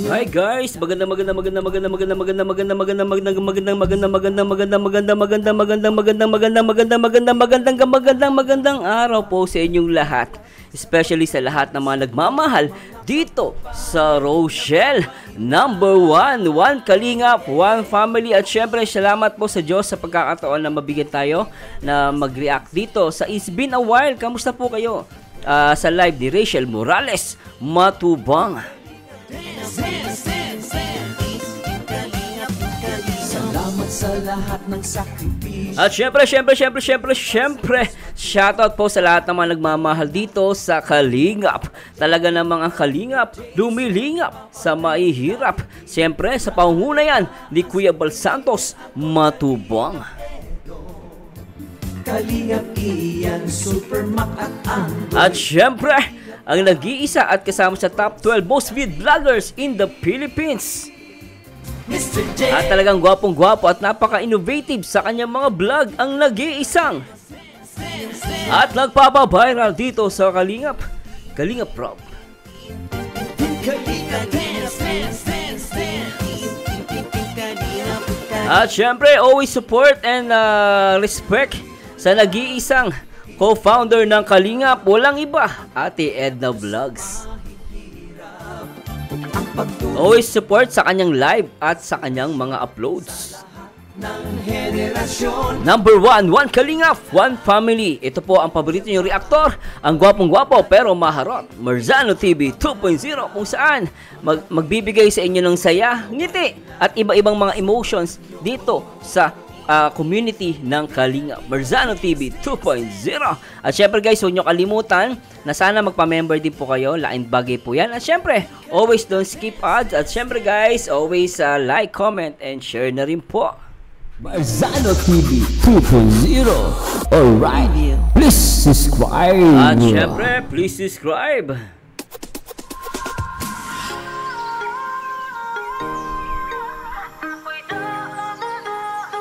Hi guys, magandang araw po sa inyong lahat. Especially sa lahat ng mga nagmamahal dito sa Rochelle. Number 1, One Kalingap, One Family. At syempre, salamat po sa Diyos sa pagkakataon na mabigyan tayo na mag-react dito sa It's Been a While. Kamusta po kayo? Sa live ni Rachel Morales Matubang. Salamat sa lahat ng sakripisyo. At syempre, shoutout po sa lahat ng mga nagmamahal dito sa Kalingap. Talaga namang ang Kalingap lumilingap sa mahihirap. Syempre sa pangunguna yan ni Kuya Bal Santos Matubang. Kalingap iyan, Supermac at Android. At syempre, ang nag-iisa at kasama sa top 12 most viewed vloggers in the Philippines. At talagang gwapong-gwapo at napaka-innovative sa kanyang mga vlog ang nag-iisang at nagpapaviral dito sa Kalingap, Kalingap Rob. At syempre, always support and respect sa nag-iisang co-founder ng Kalingap, walang iba, Ate Edna Vlogs. Always support sa kanyang live at sa kanyang mga uploads. Number 1, One Kalingap, One Family. Ito po ang paborito niyong reaktor, ang gwapong-gwapo pero maharot, Marzano TV 2.0, kung saan magbibigay sa inyo ng saya, ngiti at iba-ibang mga emotions dito sa community ng Kalingap, Marzano TV 2.0. At syempre guys, huwag nyo kalimutan na sana magpa-member din po kayo. Laking bagay po yan. At syempre, always don't skip ads. At syempre guys, always like, comment, and share na rin po. Marzano TV 2.0. Alright, please subscribe. At syempre, please subscribe.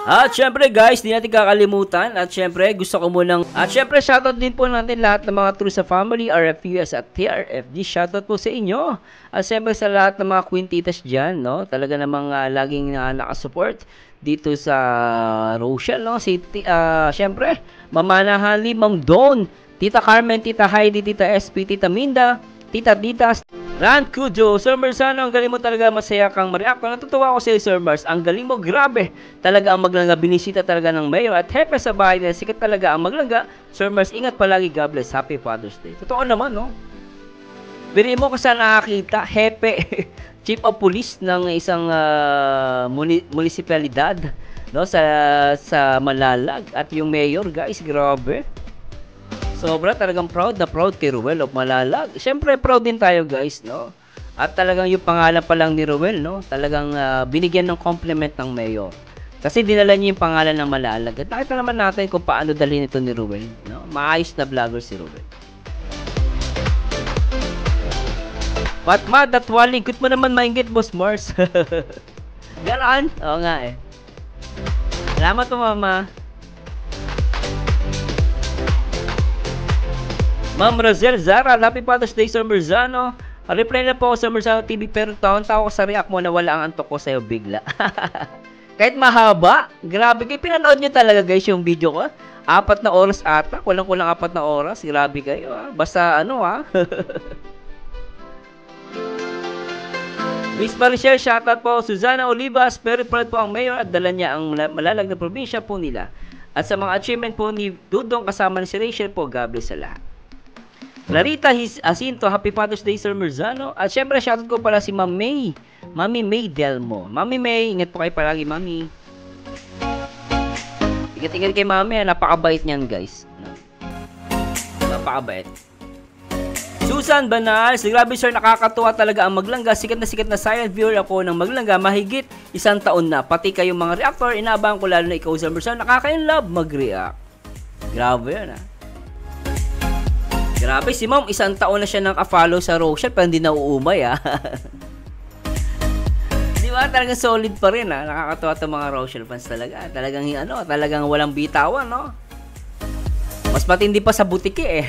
At syempre guys, di natin kakalimutan. At syempre, gusto ko munang... At syempre, shoutout din po natin lahat ng mga true sa family, RFUS at TRFD. Shoutout po sa inyo. At syempre sa lahat ng mga quintitas dyan, no? Talaga namang laging nakasupport dito sa Rochelle, no? Syempre, Mama Nahali, Ma'am Dawn, Tita Carmen, Tita Heidi, Tita SP, Tita Minda, Tita Dita, Ran Kujo, Sir Marzano, ang galing mo talaga, masaya kang ma-react. Natutuwa ako sa iyo, Sir Mars. Ang galing mo, grabe. Talaga ang maglangga, binisita talaga ng mayor at hepe sa bahay na sikat talaga ang maglangga. Sir Mars, ingat palagi, God bless. Happy Father's Day. Totoo naman, no? Biri mo ka saan nakakita, hepe, chief of police ng isang munisipalidad, no, sa Malalag at yung mayor, guys, grabe. Sobra talagang proud na proud kay Ruel of Malalag. Siyempre proud din tayo guys, no? At talagang yung pangalan pa lang ni Ruel, no? Talagang binigyan ng compliment ng mayor. Kasi dinala niya yung pangalan ng Malalag. At nakita naman natin kung paano dalhin ito ni Ruel, no? Maayos na vlogger si Ruel. Patmad at Wally, good mo naman maingit, Boss Mars. Ganon? Oo nga eh. Salamat po, Mama. Ma'am Rosel Zara, Happy Father's Day, Sir Marzano. Reply na po ako sa Marzano TV, pero taon-taon ko sa react mo na wala ang antok ko sa'yo bigla. Kahit mahaba, grabe kayo. Pinanood nyo talaga guys yung video ko. 4 na oras ata, kulang-kulang 4 na oras. Grabe kayo Basta ano Miss Marichelle, shoutout po. Susana Olivas, very proud po ang mayor at dala niya ang Malalag na probinsya po nila. At sa mga achievement po ni Dudong kasama ni si Rachel po, God bless sa lahat. Clarita Jacinto, Happy Father's Day, Sir Marzano. At syempre, shoutout ko pala si Ma'am May. Mami May Delmo. Mami May, ingat po kayo palagi, Mami. Ingat-ingat kay Mami. Napakabait niyan, guys. Napakabait. Susan Banal, grabe sir, nakakatuwa talaga ang Maglangga. Sikat na silent viewer ako ng Maglangga. Mahigit 1 taon na. Pati kayong mga reactor, inaabangan ko lalo na ikaw, Sir Marzano. Nakaka-inlove mag-react. Grabe yun Grabe, si Ma'am, 1 taon na siya naka-follow sa Rochelle, pero hindi nauumay Di ba? Talagang solid pa rin Nakakatawa itong mga Rochelle fans talaga. Talagang walang bitawan, no? Mas matindi pa sa butike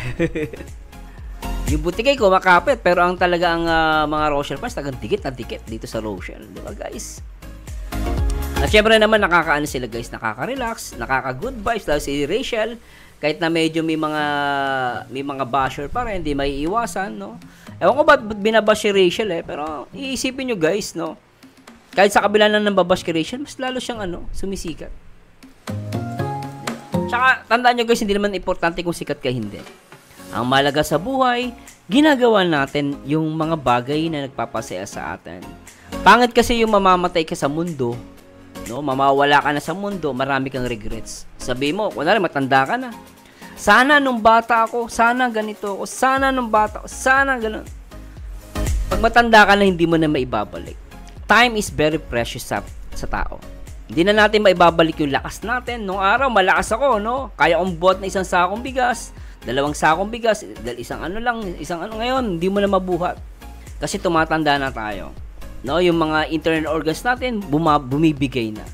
Yung Butikay ko makapit, pero ang talaga ang mga Rochelle fans tagang dikit na dikit dito sa Rochelle, di ba guys? At syempre naman nakakaano sila guys, nakaka-relax, nakaka-good vibes lalo si Rachel, kahit na medyo may mga basher pa rin, hindi may iwasan, no? Ewan ko ba't binabash si Rachel pero iisipin nyo guys, no? Kahit sa kabila na ng babash kay Rachel, mas lalo siyang sumisikat. Tsaka tandaan nyo guys, hindi naman importante kung sikat ka hindi. Ang malaga sa buhay, ginagawa natin yung mga bagay na nagpapasaya sa atin. Pangit kasi yung mamamatay ka sa mundo, no? Mamawala ka na sa mundo, marami kang regrets. Sabi mo, kunwari matanda ka na. Sana nung bata ako, sana ganito ako, sana nung bata ako, sana ganun. Pag matanda ka na, hindi mo na maibabalik. Time is very precious sa tao. Hindi na natin maibabalik yung lakas natin. Nung araw, malakas ako, no? Kaya kong buhat na 1 sakong bigas, 2 sakong bigas, isang ngayon, hindi mo na mabuhat. Kasi tumatanda na tayo. No, yung mga internal organs natin, bumibigay na.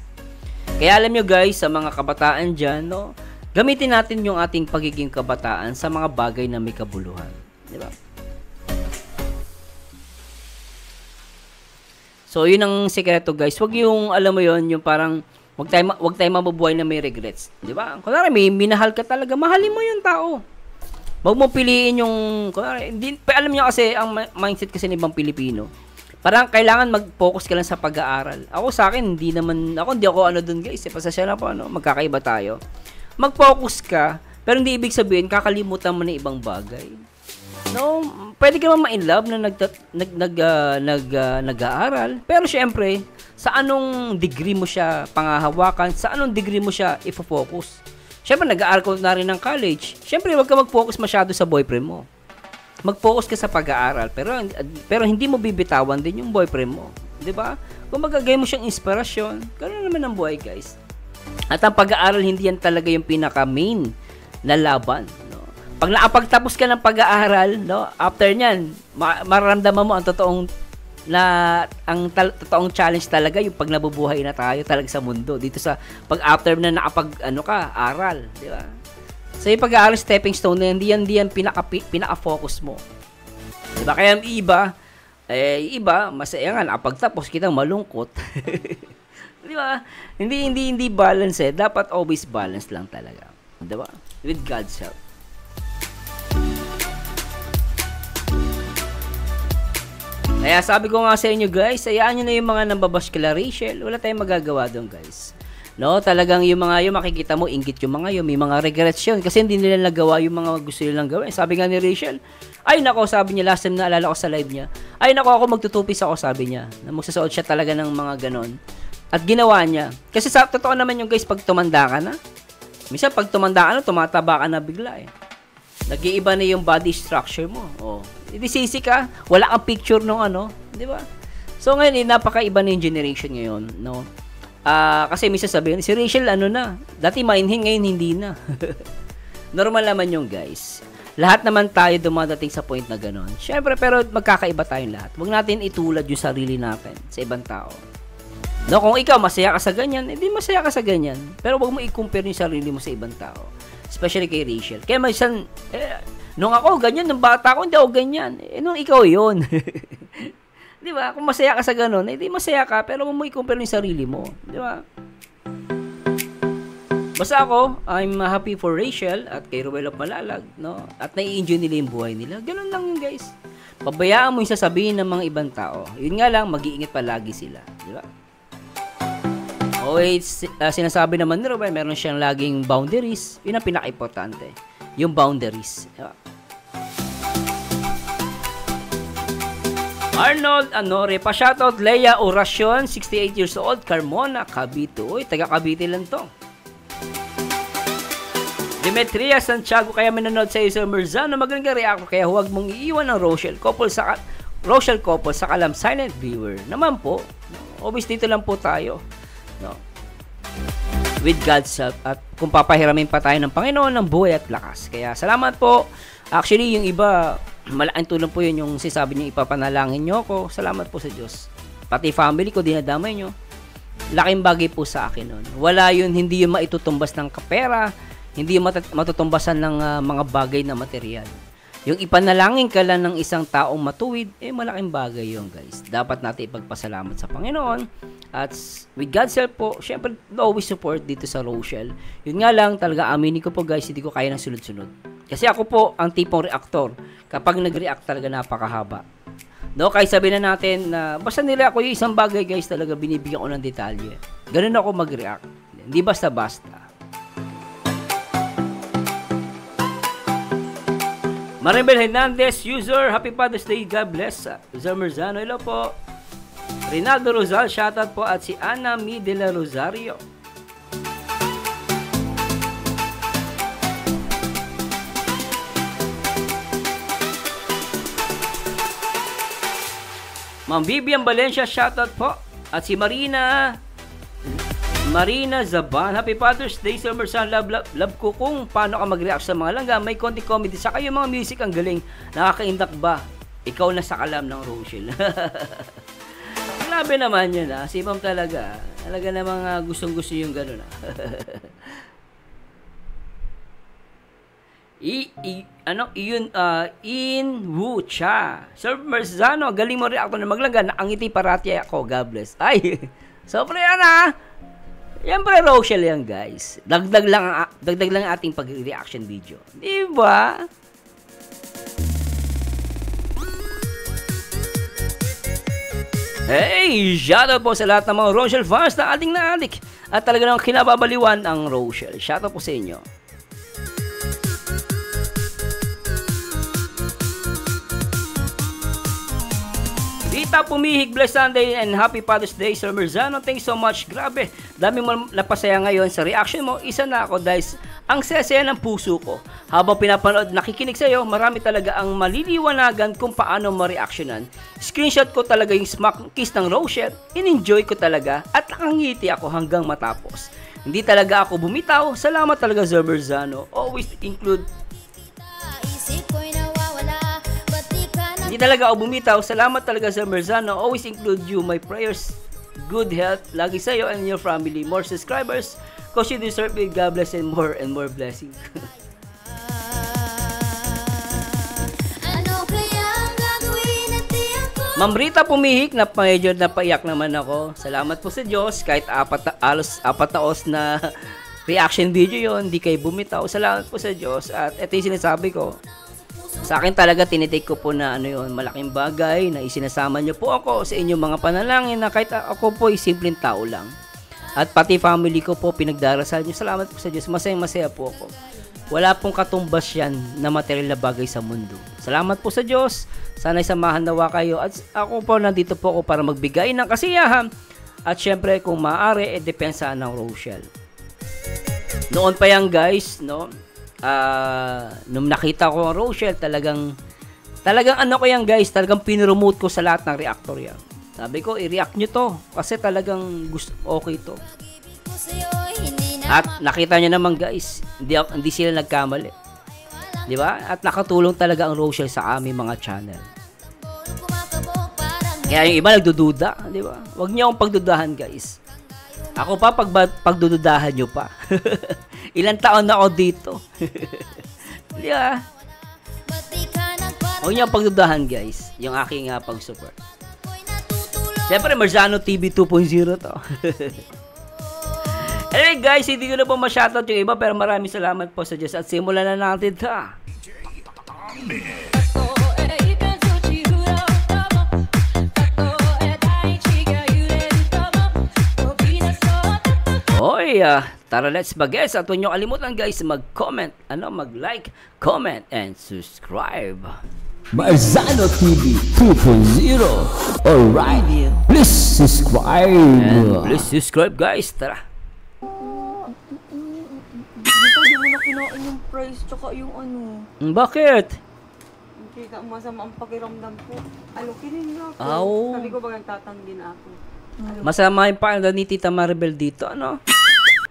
Kaya alam nyo guys, sa mga kabataan dyan, no, gamitin natin yung ating pagiging kabataan sa mga bagay na may kabuluhan. Di ba? So, yun ang sikreto guys. Wag yung, alam mo yun, yung parang, wag tayo mabubuhay na may regrets. Di ba? Kunwari, may minahal ka talaga, mahalin mo yung tao. Wag mo piliin yung, alam niyo kasi, ang mindset kasi ng ibang Pilipino, parang kailangan mag-focus ka lang sa pag-aaral. Ako sa akin, hindi ako doon guys, pasasya na po, magkakaiba tayo. Mag-focus ka, pero hindi ibig sabihin, kakalimutan mo na ibang bagay. No, pwede ka naman ma-inlove na nag-aaral, pero syempre, sa anong degree mo siya pangahawakan, sa anong degree mo siya ifo-focus. Siyempre, nag-aaral ko na rin ng college. Siyempre, wag ka mag-focus masyado sa boyfriend mo. Mag-focus ka sa pag-aaral. Pero hindi mo bibitawan din yung boyfriend mo. Diba? Kung magagay mo siyang inspirasyon, ganoon naman ang buhay, guys. At ang pag-aaral, hindi yan talaga yung pinaka-main na laban. No? Pag nakapagtapos ka ng pag-aaral, no, after nyan, mararamdaman mo ang totoong challenge talaga yung pag nabubuhay na tayo talaga sa mundo dito sa pag after na aral, di ba? So yung pag-aaral stepping stone na hindi yan pinaka-focus mo. Di ba? Kaya iba masaya nga nakapagtapos kitang malungkot. Di ba? Hindi balance dapat always balance lang talaga. Di ba? With God's help. Kaya sabi ko nga sa inyo guys, hayaan nyo na yung mga nambabash kila Rachel. Wala tayong magagawa doon guys. No, talagang yung mga makikita mo, inggit yung mga may mga regrets yun. Kasi hindi nila nagawa yung mga gusto nilang gawin. Sabi nga ni Rachel, ay nako, sabi niya, last time na alala ko sa live niya, ay nako, ako magtutupis ako, sabi niya. Na magsasuot siya talaga ng mga ganon. At ginawa niya. Kasi sa totoo naman yung guys, pag tumanda ka na, minsan pag tumanda ka na, tumataba ka na bigla nag-iiba na yung body structure mo. Hindi sisi ka, wala kang picture nung di ba? So ngayon, napakaiba na yung generation ngayon, no? Kasi minsan sabihin, si Rachel dati mainhin, ngayon hindi na. Normal naman yung guys. Lahat naman tayo dumadating sa point na gano'n. Syempre, pero magkakaiba tayong lahat. Huwag natin itulad yung sarili natin sa ibang tao. No, kung ikaw masaya ka sa ganyan, hindi masaya ka sa ganyan. Pero huwag mo i-compare yung sarili mo sa ibang tao. Especially kay Rachel. Kaya minsan, nung ako ganyan, nung bata ako, hindi ako ganyan. Nung ikaw yun. Di ba? Kung masaya ka sa ganun, hindi masaya ka, pero mo i-compare yung sarili mo. Di ba? Basta ako, I'm happy for Rachel at kay Ruel of Malalag, no? At nai-enjoy nila yung buhay nila. Ganun lang yun, guys. Pabayaan mo yung sasabihin ng mga ibang tao. Yun nga lang, mag-iingat palagi sila. Di ba? Sinasabi naman ni Ruel, meron siyang laging boundaries. Yun ang pinaka-importante. Yung boundaries. Di ba? Arnold Anore, pa-shoutout Leia Oracion, 68 years old, Carmona, Cavite. Uy, taga Cavite lang to. Demetria Santiago, kaya manonood sa Isel Merzano, magandang react, kaya huwag mong iiwan ng Rochelle couple sa kalam silent viewer. Naman po, obvious dito lang po tayo. No? With God's help, at kung papahiramin pa tayo ng Panginoon ng buhay at lakas. Kaya salamat po. Actually, yung iba, malaking tulong po yun yung sinasabi niyo, ipapanalangin nyo ako. Salamat po sa Diyos. Pati family ko, dinadamay nyo. Laking bagay po sa akin nun. Wala yun, hindi yun maitutumbas ng kapera, hindi yun matutumbasan ng mga bagay na material. Yung ipanalangin ka lang ng isang taong matuwid, malaking bagay yun, guys. Dapat natin ipagpasalamat sa Panginoon. At with God's help po, syempre, always support dito sa Rochelle. Yun nga lang, talaga aminin ko po, guys, hindi ko kaya ng sunod-sunod. Kasi ako po, ang tipong reactor. Kapag nag-react talaga, napakahaba. No, kahit sabihin na natin na basta nila ako yung isang bagay, guys, talaga binibigyan ko ng detalye. Ganun ako mag-react. Hindi basta-basta. Maribel Hernandez, user, Happy Father's Day, God bless. Zamerzano, hello po. Rinaldo Rosal, shoutout po. At si Ana Mi de la Rosario. Ma'am Vivian Valencia, shoutout po. At si Marina Zaban, Happy Father's Day, Summer Sun, love ko kung paano ka mag-react sa mga langga, may konti comedy, saka yung mga music ang galing, nakakaindak ba? Ikaw na sa kalam ng Rochelle. Grabe naman yun, ha? Si Ma'am talaga namang gustong-gusto yung gano'n, ha? In Wu Cha. Sir Merzano, galing mo react na maglangga, nakangiti parati ako, God bless. Ay, sobre yan, ha? Yan pre, Rochelle yan, guys. Dagdag lang ang ating pag-reaction video. Di ba? Hey! Shoutout po sa lahat ng mga Rochelle fans na ating naadik. At talaga namang kinababaliwan ang Rochelle. Shoutout po sa inyo. Rita Pumihig, blessed Sunday and Happy Father's Day, Sir Merzano. Thanks so much. Grabe, dami mo napasaya ngayon sa reaction mo. Isa na ako dahil ang sesaya ng puso ko. Habang pinapanood, nakikinig sa'yo, marami talaga ang maliliwanagan kung paano ma-reactionan. Screenshot ko talaga yung smack kiss ng Rochelle. In-enjoy ko talaga at nakangiti ako hanggang matapos. Hindi talaga ako bumitaw. Salamat talaga, Sir Merzano. Always include... Hindi talaga ako bumitaw. Salamat talaga sa Merzano. Always include you. My prayers, good health, lagi sa'yo and your family. More subscribers, cause you deserve it. God bless and more blessings. Ma'am Rita Pumihik, medyo napaiyak naman ako. Salamat po sa Diyos. Kahit apat na os na reaction video yon, hindi kayo bumitaw. Salamat po sa Diyos. At ito yung sinasabi ko. Sa akin talaga tinitake ko po na malaking bagay na isinasama niyo po ako sa inyong mga panalangin na kahit ako po ay simpleng tao lang. At pati family ko po pinagdarasal niyo. Salamat po sa Diyos. Masaya po ako. Wala pong katumbas yan na material na bagay sa mundo. Salamat po sa Diyos. Sana'y samahan nawa kayo. At ako po nandito po ako para magbigay ng kasiyahan. At syempre kung maaari, depensa ng Rochelle. Noon pa yan guys, no? Nung nakita ko ang Rochelle, talagang ano ko yan guys, talagang pinromote ko sa lahat ng reactor yan. Sabi ko, i-react nyo to kasi talagang okay to. At nakita nyo naman guys, hindi sila nagkamali. Di ba? At nakatulong talaga ang Rochelle sa aming mga channel. Kaya yung iba nagdududa, di ba? Huwag niyo akong pagdudahan guys. Ako pa, pagdududahan nyo pa. Ilang taon na ako dito. Di ba? Huwag niyo pagdudahan guys, yung aking pag-support. Siyempre, Merzano TV 2.0 to. Anyway guys, hindi ko na po ma-shoutout yung iba, pero maraming salamat po sa Diyos. At simulan na natin ta. Oy, tara let's bagets. At huwag niyo kalimutan guys, mag-comment, mag-like, comment, and subscribe. Merzano TV 2.0. Alright, please subscribe. And please subscribe guys, tara. Hindi mo na kinain yung price tsaka yung Bakit? Kita masama ang pakiramdam ko. Kinin niyo ako. Aw. Sabi ko bang nagtatanggi na ako. Masama yung pakiramdam ni Tita Maribel dito,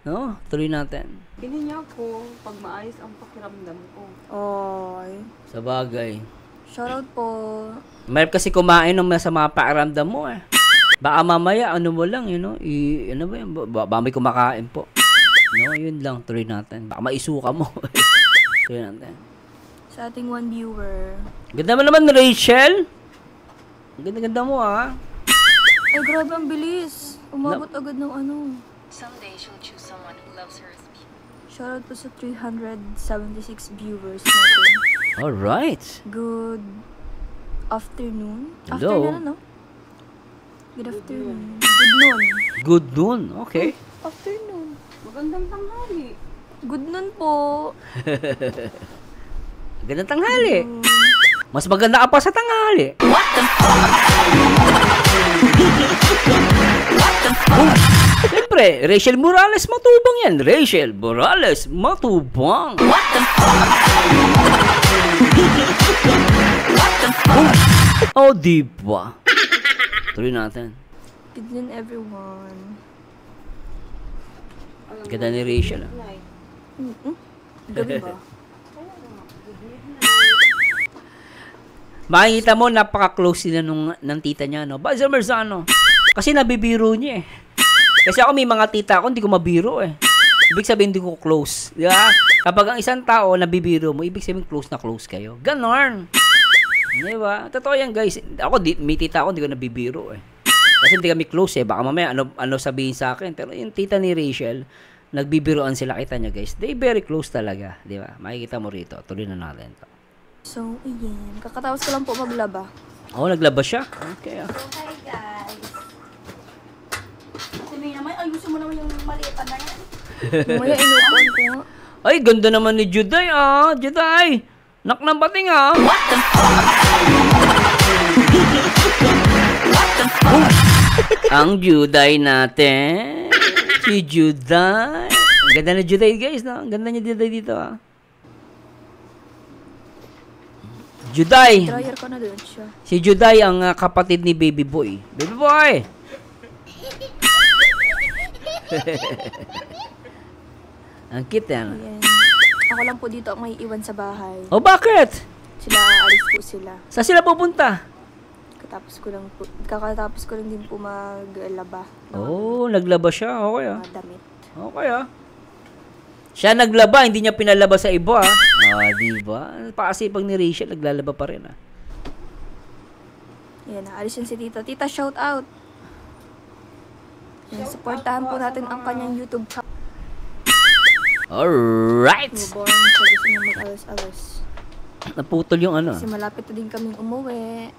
No, tuloy natin. Kinin niyo ako pag maayos ang pakiramdam ko. Oy. Sa bagay. Shoutout po. Mayroon kasi kumain ng masama pakiramdam mo Baka mamaya, mo lang, ba may kumakain po. No, yun lang, tuloy natin. Baka maisuka mo. Tuloy natin. Sa ating one viewer. Ganda mo naman, Rachel. Ganda-ganda mo, ah. Ay, grabe, ang bilis. Umabot agad ng ano. Someday she'll choose someone who loves her as people. Shoutout po sa 376 viewers natin. Alright. Good afternoon. Hello. Afternoon, ano? Good afternoon. Good noon. Good noon. Okay. Afternoon. Magandang tanghali. Good noon po. Gandang tanghali. Mas maganda ka pa sa tanghali. Siyempre, Rachel Morales matubang yan. Rachel Morales matubang. Oh, diba? Tuloy natin. Good noon, everyone. Ganda ni Rachel. Ah. Gabi ba? Makikita mo, napaka-close sila ng tita niya, no? Basil Marzano. Kasi nabibiro niya, eh. Kasi ako, may mga tita ako, hindi ko mabiro, eh. Ibig sabihin, hindi ko close. Di ba? Kapag ang isang tao, nabibiro mo, ibig sabihin, close na close kayo. Ganon. Di ba? Totoo yan, guys. Ako, may tita ako, hindi ko nabibiro, eh. Kasi hindi kami close, eh. Baka mamaya, ano sabihin sa akin. Pero yung tita ni Rachel, nagbibiroan sila, kita niya, guys. They very close talaga. Di ba? Makikita mo rito. Tuloy na natin to. So, ayan. Kakatapos ko lang po maglaba. Oh, naglaba siya? Okay, ah. Hi, guys. Sabi naman, ayusin mo naman yung maliit na yan. Mamaya inuupuan ko nga. Ay, ganda naman ni Juday, ah. Juday! Nak ng bating, ah. Ang Juday natin. Si Juday. Ang ganda na Juday, guys, no? Ang ganda niya Juday dito, ah. Juday. Dryer ko na doon siya. Si Juday ang kapatid ni Baby Boy. Baby Boy! Ang cute, yan. Ayan. Ako lang po dito ang may iwan sa bahay. Oh, bakit? Sila, alis po sila. Saan sila pupunta? Kakatapos ko lang din po maglaba. Oh, naglaba siya. Okay, ah. Mga damit. Okay, ah. Siya naglaba, hindi niya pinalaba sa iba, ah. Ah, diba? Pakasipag ni Rachel, naglalaba pa rin, ah. Ayan, naalis yan si Tita. Tita, shout out! Ayan, supportahan po natin ang kanyang YouTube channel. Alright! Boring siya, gusto niya mag-alas-alas. Naputol yung ano. Kasi malapit na din kaming umuwi.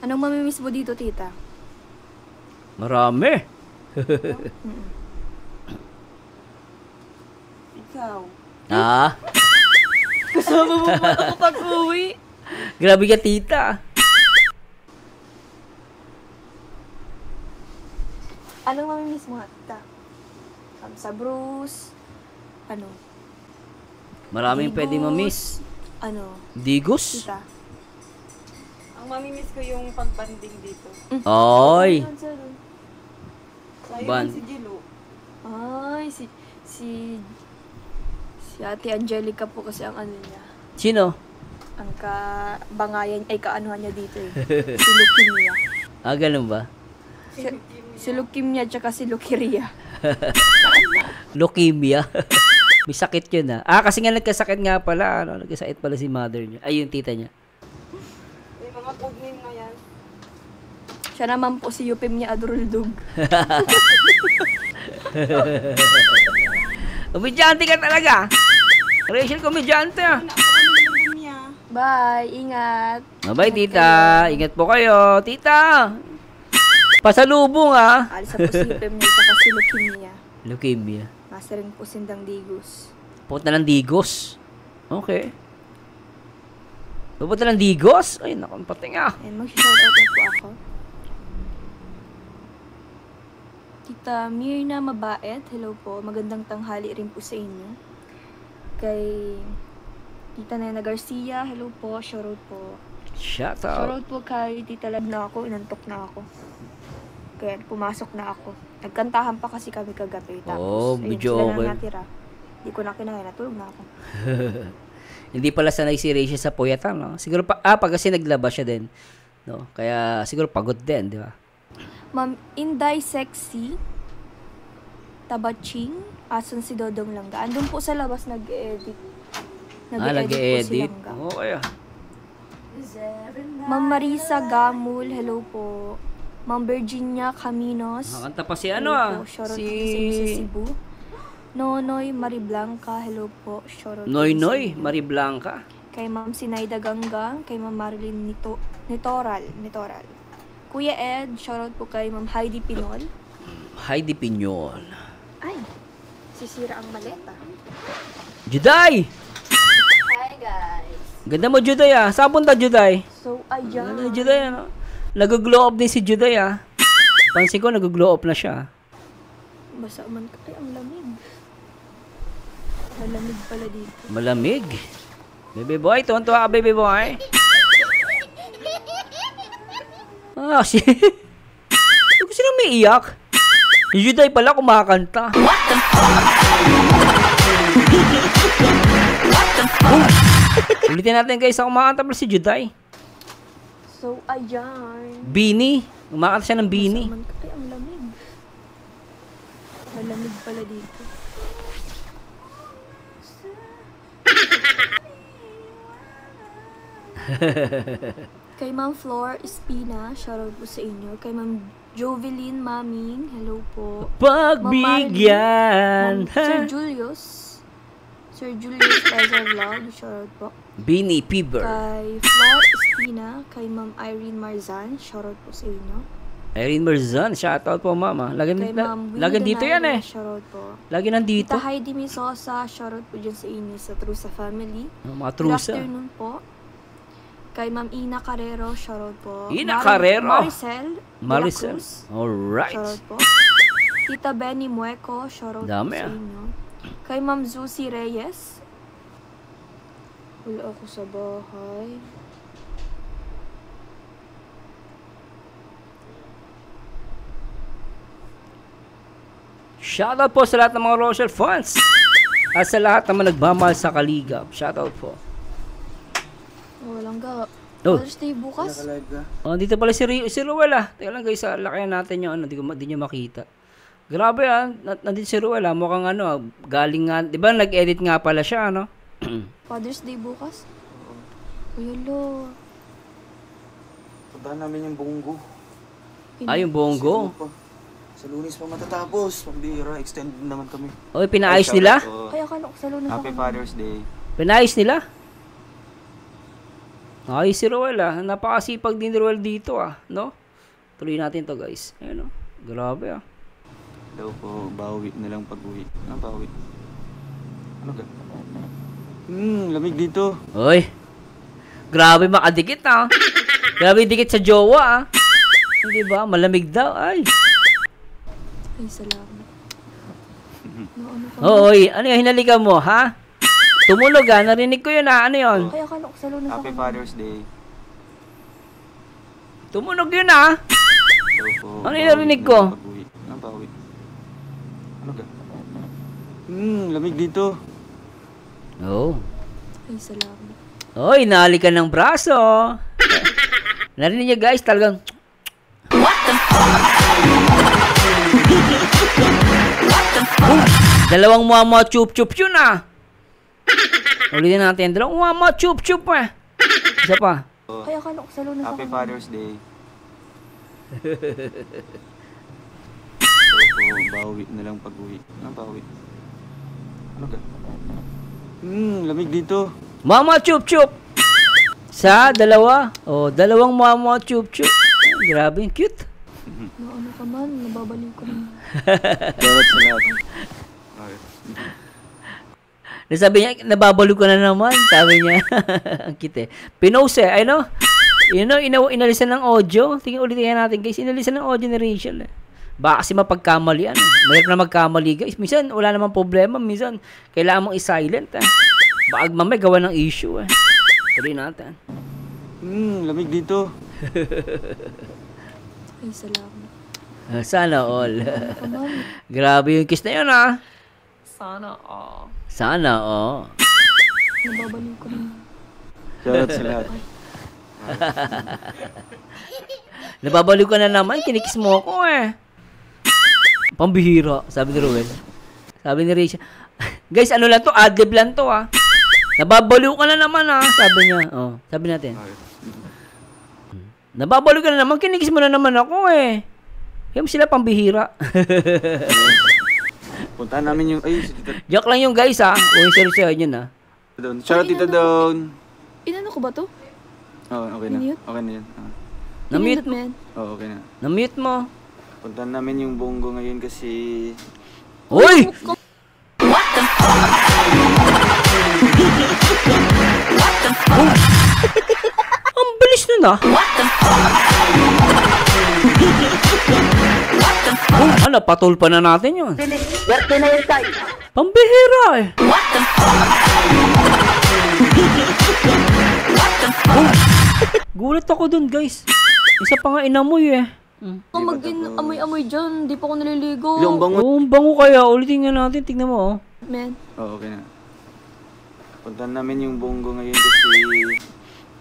Anong mamimiss mo dito, Tita? Marami. Ikaw. Ah, Kasama mo ba ako pag-uwi? grabe ka, tita. Anong mamimiss mo, Tita? Sa Bruce? Ano? Maraming Digos? pwede mamiss. Ano? Digos? Tita? Ang mamimiss ko yung pagbanding dito. Oy. Ano sa doon? Sa'yo Ban- si Jilo. Ay, si Ate Angelica po kasi ang ano niya. Sino? Ang kabangayan, ay kaanuhan niya dito eh. Si leukemia. Ah, ganun ba? Si leukemia tsaka si leukemia. Leukemia. May sakit yun, ah. Ah, kasi nga nagkasakit nga pala. Ano, nagkasakit pala si mother niya. Ay, yung tita niya. May mga code name na yan. Siya naman po si Eupemia Adruldug. Komedyante ka talaga. Rachel, komedyante, ah. Napakalimutan niya. Bye, ingat. Bye, tita. Ingat po kayo. Tita. Pasalubong, ah. Alis na po si Eupemia tsaka si leukemia. Leukemia. Nasa rin po sindang Digos. Pupunta ng Digos. Okay. Pupunta ng Digos? Ay, naku, pating, ah. And mag-shoutout na po ako. Tita Mirna Mabait, hello po. Magandang tanghali rin po sa inyo. Kay Tita Nena Garcia, hello po. Shoutout po. Shout out. Shoutout po kay Tita Lab na ako. Inantok na ako. Kaya pumasok na ako. Nagkantahan pa kasi kami kagabi. Oh, Tapos, medyo sila okay. na natira. Hindi ko na kinaya. Natulog na ako. Hindi pala sanay si Rachel sa puyatan, no? Siguro pag kasi naglaba siya din, no? Kaya siguro pagod din, di ba? Ma'am Inday Sexy. Tabaching. Asan si Dodong Langga? Andun po sa labas nag-edit. Nag-edit. po si Langga. Okay ah. Ma'am Marisa Gamul, hello po. Ma'am Virginia Caminos. Nakakanta pa si hello ano ah. po. Shoutout Si po sa inyo sa Cebu. Nonoy Mariblanca, hello po. Shoutout po Noy sa Noy, inyo. Mariblanca. Kay Ma'am Sinaida Ganggang, kay Ma'am Marilyn Nitoral. Kuya Ed, shoutout po kay Ma'am Heidi Pinol. Heidi Piñol. Ay, sisira ang maleta. Juday! Hi guys. Ganda mo, Juday ah. Saan punta, Juday? So, ayan. Ano, Juday ano? Nag-glow up din si Juday ah. Pansin ko, nag-glow up na siya. Basa man ka. Ay, ang lamig. Malamig pala dito. Malamig. Baby boy, tuwan-tuwa ka, baby boy. Ah, si... Sino may iyak? Yung Juday pala kumakanta. What the fuck? Ulitin natin guys, ako kumakanta pala si Juday. So, ayan. Beanie. Kumakanta siya ng Beanie. Basa man ka. Ay, ang lamig. Malamig pala dito. Kay Ma'am Flor Espina, shoutout po sa inyo. Kay Ma'am Jovelyn Maming, hello po. Pagbigyan. Sir Julius Pleasure Vlog, shoutout po. Beanie Fever. Kay Flor Espina, kay Ma'am Irene Marzan, shoutout po sa inyo. Irene Marzan, shoutout po mama. Lagi Kay Ma'am lagi dito yan eh. Shoutout po. Lagi nandito. Tita Heidi Misosa, shoutout po dyan sa inyo sa Trusa Family. Mga Good trusa. afternoon po. Kay Ma'am Ina Carrero, shoutout po. Ina Carrero? Maricel. Maricel. Cruz, Alright. shoutout po. Tita Benny Mueco, shoutout po Dami, sa ah. inyo. Kay Ma'am Zusi Reyes. Wala ako sa bahay. Shoutout po sa lahat ng mga Rochelle fans. At sa lahat naman nagmamahal sa Kaligap. Shoutout po. Oh, walang ga. Oh. Father's Day bukas. Oh, dito pala si Ruel ah. Teka lang guys, lakayan natin yung ano, di nyo makita. Grabe ah, nandito si Ruel ah. Mukhang ano ah, galing nga, di ba nag-edit nga pala siya ano? Father's Day bukas. Kuya Lo. Puntahan namin yung Bongo. Ay, yung Bongo. Sa Lunes pa matatapos. Pambira, extend naman kami. Oy, pinaayos nila? Ay, akala ko sa Lunes Happy ako. Father's Day. Pinaayos nila? Ay, si Ruel ah. Napakasipag din ni Ruel dito ah. No? Tuloy natin to guys. Ayun oh. Grabe ah. Daw po, bawi na lang pag-uwi. Ano bawi? Ano ka? Lamig dito. Oy. Grabe makadikit ah. Grabe dikit sa jowa ah. Hindi ba? Malamig daw. Ay. Ay, salamat. No, ano pa? Oy, ano yung hinalikan mo, ha? Tumulog ah. Narinig ko yun ah. Ano yun? Ay, akala ko sa Lunes Happy ako. Father's Day. Tumunog yun ah. Daw po, Ano yung bawi narinig na ko? lang pag-uwi. Ano bawi? Ano ka? Lamig dito. Oh. Ay, salamat. Oy, nahalikan ng braso. Narinig niyo guys, talagang... Dalawang mama chup-chup yun ah. Ulitin natin. Dalawang mama chup-chup eh. Isa pa. Ay, akala ko sa Lunes ako. Happy Father's Day. Daw po, bawi na lang pag-uwi. Ano bawi? Ano ka? Lamig dito. Mama chup-chup. Sa dalawa. Oh, dalawang mama chup-chup. Ay, grabe, cute. No, ano ka man, nababaliw ko naman. Dapat sa lahat. Okay. Nasabi niya, nababalo ko na naman. Sabi niya. Ang cute eh. Pinost eh. Ay no? Inalisan ng audio. Tingnan ulitin natin guys. Inalisan ng audio ni Rachel eh. Baka kasi mapagkamalian. Mayroon na magkamali guys. Minsan wala namang problema. Minsan kailangan mong i-silent eh. Baka mamay gawa ng issue eh. Tuloy natin. Lamig dito. Ay, salamat. Sana all. Ano ka man, Grabe yung kiss na yun ah. Sana all. Sana oh. nababaliw ko naman. Dapat sa lahat. Nababaliw ka na naman. Kinikis mo ako eh. Pambihira, sabi ni Ruel. Sabi ni Rachel, guys, ano lang to, adlib lang to ah. Nababaliw ka na naman ah, sabi niya. Oh, sabi natin. Nababaliw ka na naman, kinikis mo na naman ako eh. Kaya sila pambihira. Punta namin yung... Ay, si Tita Joke lang yung guys ah. Uy, seryoso yun ah. Dawn. Shout out Tita Dawn. Inano ko ba to? Oo, okay na. Minute? Okay na yan. Na-mute Pinindot mo yan. Oo, okay na. Na-mute mo. Punta namin yung Bongo ngayon kasi... Uy! Ang bilis nun ah. Ano, patulpa na natin yun. Pambihira eh. Gulat ako dun guys. Isa pa nga inamoy eh. Kung mag-amoy-amoy dyan, di pa ako naliligo. Yung bango. Oo, bango kaya. Ulitin nga natin. Tignan mo oh. Men. Oo, okay na. Punta namin yung Bongo ngayon kasi...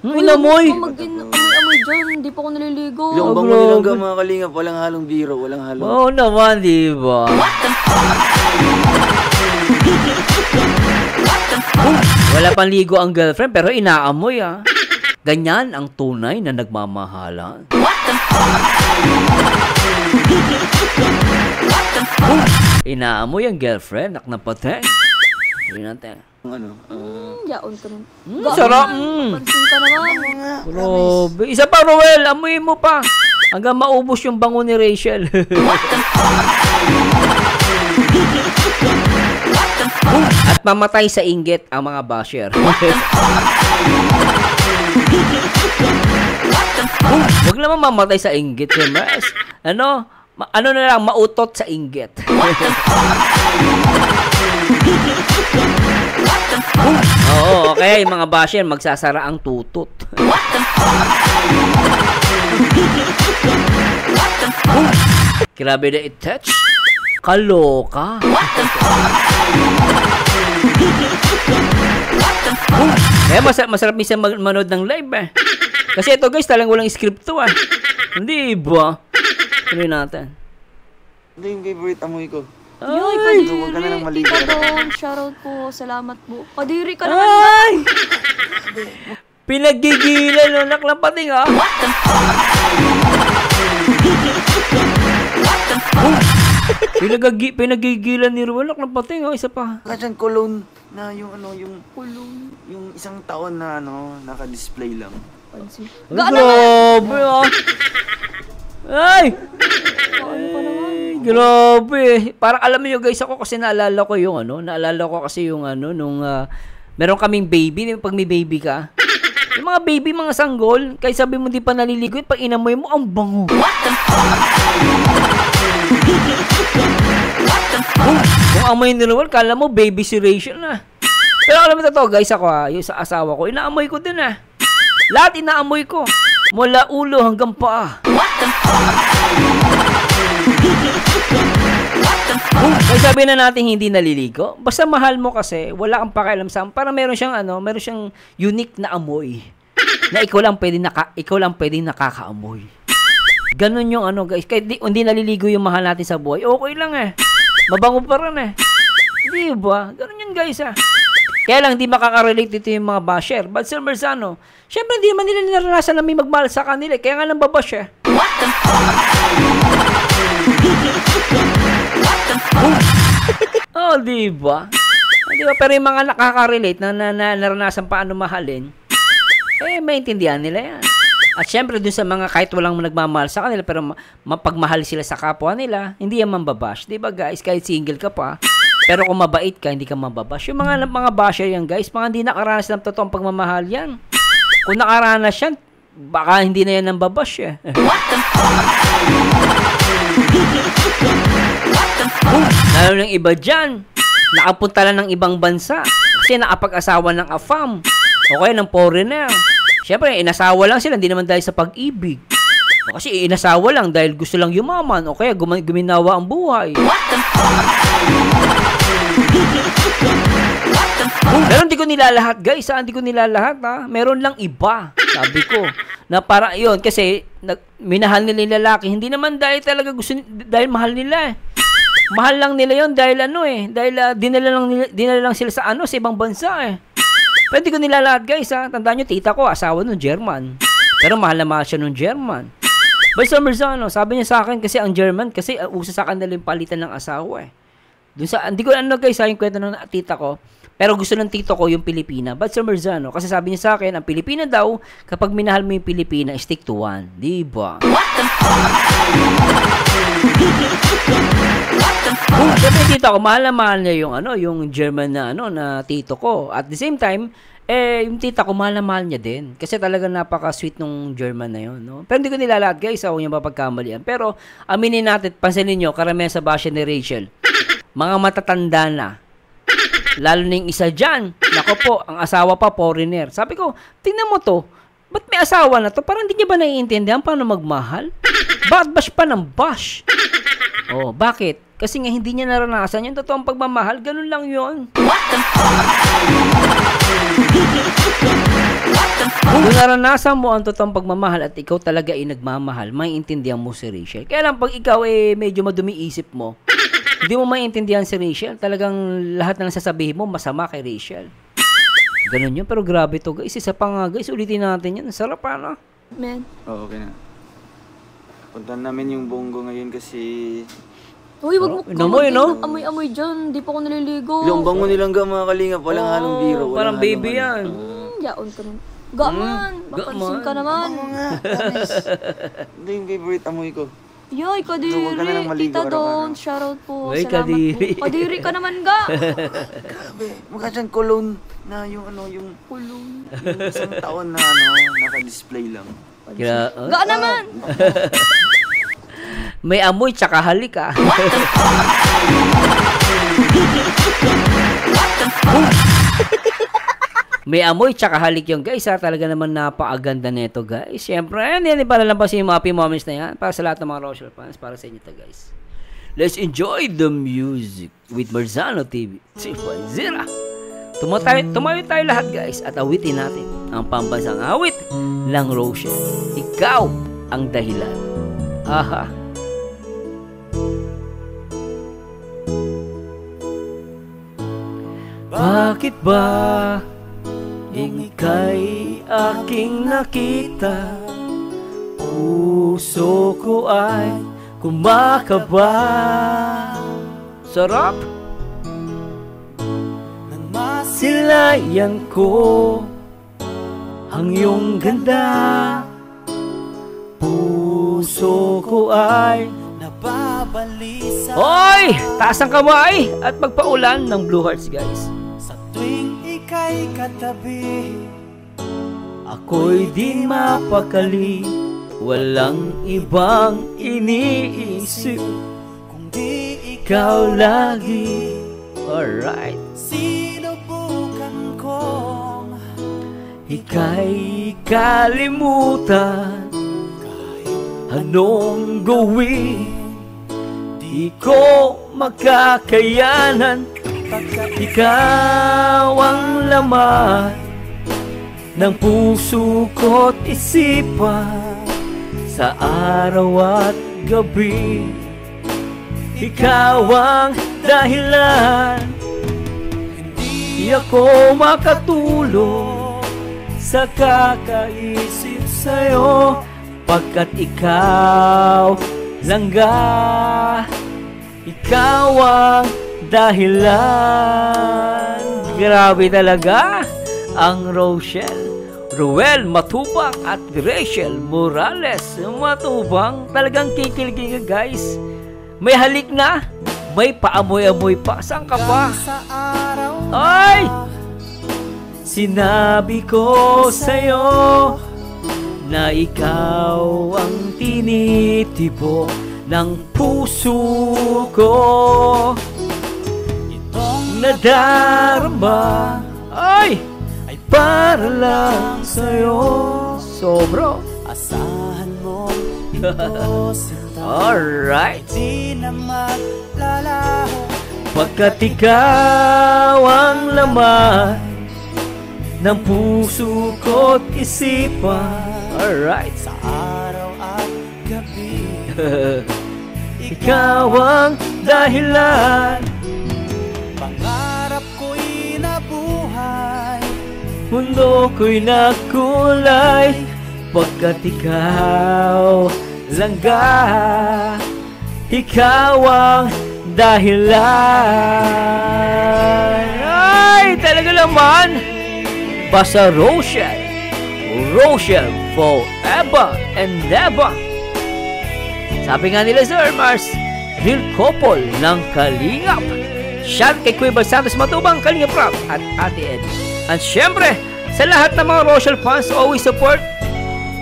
Inamoy! Kung mag-amoy-amoy dyan, di pa ako naliligo. Yung Oh, Bongo grabe. nilang mga kalingap, walang halong biro, walang halong... Oo naman, di ba? Wala pang ligo ang girlfriend pero inaamoy ah. Ganyan ang tunay na nagmamahalan. Inaamoy ang girlfriend, nak na pati. Hindi natin. Ano? Yaon ka nun. Sarap! Pansin ka naman. Grabe. Isa pa, Roel. Amoy mo pa. Hanggang maubos yung bango ni Rachel. At mamatay sa inggit ang mga basher. Huwag naman mamatay sa inggit. Mas. Ano na lang, mautot sa inggit. Oo, okay. Mga basher, magsasara ang tutut. Grabe na i-touch. Kaloka. Kaya masarap minsan manood ng live eh. Kasi ito guys, talagang walang script to ah. Hindi ba? Tuloy natin. Ito yung favorite amoy ko. Ay! Huwag ka na lang maligo. Tita Dawn, shoutout po. Salamat po. Kadiri ka naman. Ay! Pinagigilan no, naklapating ah. Pinagigilan ni Ruel, naklapating ah. Isa pa. Kasi cologne na yung ano, yung isang taon na ano, naka-display lang. Pansin. Grabe ah. Ay! Ay, grabe. Parang alam niyo guys, ako kasi naalala ko yung ano, nung meron kaming baby, pag may baby ka. Yung mga baby, mga sanggol, kahit sabi mo di pa naliligo, pag inamoy mo, ang bango. Kung amoy ni Ruel, kala mo baby si Rachel na. Pero alam mo totoo guys, ako yung sa asawa ko, inaamoy ko din ah. Lahat inaamoy ko. Mula ulo hanggang paa. Kaya sabi na natin hindi naliligo. Basta mahal mo kasi, wala kang pakialam sa para meron siyang unique na amoy. Na ikaw lang pwedeng nakakaamoy. Ganun yung ano guys. Kahit hindi naliligo yung mahal natin sa buhay, okay lang eh. Mabango pa rin eh. Di ba? Ganun yun guys ah. Kaya lang hindi makaka-relate dito yung mga basher. But Sir Merzano, syempre hindi naman nila naranasan na may magmahal sa kanila. Kaya nga lang babash eh. Oh, di ba? Di ba? Pero yung mga nakaka-relate na naranasan paano mahalin, eh, maintindihan nila yan. At syempre, dun sa mga kahit walang nagmamahal sa kanila, pero mapagmahal sila sa kapwa nila, hindi yan mambabash. Di ba guys? Kahit single ka pa, pero kung mabait ka, hindi ka mababash. Yung mga basher yan guys, mga hindi nakaranas ng totoong pagmamahal yan. Kung nakaranas yan, baka hindi na yan ng babash eh. Lalo ng iba dyan, nakapunta lang ng ibang bansa kasi nakapag-asawa ng AFAM o kaya ng foreigner. Siyempre, inasawa lang sila, hindi naman dahil sa pag-ibig. O kasi inasawa lang dahil gusto lang yumaman o kaya guminawa ang buhay. Pero hindi ko nilalahat guys, hindi ko nilalahat ha. Meron lang iba, sabi ko. Na para yun, kasi minahal nila yung lalaki. Hindi naman dahil talaga gusto, dahil mahal nila eh. Mahal lang nila yon dahil dinala lang sila sa sa ibang bansa eh. Pwede ko nilalat guys ha. Tandaan nyo, tita ko, asawa nung German. Pero mahal na mahal siya nung German. Basta Marzano, sabi niya sa akin kasi ang German, kasi uso sa kanila yung palitan ng asawa eh. Hindi ko guys yung kwento ng tita ko. Pero gusto ng tito ko yung Pilipina. But Sir Marzano, kasi sabi niya sa akin, ang Pilipina daw, kapag minahal mo yung Pilipina, stick to one. Diba? Siyempre tito ko, mahal na mahal niya yung German na tito ko. At the same time, yung tita ko, mahal na mahal niya din. Kasi talagang napaka-sweet nung German na yun, no? Pero hindi ko nilalat, guys, ako yung mapagkamalian. Pero, aminin natin, pansinin nyo, karamihan sa basya ni Rachel, mga matatanda na. Lalo na yung isa dyan. Nako po, ang asawa pa, foreigner. Sabi ko, tingnan mo to, ba't may asawa na to? Parang hindi niya ba naiintindihan paano magmahal? Bakit bash pa ng bash? Oh, bakit? Kasi nga hindi niya naranasan yung totoong pagmamahal. Ganun lang yun. Kung naranasan mo ang totoong pagmamahal at ikaw talaga ay nagmamahal, maiintindihan mo si Rachel. Kaya lang pag ikaw medyo madumi isip mo, hindi mo maiintindihan si Rachel. Talagang lahat na sasabihin mo masama kay Rachel. Ganun yun. Pero grabe to guys. Isa pa nga guys. Ulitin natin yan. Sarap na. Men. Oo, okay na. Puntan namin yung Bongo ngayon kasi... Uy, wag mo Inamoy, no? Amoy-amoy dyan. Di pa ako naliligo. Yung bango nilang mga kalingap. Walang halong biro. Parang baby yan. Yaon ka naman. Gaman. Mapansin ka naman. Bango nga. Hindi yung favorite amoy ko. Yoy, Kadiri. Huwag ka na lang maligo, Tita araw-araw. Don, shoutout po. Uy, Salamat Kadiri. po. Kadiri ka naman ga. Grabe. Mukha siyang cologne na yung Kulong. yung isang taon na naka-display lang. Ga naman. May amoy tsaka halik ah. May amoy tsaka halik yung guys ha. Talaga naman napakaganda nito guys. Siyempre, yan para lang pa yung happy moments na yan. Para sa lahat ng mga Rochelle fans. Para sa inyo to guys. Let's enjoy the music with Marzano TV 3.0. Tumayo tayo lahat guys. At awitin natin ang pambansang awit ng Rochelle. Ikaw ang dahilan. Aha. Bakit ba ika'y aking nakita? Puso ko ay kumakaba. Sarap! Silayan ko ang iyong ganda. Puso ko ay nababalisa. Hoy! Taas ang kamay at magpaulan ng Blue Hearts guys. Tuwing ika'y katabi, ako'y di mapakali, walang ibang iniisip, kung di ikaw lagi. Alright. sinubukan kong Ika'y kalimutan, anong gawin? Di ko magkakayanan. Ikaw ang laman ng puso ko't isipan sa araw at gabi. Ikaw ang dahilan. Hindi ako makatulog sa kakaisip sa'yo, pagkat ikaw langga. Ikaw ang dahilan. Grabe talaga ang Roel Matubang at Rachel Morales Matubang. Talagang kikiligin ka guys. May halik na, may paamoy-amoy pa. Saan ka pa? Ay! Sinabi ko sa'yo na ikaw ang tinitibo ng puso ko. Nadarama ay para lang sa'yo. Sobro. asahan mo ito sinta. Alright. Di na maglalaho, Pagkat ikaw ang laman ng puso ko't isipan. Alright. sa araw at gabi. Ikaw ang dahilan. Pangarap ko'y nabuhay, Mundo ko'y nakulay, pagkat ikaw langga. Ikaw ang dahilan. Ay, talaga naman. Basta Rochelle. Rochelle forever and ever. Sabi nga nila Sir Mars, real couple ng Kalingap. Shout kay Kuya Bal Santos Matubang, Kalingap Rap at Ate Ed. At syempre, sa lahat ng mga Rochelle fans, always support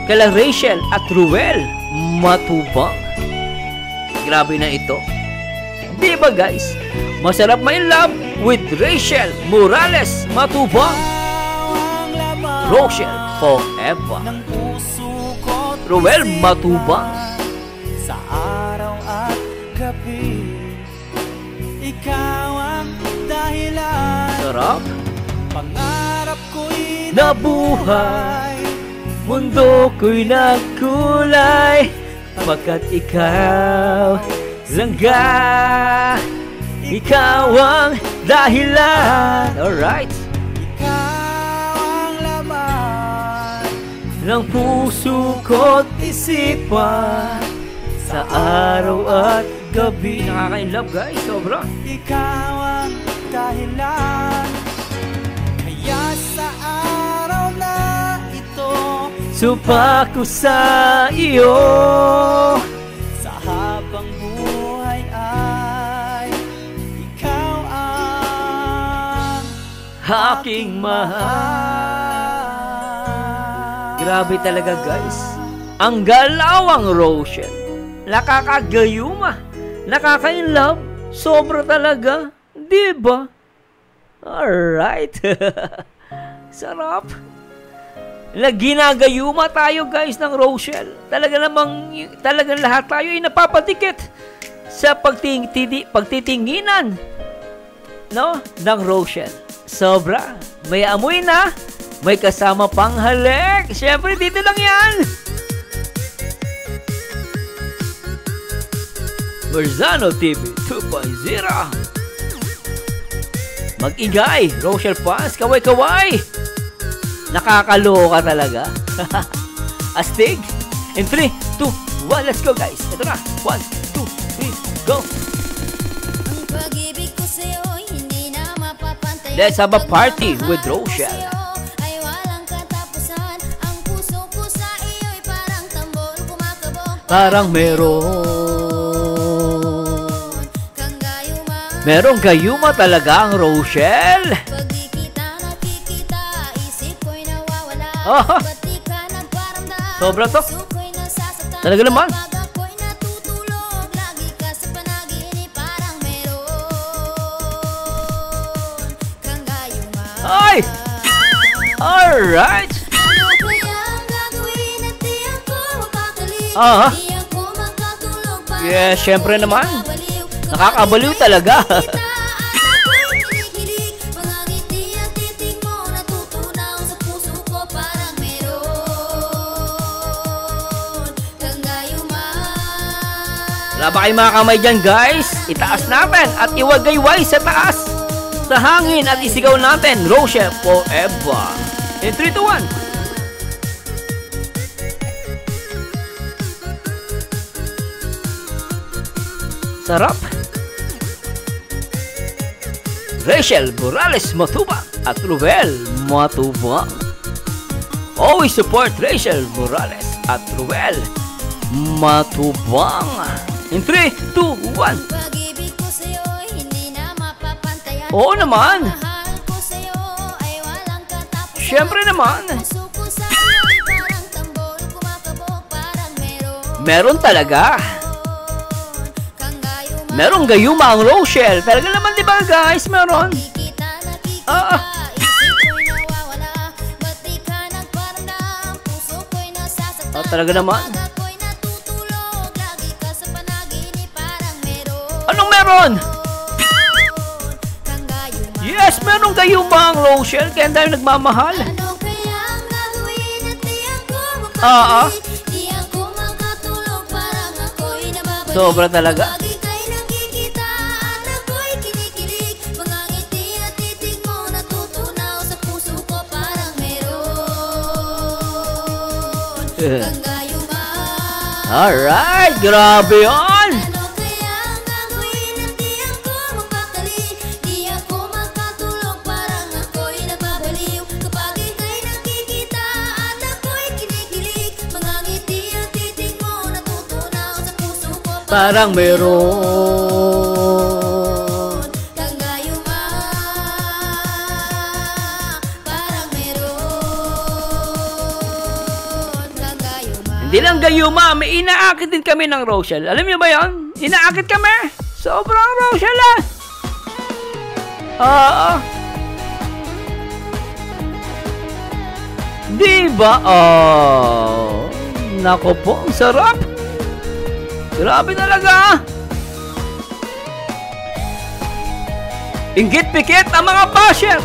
kala Rachel at Ruel Matubang. Grabe na ito. Di ba guys? Masarap ma-in love with Rachel Morales Matubang. Rochelle forever. ng puso ko't Ruel Matubang. sa araw at gabi, ikaw ang dahilan. Sarap. Pangarap ko'y Nabuhay. Mundo ko'y nagkulay, pagkat ikaw langga. Ikaw ang dahilan. Alright. ikaw ang laman Ng puso ko't isipan, sa araw at gabi. Nakaka-inlove guys, sobra. ikaw ang dahilan. Kaya sa araw na ito, Sumpa ko sa iyo. sa habang buhay ay ikaw ang Aking mahal. Grabe talaga guys. Ang galawang Rochelle. Nakakagayuma. Nakaka-inlove. Sobra talaga. Diba? Alright. Sarap. Ginagayuma tayo guys ng Rochelle. Talagang lahat tayo ay napapatikit sa pagtitinginan, no, ng Rochelle. Sobra. May amoy na. May kasama pang halik. Siyempre, dito lang yan. Marzano TV 2.0. Mag-ingay. Rochelle fans, kaway-kaway. Nakakaloka talaga. Astig. In 3, 2, 1, let's go guys. Ito na. 1, 2, 3, go. Ang pag-ibig ko sa'yo'y hindi na mapapantay. Let's have a party with Rochelle. Ay walang katapusan. Ang puso ko sa iyo'y parang tambol kumakabog. Parang Kang gayuma. merong gayuma talaga ang Rochelle. Pag di kita nakikita, isip ko'y nawawala. Ah. Ba't di ka nagparamdam? Sobra to. Puso ko'y nasasaktan. Talaga naman. Pag ako'y natutulog, lagi ka sa panaginip, parang meron kang gayuma. Ay! Alright. Ano kaya ang gagawin at di ako mapakali? Aha. Di ako makatulog pa. Yes, syempre naman. Nakakabaliw. Nakakabaliw talaga. Kita at ako'y kinikilig. Mga ngiti at titig mo natutunaw sa puso ko, parang meron kang gayuma. Wala ba kayong mga kamay dyan guys? Itaas natin at iwagayway sa taas. Sa hangin at isigaw natin, Rochelle forever. In 3, 2, 1. Sarap. Rachel Morales Matubang at Ruel Matubang. Always support Rachel Morales at Ruel Matubang. In 3, 2, 1. Pag-ibig ko sa'yo'y hindi na mapapantayan. Oo naman. Mahal ko sa'yo ay walang katapusan. Siyempre naman. Puso ko sa iyo'y parang tambol kumakabog, parang Meron talaga. kang gayuma. Merong gayuma ang Rochelle. Talaga naman, di ba guys? Meron. Di kita nakikita, Ah. isip ko'y nawawala. Ba't di ka nagparamdam? Puso ko'y nasasaktan. Talaga naman. Pag ako'y natutulog, lagi ka sa panaginip, parang meron Anong meron? kang gayuma. Yes, merong gayuma ang Rochelle. Kaya tayo nagmamahal. Ano kaya ang gagawin at di ako Ah, ah. mapakali? Di ako makatulog, parang ako'y nababalik. Sobra talaga. Pag ika'y nakikita, Kagayuma. Alright, grabe yun! Ano kaya ang gagawin at di ako mapakali? Di ako makatulog, parang ako'y nababaliw. Kapag ika'y nakikita at ako'y kinikilig, mga ngiti at titig mo natutunaw sa puso ko. Parang meron. Kagayuma. Parang meron. Kagayuma. Hindi lang gayuma, may inaakit din kami ng Rochelle. Alam niyo ba yon? Inaakit kami. Sobrang Rochelle ah. Oo. Diba? Oh. Nako po, ang sarap. Grabe talaga. Inggit-pikit ang mga basher.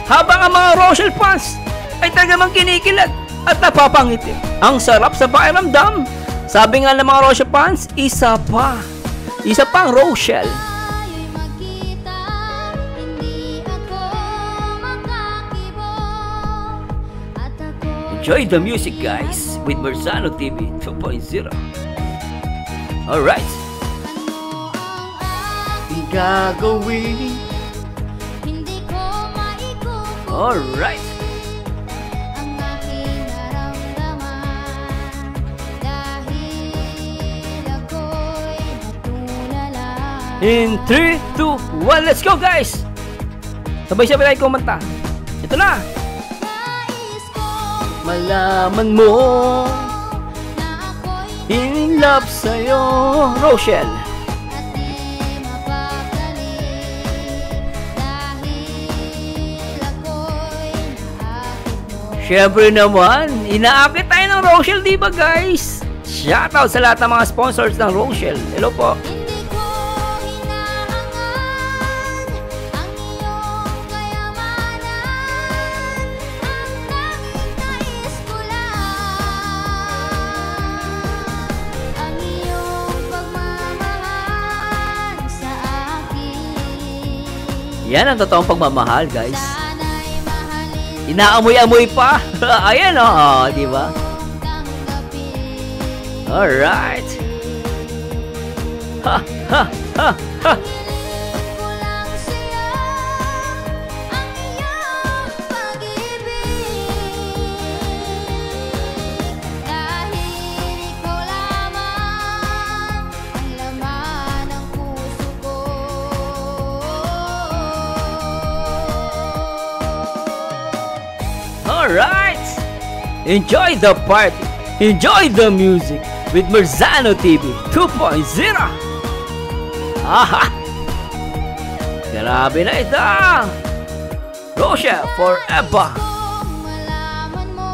Habang ang mga Rochelle fans ay tagamang kinikilat at napapangiti. Ang sarap sa pakiramdam. Sabi nga ng mga Rochelle fans, isa pa. Isa pang Rochelle. Tayo'y magkita, hindi ako makakibo. At ako Enjoy the music guys with Merzano TV 2.0. Alright. ano ang aking Gagawin. hindi ko maikukulit. Alright. Ang aking naramdaman dahil ako'y natulala. In 3, 2, 1, let's go guys! Sabay-sabay tayo kumanta. Ito na! Nais kong Malaman mo na ako'y in love sa'yo, Rochelle. at di mapakali dahil ako'y naakit mo. Siyempre naman, inaakit tayo ng Rochelle, di ba guys? Shoutout sa lahat ng mga sponsors ng Rochelle. Hello po. Hindi ko hinahangan ang iyong kayamanan. Ang tanging nais ko lang ang iyong pagmamahal sa akin. Yan ang totoong pagmamahal guys. Sana'y mahalin Inaamoy-amoy pa. Ayan o, di ba? mong tanggapin. Alright. Ha, ha, ha, ha. Hiling ko lang sa'yo ang iyong pag-ibig. Dahil ikaw lamang ang laman ng puso ko. Alright. Enjoy the party. Enjoy the music with Merzano TV 2.0. Aha! Grabe na ito! Rochelle forever! Kung malaman mo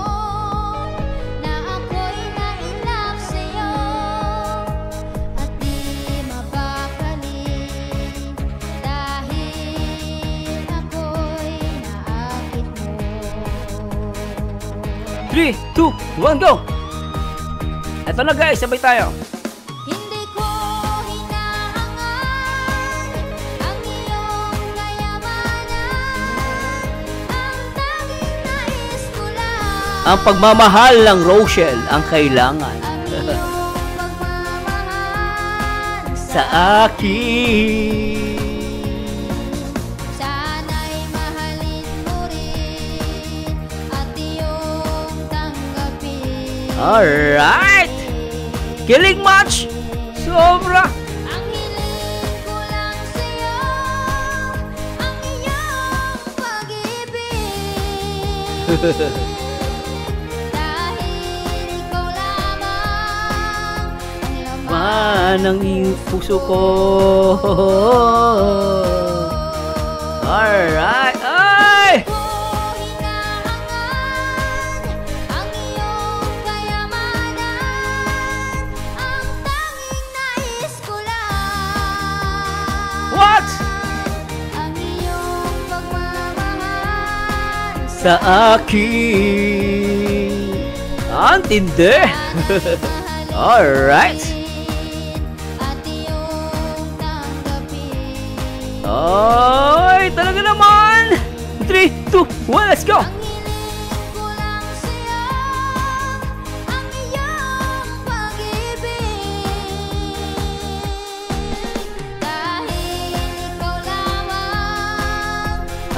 na ako'y na-inlove sa'yo at di mapakali dahil ako'y naakit mo. 3, 2, 1, go! Ito na guys, sabay tayo. Hindi ko hinahangan ang iyong kayamanan. Ang tanging nais ko lang Ang pagmamahal ng Rochelle ang kailangan ang iyong pagmamahal sa akin. Sana'y mahalin mo rin at iyong tanggapin. Alright! Kilig match! Sobra! Ang hiling ko lang sa'yo ang iyong pag-ibig. Dahil ikaw lamang ang laman Ng iyong puso ko. Alright! Ay! ko hinahangan ang iyong kayamanan. Ang tanging nais ko lang What? ang iyong pagmamahal Sa akin. Ang tindi! Alright! at iyong tanggapin. Ay! Talaga naman! 3, 2, 1, let's go! Ang hiling ko lang sa'yo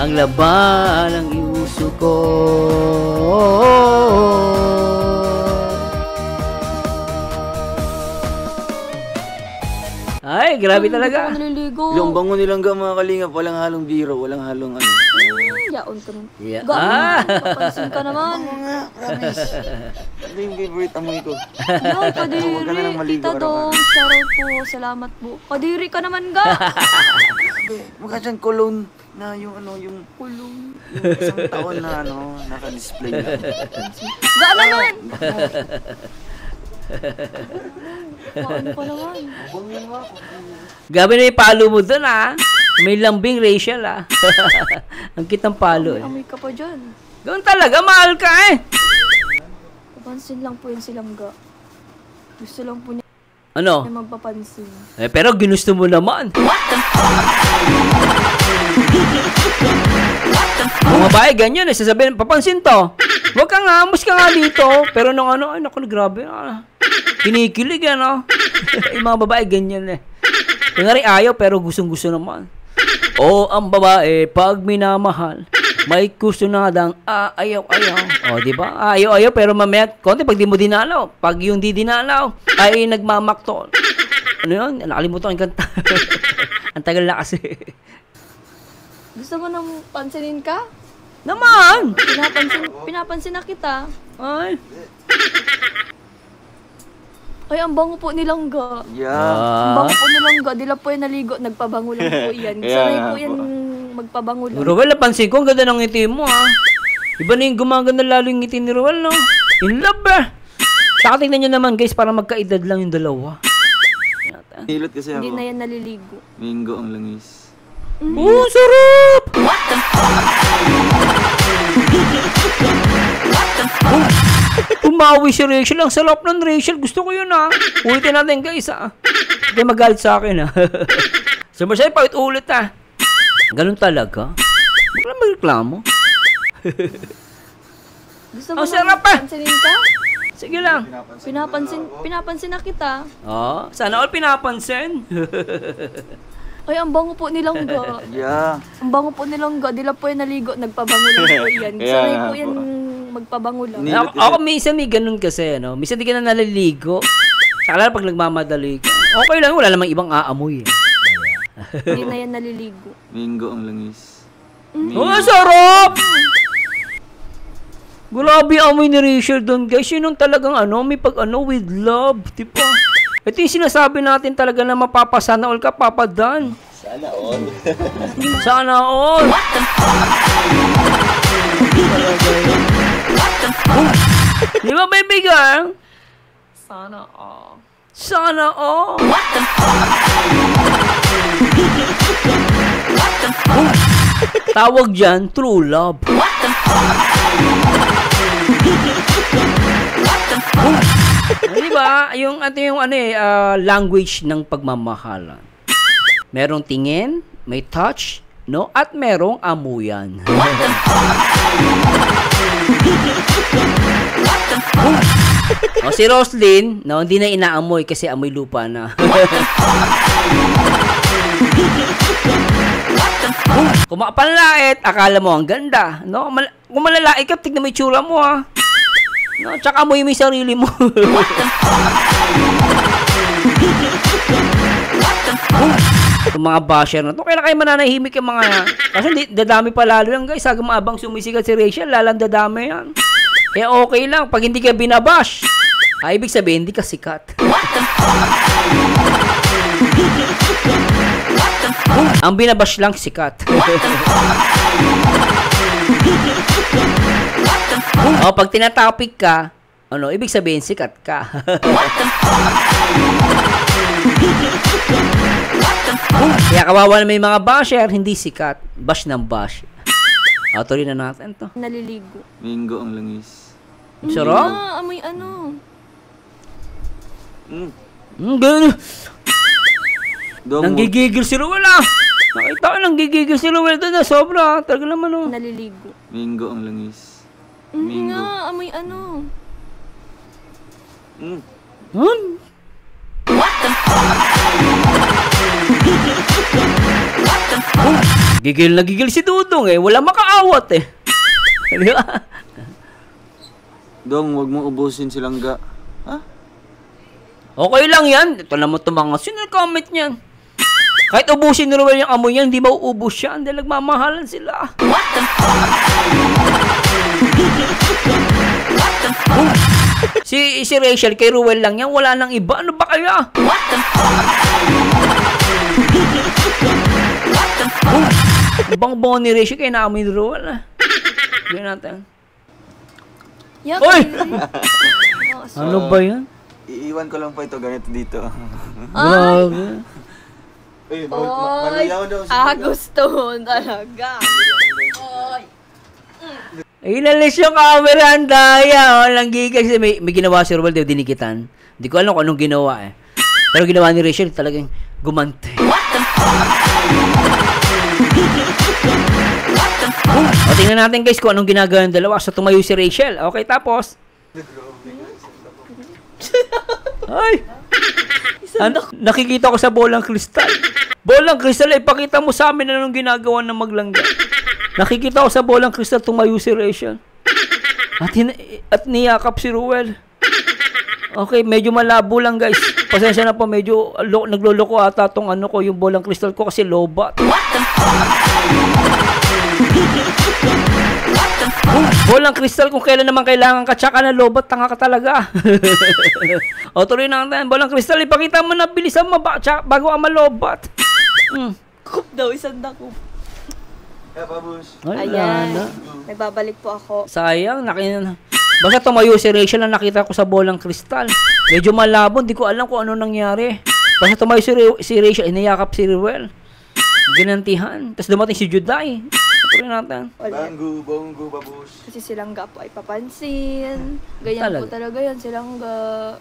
ang laban ng iuso ko. Ay, grabe talaga. Hindi pa ako naliligo. Yung bango nilang mga kalingap, walang halong biro, walang halong ano. Yaon ka nun. Yeah. Papansin ka naman. Oo nga, promise. Ito yung favorite amoy ko. Yo, Kadiri. Huwag ka na lang maligo Tita Dong, shoutout po. Salamat po. Kadiri ka naman ga. Mukha siyang cologne na yung ano, yung Kulong. isang taon na ano, naka-display lang. Ga naman. Paano ka naman? Gabi na yung palo mo dun, ah. May lambing racial, ah. Ang kitang palo, eh. Amoy ka pa dyan. Gawin talaga, mahal ka, eh. Papansin lang po yun silang ga. Gusto lang po niya Ano? na magpapansin. Eh, pero ginusto mo naman. Mga babae, ganyan, eh. Sasabihin, papansin to. Huwag kang amos ka nga dito. Pero nung ano, ay, naku, grabe, ah. Kinikilig, ano. Yung mga babae, ganyan, eh. Kung ayaw, pero gustong-gusto naman. O, ang babae, pag minamahal, may gusto na dang ayaw-ayaw. O, di ba? Ayaw-ayaw, pero mamaya, konti pag di mo dinalaw. Pag yung di dinalaw, ay nagmamaktol. Ano yun? Nakalimutan yung kanta. Ang tagal na kasi. Gusto mo nang pansinin ka? Naman! Pinapansin na kita. Ay. Ay, ang bango po nilang ga. Yeah. Ang bango po nilang ga. Dila po yan naligo. Nagpabango lang po yan. Sanay po yan magpabango lang. Ruel, napansin ko, ang ganda ng ngiti mo, ha? Iba na yung gumaganda lalo yung ngiti ni Ruel, no? In love, eh! Saka tingnan nyo naman, guys, para magkaedad lang yung dalawa. Hilot kasi Hindi ako. na yan naliligo. Mingo ang langis. Oh, sarap! Umawi si Rachel. Ang sarap ng Rachel. Gusto ko yun, ha? Ulitin natin, guys, ha? Hindi magalit sa akin, ha? So, Marcel, paulit-ulit, ha? Ganun talaga. Huwag lang magreklamo. Gusto mo Ang sarap, nang pansinin ka? Sige lang. Pinapansin na kita. Oh, sana all pinapansin. Ay, ang bango po nilang ga. Yeah. Ang bango po nilang ga. Dila po yan naligo. Nagpabango lang po yan. Sanay po yan magpabango lang. Ako minsan may ganun kasi, no? Minsan di ka na naliligo. Saka lang pag nagmamadali ka. Okay lang, wala namang ibang aamoy. Hindi na yan naliligo. Mingo ang langis. Oh, sarap! Grabe ang amoy ni Rachel doon, guys. Yun yung talagang may with love, diba? Ito yung sinasabi natin talaga na mapapasana all ka, Papa Dan. Sana all. Sana all. Di ba, baby girl? Sana all. Sana all. Tawag dyan, true love. Diba? Yung language ng pagmamahalan. Merong tingin, may touch, no? At merong amuyan. O si Roslyn, no, hindi na inaamoy kasi amoy lupa na. Kung makapanlait, akala mo ang ganda, no? Kung malalait ka, tignan mo yung tsura mo, ha? No, tsaka amoy mo yung sarili mo. Yung mga basher na to, kailan kayo mananahimik yung mga yan? Kasi dadami pa lalo yan, guys. Hanggang maabang sumisikat si Rachel, lalang dadami yan. Kaya okay lang, pag hindi ka binabash, ibig sabihin, hindi ka sikat. Ang binabash lang, sikat. O, pag tinatopic ka, ibig sabihin, sikat ka. Kaya kawawa na may mga basher, hindi sikat. Bash ng bash. Tuloy na natin to. Naliligo. Mingo ang langis. Sarap? Amoy ano. Ganun. Dong, Nanggigigil si Ruel, ah. Nakita ko, nanggigigil si Ruel doon na sobra. Talaga naman, oh. Naliligo. Mingo ang langis. Nga, amoy ano. Gigil na gigil si Dudong eh. Wala makaawat eh. Di ba? Dong, wag mo ubusin si Langga. Ha? Okay lang yan. Ito naman itong mga comment niyan. Kahit ubusin ni Ruel yung amoy niya, hindi mauubos siya. Hindi nagmamahalan sila. Si Rachel, kay Ruel lang yan. Wala nang iba. Ano ba kaya? Ang bang-bango ni Rachel, kaya naamoy ni Ruel. Gawin natin. Yuck! Oy! Ano ba yan? Iiwan ko lang po ito ganito dito. Grabe. Uy, malayaw daw Gusto talaga. Inalis yung camera, ang daya. Walang gigas. May ginawa si Ruel, dinikitan. Hindi ko alam kung anong ginawa eh. Pero ginawa ni Rachel, talagang gumante. O, tingnan natin guys kung anong ginagawa ng dalawa. So, tumayo si Rachel. Okay, tapos. Ay! Nakikita ko sa bolang kristal. Bolang kristal, ipakita mo sa amin anong ginagawa ng maglangga. Nakikita ko sa bolang kristal, tumayo si Rachel. At niyakap si Ruel. Okay, medyo malabo lang guys. Pasensya na po, medyo nagloloko ata tong ano ko, yung bolang kristal ko kasi lobat. Bolang kristal kung kailan naman kailangan ka, tsaka na lobat, tanga ka talaga. O, tuloy na natin. Bolang kristal, ipakita mo na bilisan mo bago ang malobat. Kup daw, isang dakup. Yeah, babus. Ayan. Nagbabalik po ako. Sayang, basta tumayo si Rachel na nakita ko sa bolang kristal. Medyo malabo, hindi ko alam kung ano nangyari. Basta tumayo si Rachel, iniyakap si Ruel. Ginantihan. Tapos dumating si Juday. Tuloy natin. Bonggo, babus. Kasi silangga po ay papansin. Ganyan po talaga yan, silangga.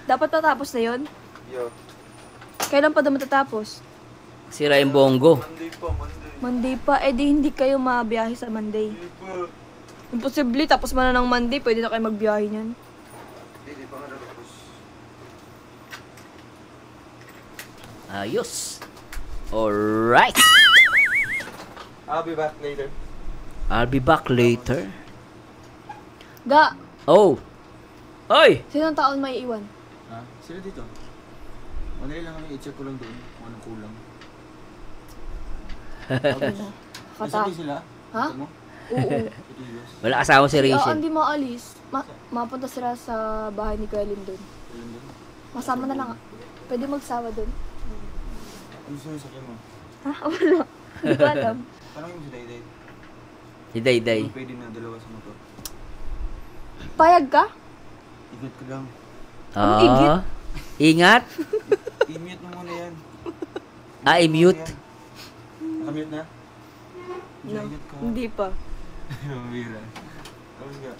Dapat tatapos na yun? Yo. Kailan pa daw matatapos? Sira yung bongo. Monday pa. Eh di hindi kayo mabiyahe sa Monday. Imposible. Tapos man na ng Monday, pwede na kayo magbiyahe niyan. Ayos. Alright. I'll be back later. I'll be back later. Ga! Oh. Oy! Sinong taon may iwan? Ha? Sila dito. Madali lang kami, i-check ko lang doon kung anong kulang. Nasabi sila? Ha? Ito mo? Oo. Wala kasama si Hindi Rachel. hindi maalis. Mapunta sila sa bahay ni Kuya Lindon. Masama na lang. Pwede magsawa doon. Ano sa'yo sakyan mo? Ha? Wala. Hindi ko alam. Parang yung si Dayday. Si Dayday. Pwede na dalawa sa motor. Payag ka? Igot ko lang. Ah. Ingat. I-mute mo muna yan. I-mute. Nakamute na? No. Hindi pa. Mabira. Tapos nga.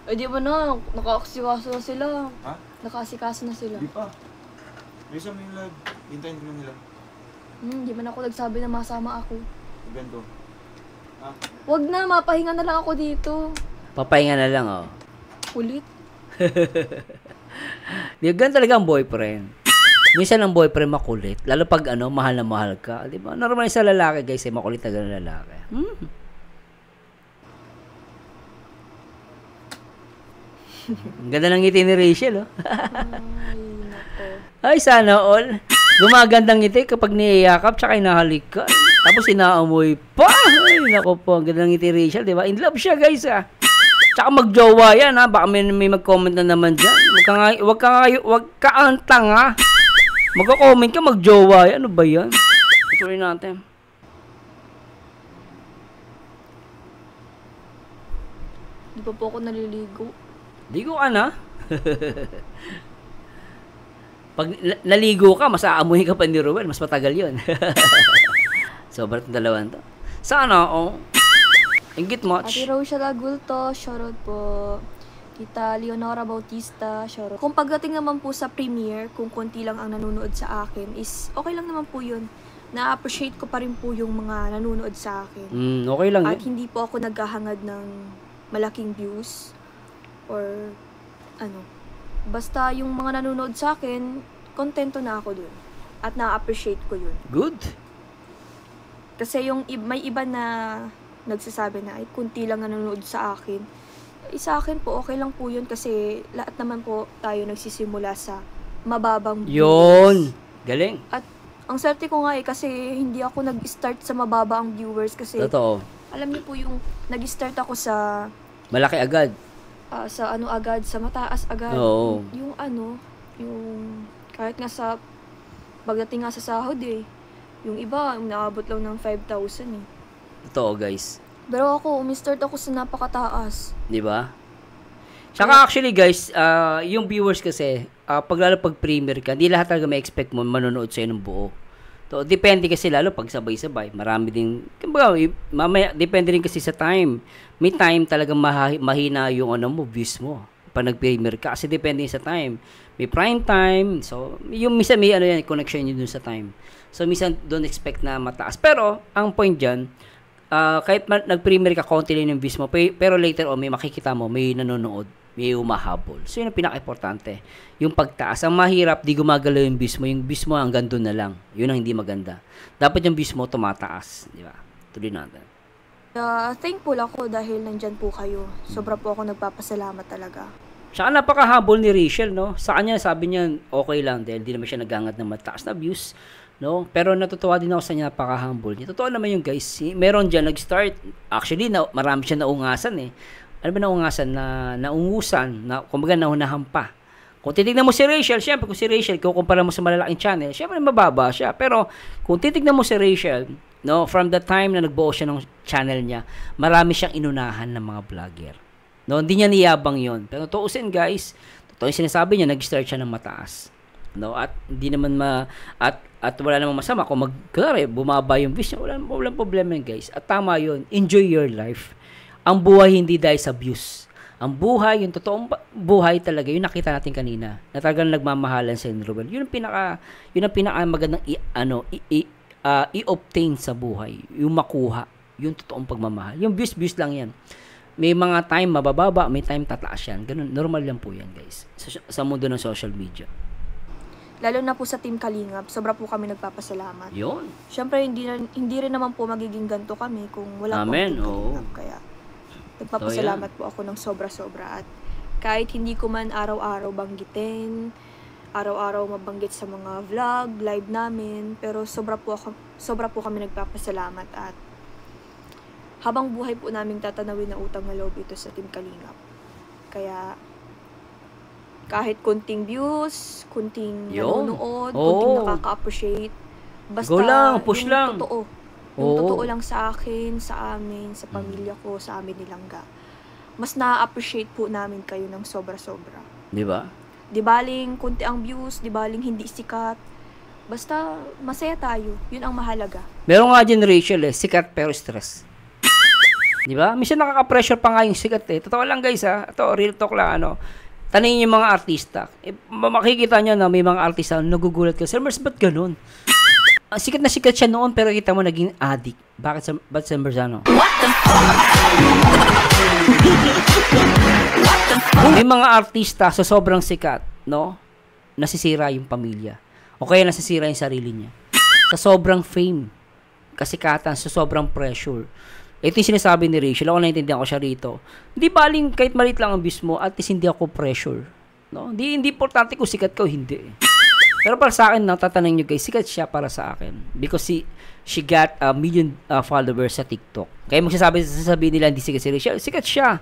Eh di ba na, nakaasikaso na sila. Ha? Nakaasikaso na sila. Di pa. Bisa mo yung live. Hintayin ko lang nila. Di man ako nagsabi na masama ako. Event ko. Ha? Wag na, mapahinga na lang ako dito. Papahinga na lang, oh. Ulit. Di ganun talaga ang boyfriend. Minsan ang boyfriend makulit. Lalo pag mahal na mahal ka. Di ba? Normal sa lalaki, guys, eh, makulit na ganun lalaki. Ang ganda ng ngiti ni Rachel, oh. Ay, nako. Ay, sana all. Gumagandang ngiti kapag niyayakap tsaka inahalikan. Tapos inaamoy pa. Ay, nako po. Ang ganda ng ngiti ni Rachel, di ba? In love siya, guys, ah. Tsaka magjowa yan, ha. Baka may mag-comment na naman dyan. Wag ka ang tanga. Magka-comment ka, magjowa yan. Ano ba yan? Ituloy natin. Di pa po ako naliligo. Ligo ka na? Pag naligo ka, mas aamuhin ka pa ni Ruel. Mas matagal yun. Sobrang dalawan to. Sana, oh. Ingit much. Ate Rochelle Agulto, shoutout po. Tita Leonora Bautista, shoutout. Kung pagdating naman po sa premiere, kung konti lang ang nanonood sa akin, is okay lang naman po yun. Na-appreciate ko pa rin po yung mga nanonood sa akin. Okay lang At yun. hindi po ako naghahangad ng malaking views. Or, basta yung mga nanonood sa akin, kontento na ako dun. At na-appreciate ko yun. Good. Kasi may iba na nagsasabi na, ay, kunti lang nanonood sa akin. Sa akin po, okay lang po yun kasi lahat naman po tayo nagsisimula sa mababang viewers. Yun! Galing. At ang swerte ko nga kasi hindi ako nag-start sa mababa ang viewers kasi Totoo. alam niyo po yung nag-start ako sa Malaki agad. sa agad, sa mataas agad. Oo. Yung kahit nga sa pagdating nga sa sahod yung iba naabot lang ng 5,000 Totoo, guys. Pero ako, umistart ako sa napakataas. Di ba? Tsaka actually guys, yung viewers kasi, lalo pag premier ka, hindi lahat talaga may expect mo manonood sa'yo ng buo. So, depende kasi lalo pag sabay-sabay. Marami din, mamaya, depende rin kasi sa time. May time talaga mahina yung views mo. Pag nag-premier ka, kasi depende sa time. May prime time, so, yung minsan may connection yun dun sa time. So, minsan don't expect na mataas. Pero, ang point dyan, kahit nag-premier ka, konti lang yung views mo, pero later on, may makikita mo, may nanonood, may umahabol. So, yun ang pinaka-importante. Yung pagtaas. Ang mahirap, di gumagalaw yung views mo. Yung views mo hanggang doon na lang. Yun ang hindi maganda. Dapat yung views mo tumataas. Di ba? Tuloy natin. Thankful ako dahil nandyan po kayo. Sobra po ako nagpapasalamat talaga. Tsaka napakahabol ni Rachel, no? Sa kanya, sabi niya, okay lang dahil di naman siya nagangad ng mataas na views. No? Pero natutuwa din ako sa niya, napaka-humble niya. Totoo naman yung guys. Meron dyan nag-start. Actually, marami siya naungasan Ano ba naungasan? Naungusan. Kumbaga, naunahan pa. Kung titignan mo si Rachel, syempre kung si Rachel, kukumpara mo sa malalaking channel, syempre mababa siya. Pero kung titignan mo si Rachel, no, from the time na nagbuo siya ng channel niya, marami siyang inunahan ng mga vlogger. No, hindi niya niyabang yon. Pero tuusin guys, totoo yung sinasabi niya, nag-start siya ng mataas. No, at hindi naman at wala namang masama kung bumaba yung views niya, walang problema yun guys. At tama yun, enjoy your life. Ang buhay hindi dahil sa views. Ang buhay, yung totoong buhay talaga, yung nakita natin kanina, na talagang nagmamahalan sa Ruben. Yun ang pinaka magandang i-obtain sa buhay. Yung makuha, yung totoong pagmamahal. Yung views lang yan. May mga time mabababa, may time tataas yan. Ganun, normal lang po yan guys. Sa mundo ng social media. Lalo na po sa Team Kalingap, sobra po kami nagpapasalamat. Yun. Siyempre, hindi rin naman po magiging ganito kami kung wala po Team Kalingap. Kaya, nagpapasalamat po ako ng sobra-sobra. At kahit hindi ko man araw-araw banggitin, araw-araw mabanggit sa mga vlog, live namin, pero sobra po kami nagpapasalamat. At habang buhay po namin tatanawin na utang na loob ito sa Team Kalingap. Kaya, kahit kunting views, kunting nanonood, kunting nakaka-appreciate, basta go lang, push yung lang. Totoo. Yung totoo lang sa akin, sa amin, sa pamilya ko, sa amin nilangga. Mas na-appreciate po namin kayo ng sobra-sobra. Di ba? Di baling kunti ang views, di baling hindi sikat. Basta masaya tayo. Yun ang mahalaga. Meron nga din Rachel sikat pero stress. Di ba? Minsan nakaka-pressure pa nga yung sikat Totoo lang guys Ito, real talk lang Tanungin yung mga artista. Makikita nyo na may mga artista nagugulat ka. Sir Mers, ba't ganun? Sikat na sikat siya noon pero kita mo naging addict. Ba't Sir Merzano? May mga artista sa sobrang sikat, no? Nasisira yung pamilya. O kaya nasisira yung sarili niya. Sa sobrang fame. Kasikatan, sa sobrang pressure. Ito yung sinasabi ni Rachel. Ako naintindihan ko siya rito. Hindi baling kahit maliit lang ang views mo, at least hindi ako pressure. No? Hindi importante kung sikat ka o hindi. Pero para sa akin, tatanungin nyo guys, sikat siya para sa akin. Because she got a million followers sa TikTok. Kaya sasabihin nila, hindi sikat si Rachel. Sikat siya.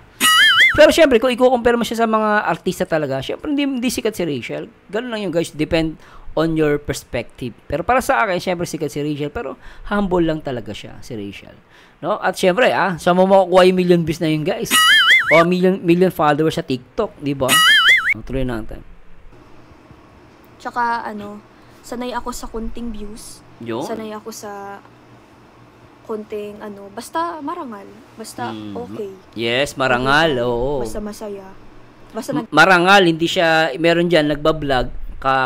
Pero syempre, kung i-compare mo siya sa mga artista talaga, syempre hindi sikat si Rachel. Ganun lang yung guys. Depend on your perspective. Pero para sa akin, syempre sikat si Rachel. Pero humble lang talaga siya, si Rachel. No? At syempre, saan mo makukuha yung million views na yun, guys? O million followers sa TikTok, di ba? Tuloy natin. Tsaka, sanay ako sa kunting views. Yun. Sanay ako sa kunting, basta marangal. Basta okay. Yes, marangal, oo. Basta masaya. Basta marangal, hindi siya, meron dyan, nagbablog,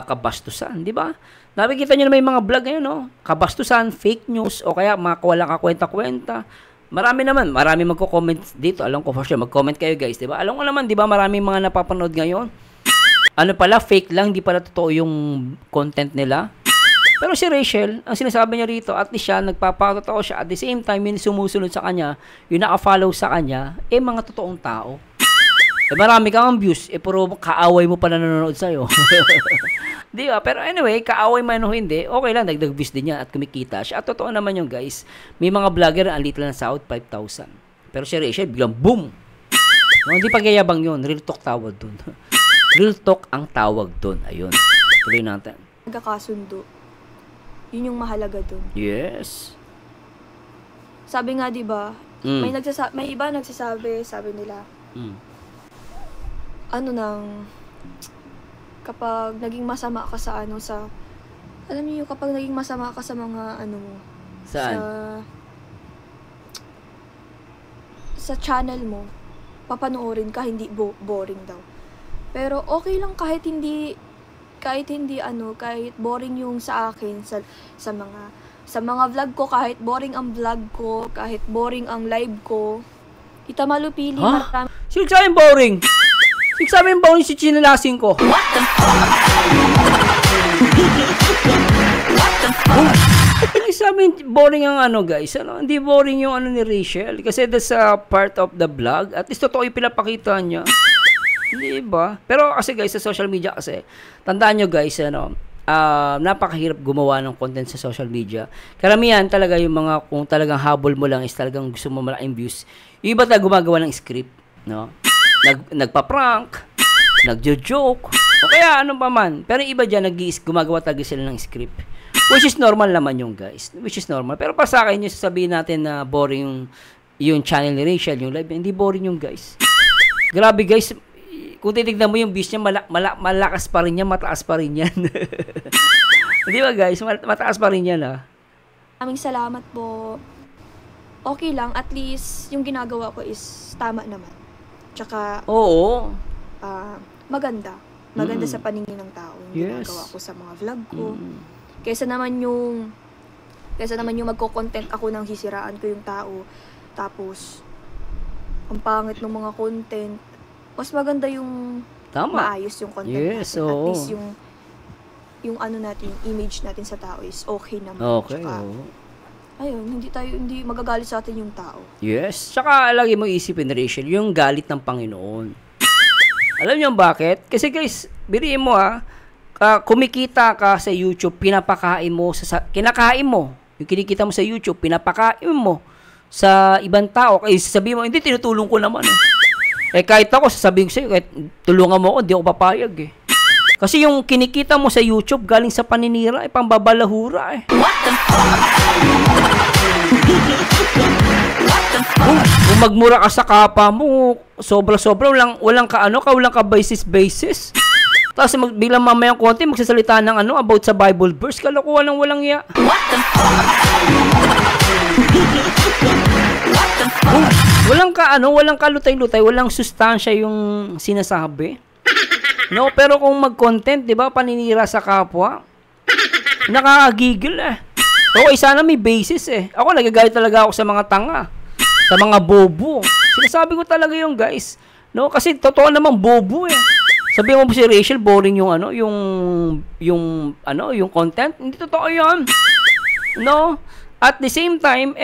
kabastusan, di ba? Nakikita nyo na may mga vlog ngayon, no? Kabastusan, fake news, o kaya mga walang kakwenta-kwenta. Marami magko-comment dito. Alam ko for sure, mag-comment kayo guys, di ba? Alam ko naman, di ba, marami mga napapanood ngayon. Fake lang, di pala totoo yung content nila. Pero si Rachel, ang sinasabi niya rito, at least siya, nagpapakatotoo siya. At the same time, yung sumusunod sa kanya, yung naka-follow sa kanya, mga totoong tao. Marami kang views, puro kaaway mo pa na nanonood sa'yo. Di ba? Pero anyway, kaaway man o hindi, okay lang, dagdag views din yan at kumikita siya. At totoo naman yung guys, may mga vlogger ang little na sahod, 5,000. Pero si Rachel, biglang boom! No, hindi pagyayabang yun, real talk tawag dun. Real talk ang tawag dun. Ayun, tuloy natin. Nagkakasundo. Yun yung mahalaga dun. Yes. Sabi nga, di ba, may iba nagsasabi, sabi nila, kapag naging masama ka sa alam niyo, kapag naging masama ka sa mga Saan? Sa channel mo, papanoorin ka, hindi boring daw. Pero okay lang kahit boring yung sa akin sa mga vlog ko, kahit boring ang vlog ko, kahit boring ang live ko. Kita malupili, marami. Sino sabi boring? Sino sabi boring si chinalasin ko? What the fuck? Sabi boring ang guys, hindi boring yung ni Rachel kasi that's a part of the vlog. At least totoo yung pinapakita niya. Hindi ba? Pero kasi guys, sa social media kasi, tandaan nyo guys, napakahirap gumawa ng content sa social media. Karamihan talaga yung mga, kung talagang habol mo lang is talagang gusto mo malaking views. Yung iba talaga gumagawa ng script, no? Nagpa-prank, nagjo-joke, o kaya ano pa man. Pero yung iba dyan, gumagawa talaga sila ng script. Which is normal naman yung guys. Which is normal. Pero para sa akin, yung sasabihin natin na boring yung channel ni Rachel, yung live, hindi boring yung guys. Grabe guys, kung titignan mo yung views niya, malakas pa rin yan, mataas pa rin yan. Di ba guys? Mataas pa rin yan Aming salamat po. Okay lang, at least yung ginagawa ko is tama naman. Tsaka, oo. maganda. Maganda sa paningin ng tao yung ginagawa ko sa mga vlog ko. Kaysa naman yung magko-content ako nang sisiraan ko yung tao. Tapos, ang pangit ng mga content. Mas maganda yung maayos yung content natin. At least yung natin, yung image natin sa tao is okay naman. Okay, tsaka, ayun, hindi magagalit sa atin yung tao. Yes. Tsaka, lagi mo isipin, Rachel, yung galit ng Panginoon. Alam niyo bakit? Kasi guys, biriin mo kumikita ka sa YouTube, pinapakain mo, kinakain mo. Yung kinikita mo sa YouTube, pinapakain mo sa ibang tao. Kaya sasabihin mo, hindi, tinutulong ko naman kahit ako, sasabihin ko sa'yo, kahit tulungan mo ako, hindi ako papayag Kasi yung kinikita mo sa YouTube, galing sa paninira, pambabalahura What the fuck? Kung magmura ka sa kapa mo, sobra-sobra, walang ka basis. Tapos biglang mamayang konti, magsasalita ng about sa Bible verse, kalokohan ng walang iya. What the fuck? Walang kalutay-lutay, walang sustansya yung sinasabi. No, pero kung mag-content, 'di ba, paninira sa kapwa, nakakagigil Okay, sana may basis Ako nagagalit talaga ako sa mga tanga, sa mga bobo. Sinasabi ko talaga yung guys. No, kasi totoo namang bobo Sabi mo si Rachel boring yung yung content, hindi totoo 'yon. No? At the same time,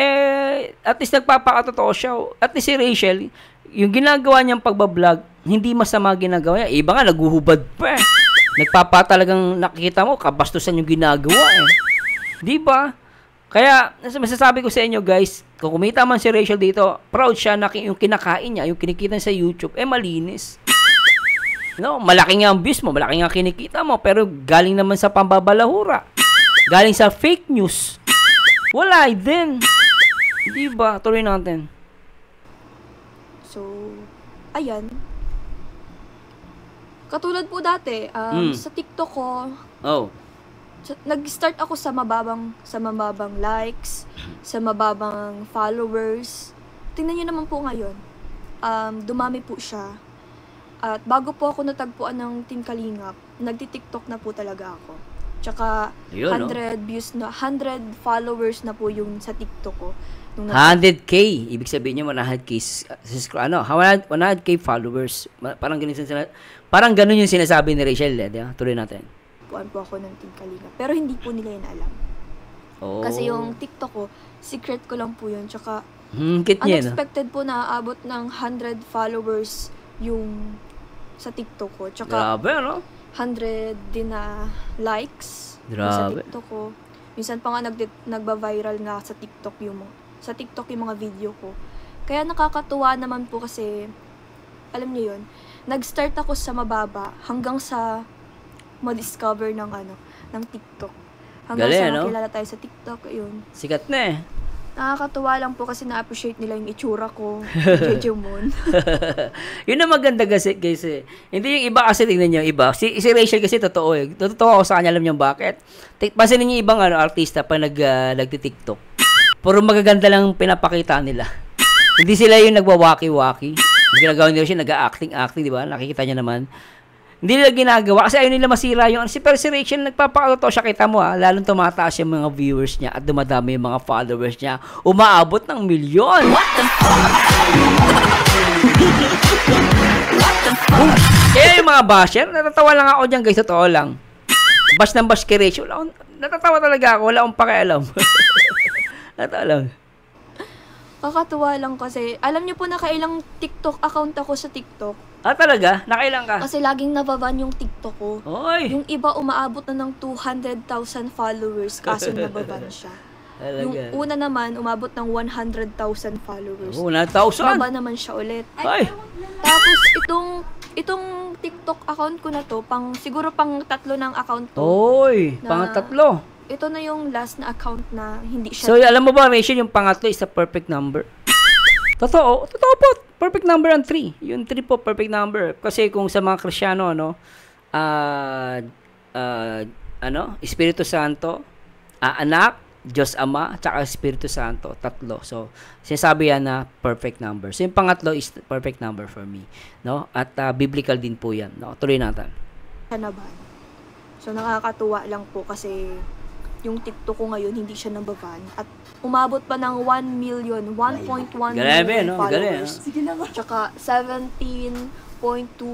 at least nagpapakatotoo siya. At least si Rachel, yung ginagawa niyang pagbablog, hindi masama ginagawa niya. Iba nga, naguhubad pa Talagang nakikita mo, kabastusan yung ginagawa Di ba? Kaya, masasabi ko sa inyo guys, kung kumita man si Rachel dito, proud siya na yung kinakain niya, yung kinikita niya sa YouTube, malinis. No, malaki nga ang views mo, malaki nga kinikita mo, pero galing naman sa pambabalahura. Galing sa fake news. Wala din. Di ba? Tuloy natin. So, ayan. Katulad po dati, sa TikTok ko, nag-start ako sa mababang likes, sa mababang followers. Tingnan niyo naman po ngayon. Dumami po siya. At bago po ako natagpuan ng Team Kalingap, nagti-TikTok na po talaga ako. Tsaka 100 views na, 100 followers na po yung sa TikTok ko. 100k, ibig sabihin niya 100k 100k followers. Parang ganun yung sinasabi ni Rachel, Tuloy natin. natagpuan po ako ng Team Kalingap. Pero hindi po nila yun alam. Oh. Kasi yung TikTok ko, secret ko lang po yun. Tsaka, Kit niya, no? unexpected po na aabot ng 100 followers yung sa TikTok ko. Tsaka, Grabe, ano? 100 din na likes sa Grabe. TikTok ko. Minsan pa nga nagba-viral nga sa TikTok yung mga video ko. Kaya nakakatuwa naman po kasi, alam niyo yun, nag-start ako sa mababa hanggang sa ma-discover ng TikTok. Hanggang Galing, sa no? makilala tayo sa TikTok, yun. Sikat na eh. Nakakatuwa lang po kasi na-appreciate nila yung itsura ko, Jejemon. Yun ang maganda kasi, guys eh. Hindi yung iba kasi, tingnan nyo, iba. Si Rachel kasi totoo eh. Totoo ako sa kanya, alam nyo bakit? Pansinin nyo ibang artista pa nagti-TikTok. Puro magaganda lang pinapakita nila. Hindi sila yung nagwawaki-waki. Yung ginagawa nila siya, nag-acting, di ba? Nakikita niya naman. Hindi nila ginagawa kasi ayaw nila masira yung pero si Rachel nagpapakauto siya, kita mo lalong tumataas yung mga viewers niya at dumadami yung mga followers niya. Umaabot ng milyon. What the fuck? Kaya yung mga basher, natatawa lang ako dyan, guys, totoo lang. Bash ng bash kay Rachel. Natatawa talaga ako, wala akong pakialam. Natatawa lang. Kakatuwa lang kasi, alam niyo po nakailang TikTok account ako sa TikTok. Talaga? Nakailang ka? Kasi laging nababan yung TikTok ko. Oy! Yung iba umaabot na ng 200,000 followers kaso nababan siya. Talaga. Yung una naman, umabot ng 100,000 followers. 100,000? Baba naman siya ulit. Ay! Tapos itong TikTok account ko na to, siguro pang 3 ng account to. Oy! Na- Pangatlo. Ito na yung last na account na hindi siya. So, alam mo ba, Rachel, yung pangatlo is a perfect number? Totoo po. Perfect number ang 3. Yung 3 po, perfect number. Kasi kung sa mga Kristiyano, Espiritu Santo, Anak, Diyos Ama, tsaka Espiritu Santo, 3. So, sinasabi yan na perfect number. So, yung pangatlo is perfect number for me. No? At biblical din po yan. No? Tuloy natin. Naban. So, nakakatuwa lang po kasi yung TikTok ko ngayon, hindi siya nababan. At umabot pa ng 1 million, 1.1 million followers. Sige na ba? Tsaka 17.2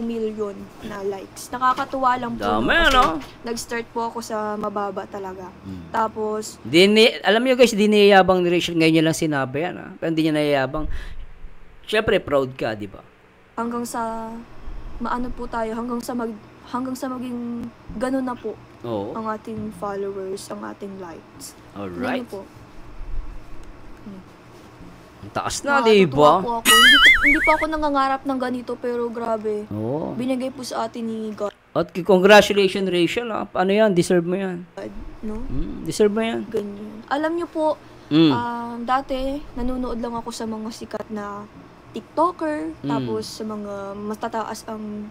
million na likes. Nakakatuwa lang po. Dami, kasi no? nag-start po ako sa mababa talaga. Tapos, Alam niyo guys, di niyayabang ni Rachel. Ngayon niya lang sinabi yan. Pero hindi niya niyayabang. Siyempre, proud ka, di ba? hanggang sa maano po tayo, hanggang sa maging ganun na po Oo. ang ating followers, ang ating likes. Alright. Ganun po. Ang taas na, di ba? Po ako. Hindi po ako nangangarap ng ganito, pero grabe. Oo. Binigay po sa atin ni God, At congratulations, Rachel. Ano yan? Deserve mo yan. no? Deserve mo yan. Ganyan. Alam niyo po, dati, nanonood lang ako sa mga sikat na TikToker, tapos sa mga matataas ang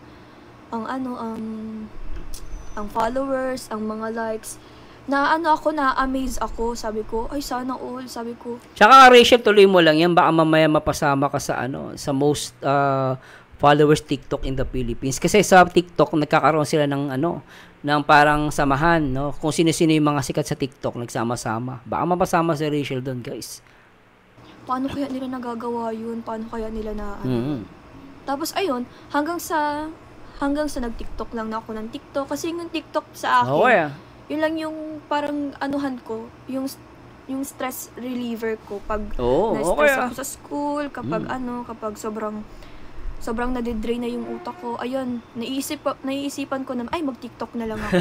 followers, ang mga likes. Na-amaze ako, sabi ko, ay sana all, sabi ko. Tsaka Rachel, tuloy mo lang yan. Baka mamaya mapasama ka sa sa most followers TikTok in the Philippines. Kasi sa TikTok, nagkakaroon sila ng ng parang samahan, no? Kung sino-sino yung mga sikat sa TikTok, nagsama-sama. Baka mapasama si Rachel doon, guys. Paano kaya nila nagagawa yun? Paano kaya nila na Tapos ayun, hanggang sa nag-TikTok lang na ako ng TikTok. Kasi yung TikTok sa akin, Okay, yun lang yung parang anuhan ko, yung stress reliever ko pag na-stress ako sa school, kapag kapag sobrang nadidrain na yung utak ko. Ayun, naiisipan ko na, ay mag-TikTok na lang ako.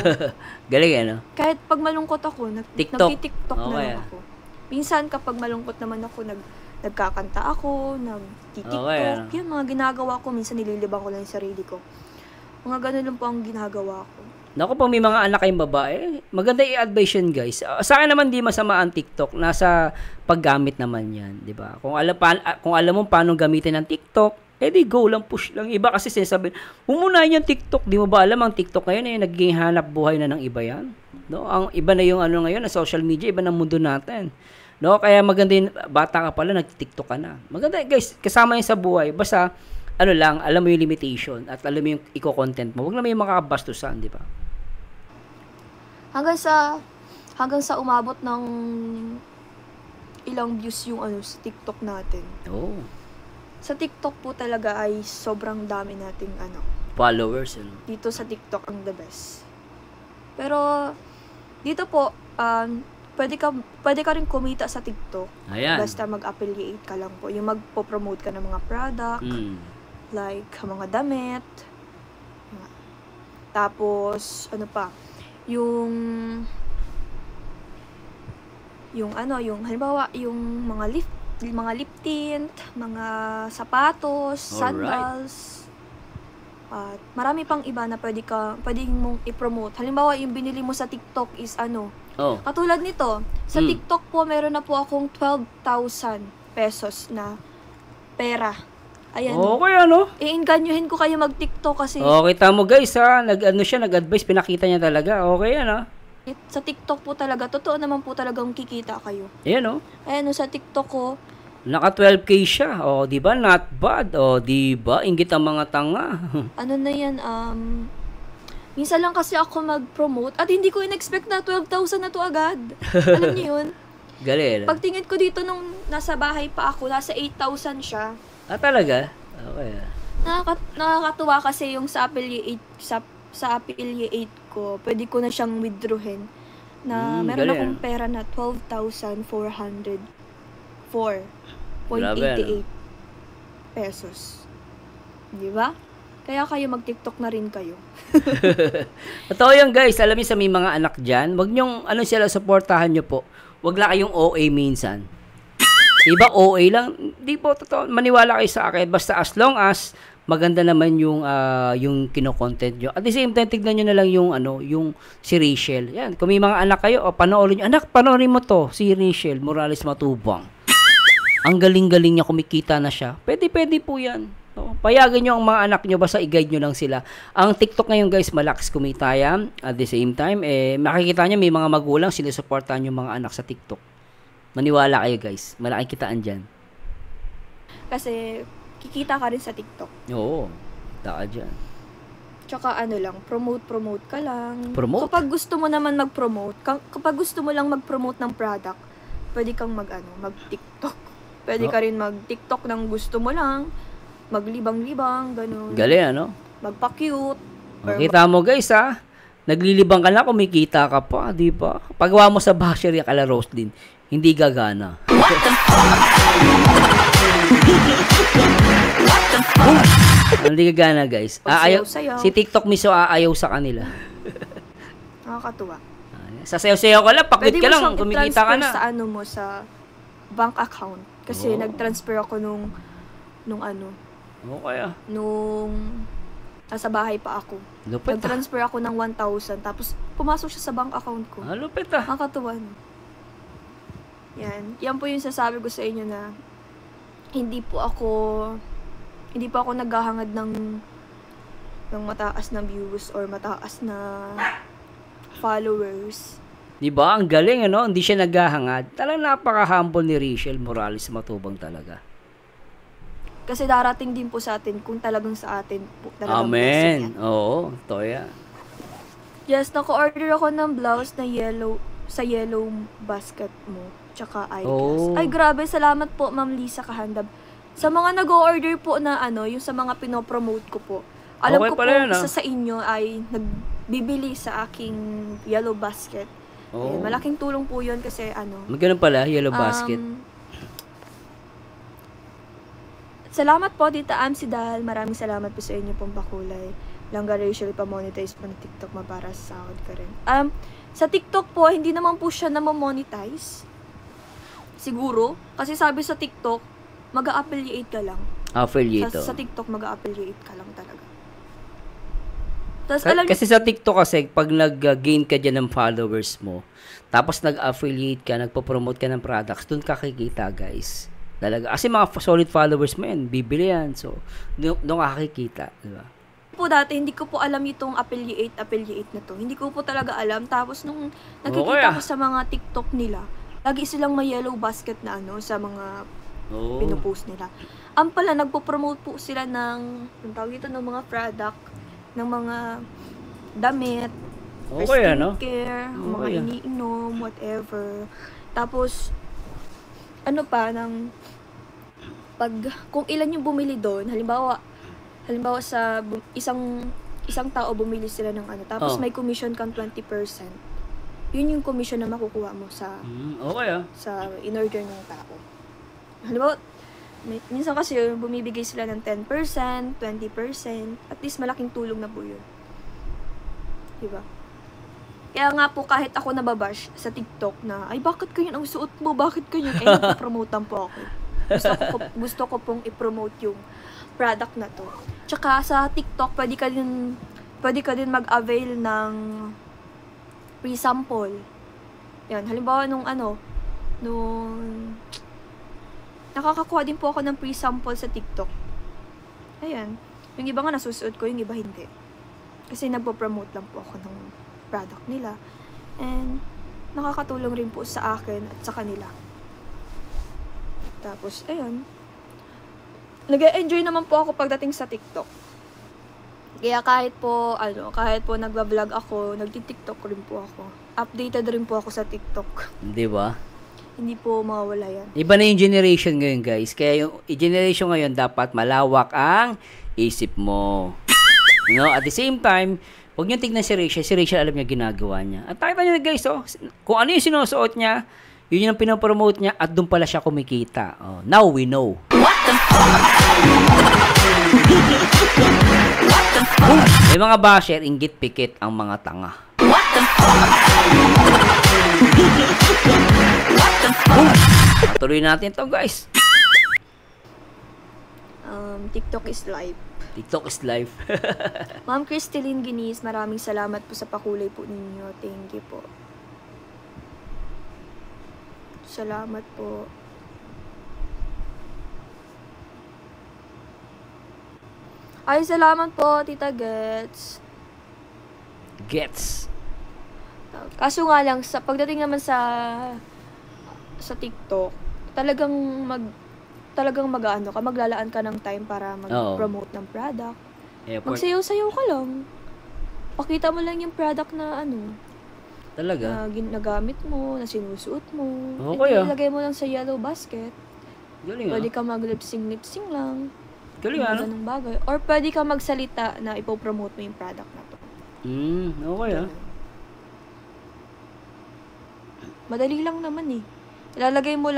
Galing, Kahit pag malungkot ako, nag-TikTok na lang ako. Minsan kapag malungkot naman ako, nagkakanta ako, nag-TikTok. Yun, mga ginagawa ko. Minsan nililibang ko lang yung sarili ko. Mga ganun lang po ang ginagawa ko. Naku, pag may mga anak kayong babae, maganda i-advise yun, guys. Sa akin naman, di masama ang TikTok. Nasa paggamit naman yan, di ba? Kung alam mo paano gamitin ang TikTok, di go lang, push lang. Iba kasi sinasabi, umunahin yung TikTok. Di mo ba alam, ang TikTok ngayon, naging hanap buhay na ng iba yan. No? Ang iba na yung ngayon, na social media, iba na mundo natin. No? Kaya maganda yung, bata ka pala, nag-TikTok ka na. Maganda, guys, kasama yun sa buhay. Basta, alam mo yung limitation at alam mo yung i-content mo. Huwag na may makabastusan, di ba? Hanggang sa umabot ng ilang views yung sa TikTok natin. Oh. Sa TikTok po talaga ay sobrang dami nating followers, Dito sa TikTok ang the best. Pero, dito po, pwede ka rin kumita sa TikTok. Ayan. Basta mag-affiliate ka lang po. Yung magpo-promote ka ng mga product, like mga damit. Tapos, ano pa, yung halimbawa, yung mga lip tint, mga sapatos, sandals, at marami pang iba na pwedeng mong i-promote. Halimbawa, yung binili mo sa TikTok is katulad nito, sa TikTok po, meron na po akong 12,000 pesos na pera. Ayan. Okay, I-inganyohin ko kayo mag-TikTok kasi kita mo guys, nag-advise, pinakita niya talaga. Okay, sa TikTok po talaga, totoo naman po talagang kikita kayo. Ayan, Ayan, sa TikTok ko, naka 12K siya. Di ba? Not bad. Di ba? Inggit ang mga tanga. ano na yan, minsan lang kasi ako mag-promote at hindi ko in-expect na 12,000 na to agad. Alam niyo yun? Galing. Pagtingin ko dito nung nasa bahay pa ako, nasa 8,000 siya. Talaga? Okay. Nakakatuwa kasi yung sa affiliate ko, pwede ko na siyang withdrawin na meron galing. akong pera na 12,404.88 pesos. Di ba? Kaya kayo mag-TikTok na rin kayo. Totoo yan guys, alam niyo sa may mga anak dyan, wag nyong sila supportahan nyo po. Wag lang kayong OA minsan. Diba OA lang? Di po, totoo. Maniwala kayo sa akin. Basta as long as maganda naman yung kino-content nyo. At the same time, tignan nyo na lang yung si Rachel. Yan, kung may mga anak kayo, panoorin nyo. Anak, panoorin mo to, si Rachel Morales Matubang. Ang galing-galing niya, kumikita na siya. Pwede po yan. Payagan nyo ang mga anak nyo, basta i-guide nyo lang sila. Ang TikTok ngayon guys, malakas kumita yan. At the same time, makikita nyo may mga magulang, sinusuportahan yung mga anak sa TikTok. Maniwala kayo guys, malaking kitaan dyan. Kasi, kikita ka rin sa TikTok. Oo, taka dyan. Tsaka promote ka lang. Promote? Kapag gusto mo naman mag-promote, kapag gusto mo lang mag-promote ng product, pwede kang mag-TikTok. Pwede ka rin mag-TikTok ng gusto mo lang, maglibang-libang, ganun. Galing, Magpa-cute. Kita mo guys, naglilibang ka na, kumikita ka pa, di ba? Pagawa mo sa basher yung kala Roslyn, hindi gagana. Hindi gagana guys. Si TikTok mismo aayaw sa kanila. Nakakatuwa. Sasayaw-sayaw ka lang, pakit ka lang, kumikita ka na. Pwede mo sa bank account. Kasi nag-transfer ako nung nasa bahay pa ako. Lupit. Nag-transfer ako ng 1,000 tapos pumasok siya sa bank account ko. Lupit Nakakatuwa. Yan po yung sasabi ko sa inyo na hindi po ako naghahangad ng mataas na views or mataas na followers. Diba? Ang galing, Hindi siya naghahangad. Talagang napaka-humble ni Rachel Morales Matubang talaga. Kasi darating din po sa atin kung talagang sa atin po talagang Amen. Oo, toya. Yes, naka-order ako ng blouse na yellow basket mo. Tsaka eyeglass. Ay, grabe. Salamat po, Ma'am Lisa Kahandab. Sa mga nag-o-order po na yung sa mga pinopromote ko po. Alam ko po, isa sa inyo ay nagbibili sa aking yellow basket. Malaking tulong po yun kasi Maganda pala, yellow basket. Salamat po, Tita Amsidal. Maraming salamat po sa inyo pong pakulay. Langga Rachel, pa-monetize po ng TikTok, para sa sahod ka rin. Sa TikTok po, hindi naman po siya na-monetize. Siguro. Kasi sabi sa TikTok, mag-a-affiliate ka lang. Affiliate. Sa TikTok, mag-a-affiliate ka lang talaga. Kasi sa TikTok pag nag-gain ka dyan ng followers mo, tapos nag-affiliate ka, nagpo-promote ka ng products, dun ka kikita, guys. Talaga. Kasi mga solid followers mo yan, bibili yan. So, doon ka kikita. Diba? Po dati, hindi ko po alam itong affiliate na to. Hindi ko po talaga alam. Tapos, nung nakikita ko sa mga TikTok nila, lagi silang may yellow basket na sa mga pinupost nila. Pala, nagpo-promote po sila ng mga product, ng mga damit, skincare, mga iniinom, whatever. Tapos, kung ilan yung bumili doon, halimbawa sa isang isang tao bumili sila ng ano, tapos may commission kang 20%. Yun yung commission na makukuha mo sa Okay sa in-order ng tao. Halimbawa, minsan kasi bumibigay sila ng 10%, 20%, at least malaking tulong na po yun. Diba? Kaya nga po kahit ako nababash sa TikTok na, ay bakit ganyan ang suot mo, bakit ganyan? Eh, napopromotean po ako. Gusto ko pong i-promote yung product na to. Tsaka sa TikTok, pwede ka din mag-avail ng free sample. Yan, halimbawa nung nakakakuha din po ako ng free sample sa TikTok. Ayan. Yung iba nga nasusuot ko, yung iba hindi. Kasi nagpo-promote lang po ako ng product nila. And nakakatulong rin po sa akin at sa kanila. Tapos, ayun. Nag-enjoy naman po ako pagdating sa TikTok. Kaya kahit po nagva-vlog ako, nagti-TikTok rin po ako. Updated rin po ako sa TikTok. Di ba? Hindi po mawawala yan. Iba na yung generation ngayon, guys. Kaya yung generation ngayon dapat malawak ang isip mo. At the same time, huwag niyo tignan si Rachel alam niya ginagawa niya. At nakita niyo guys, kung ano yung sinusuot niya, yun yung pinopromote niya at doon pala siya kumikita. Now we know. What the fuck? May mga basher, inggit pikit ang mga tanga. What the fuck? Tuloy natin to guys. TikTok is life. TikTok is life. Ma'am Cristelyn Ginis, maraming salamat po sa pakulay po ninyo. Thank you po. Salamat po. Ay, salamat po, Tita Gets. Gets. Kaso nga lang, pagdating naman sa TikTok, talagang maglalaan ka ng time para mag-promote ng product. Magsayaw-sayaw ka lang. Pakita mo lang yung product na talaga? Na nagamit mo, na sinusuot mo. Okay, ilagay mo lang sa yellow basket. Galing, pwede ka mag-lip-sync lang. Galing, ganung bagay. Or pwede ka magsalita na ipopromote mo yung product na to. Okay, Madali lang naman eh. Ilalagay mo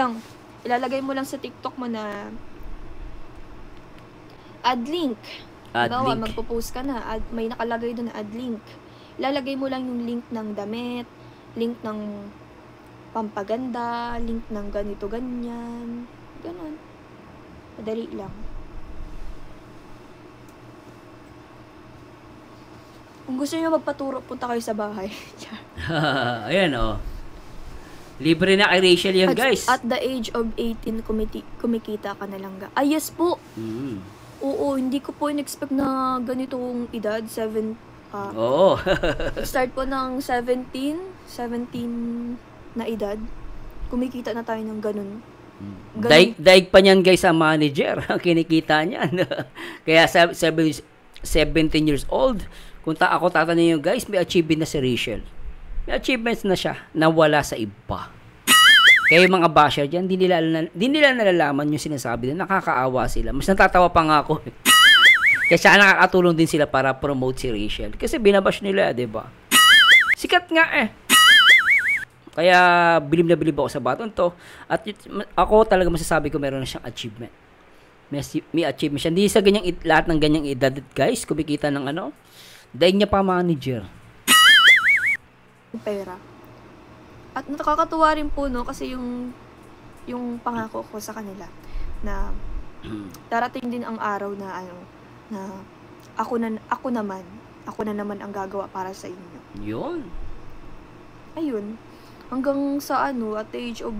lang sa TikTok mo na add link. Bawa, magpo-post ka na, may nakalagay doon na add link. Ilalagay mo lang yung link ng damit, link ng pampaganda, link ng ganito, ganyan. Ganon. Madali lang. Kung gusto niyo magpaturo, punta kayo sa bahay. Ayan, libre na kay Rachel yan, guys. At the age of 18, kumikita ka na lang. Yes po. Oo, hindi ko po in-expect na ganitong edad, 7. Oo. Start po ng 17 na edad. Kumikita na tayo ng ganun. Daig pa niyan, guys, ang manager. Ang kinikita niyan. Kaya 17 years old. Kung ako tatanungin nyo, guys, may achievement na si Rachel. May achievements na siya na wala sa iba. Kaya yung mga basher dyan, di nila nalalaman yung sinasabi din. Nakakaawa sila. Mas natatawa pa nga ako. Kaya siya nakakatulong din sila para promote si Rachel. Kasi binabash nila, diba? Sikat nga Kaya bilib na bilib ako sa baton to. At ako talaga masasabi ko meron na siyang achievement. May achievement siya. Hindi sa lahat ng ganyang edad, guys, kumikita ng daig niya pa manager. Pera. At nakakatuwa rin po kasi yung pangako ko sa kanila na darating din ang araw na na ako na naman ang gagawa para sa inyo. Yun. Ayun. Hanggang sa at the age of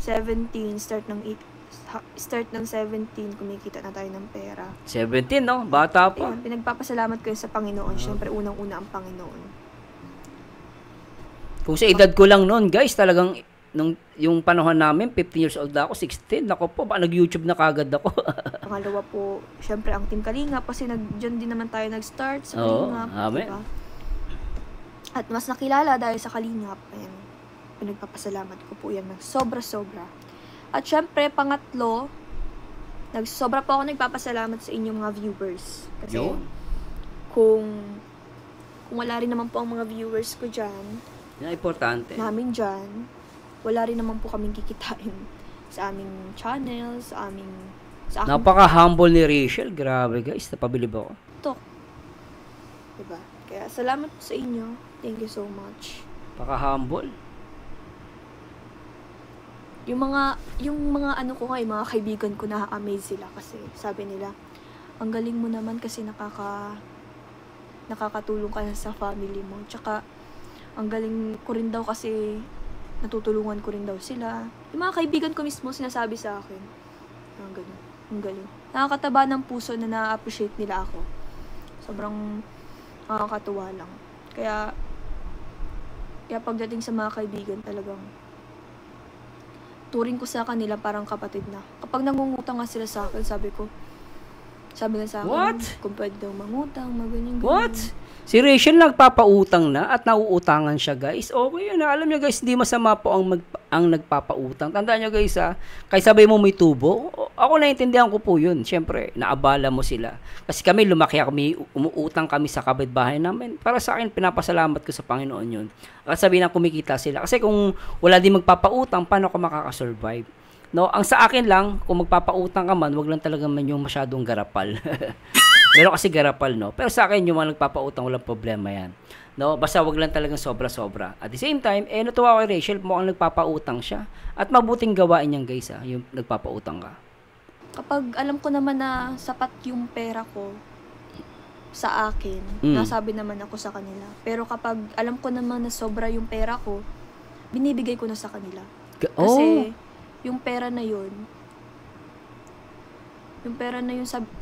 17, start ng 17, kumikita na tayo ng pera. 17, no? Bata pa. Ayun, pinagpapasalamat ko sa Panginoon. Siyempre, unang-una ang Panginoon. Kung sa edad ko lang noon, guys, talagang yung panahon namin, 15 years old ako, 16, ako po, nag-YouTube na kagad ako. Pangalawa po, syempre ang Team Kalingap, kasi dyan din naman tayo nag-start sa Kalingap. Amen. Diba? At mas nakilala dahil sa Kalingap. Ayan, pinagpapasalamat ko po yan ng sobra-sobra. At syempre, pangatlo, sobra po ako nagpapasalamat sa inyong mga viewers. Kasi kung wala rin naman po ang mga viewers ko dyan, Yan ang importante. namin dyan, wala rin naman po kaming kikitain sa aming channel, sa aking Napaka-humble ni Rachel. Grabe guys, napabilib ako. TikTok. Diba? Kaya salamat po sa inyo. Thank you so much. Napaka-humble. Yung mga ano ko nga, yung mga kaibigan ko, na-amaze sila kasi sabi nila, ang galing mo naman kasi nakakatulong ka na sa family mo. Tsaka, ang galing ko rin daw kasi natutulungan ko rin daw sila. Yung mga kaibigan ko mismo sinasabi sa akin, ang galing, ang galing. Nakakataba ng puso na na-appreciate nila ako. Sobrang nakakatuwa lang. Kaya pagdating sa mga kaibigan, talagang turing ko sa kanila parang kapatid na. Kapag nangungutang nga sila sa akin, sabi na sa akin, What? Kung pwede daw mangutang, maganyan. What? Si Rachel nagpapautang na at nauutangan siya, guys. Okay yun. Alam niyo guys, hindi masama po ang nagpapautang. Tandaan niyo guys, kahit sabay mo may tubo, ako naiintindihan ko po yun. Siyempre, naabala mo sila. Kasi kami, lumaki kami, umuutang kami sa kapitbahay namin. Para sa akin, pinapasalamat ko sa Panginoon yun. At sabihin na kumikita sila. Kasi kung wala din magpapautang, paano ka makakasurvive? No, ang sa akin lang, kung magpapautang ka man, wag lang talaga man yung masyadong garapal. Meron kasi garapal, no? Pero sa akin, yung mga nagpapautang, walang problema yan. No? Basta wag lang talagang sobra-sobra. At the same time, natuwa ko kay Rachel, mukhang nagpapautang siya. At mabuting gawain niyan, guys, yung nagpapautang ka. Kapag alam ko naman na sapat yung pera ko sa akin, nasabi naman ako sa kanila. Pero kapag alam ko naman na sobra yung pera ko, binibigay ko na sa kanila. Kasi, yung pera na yun,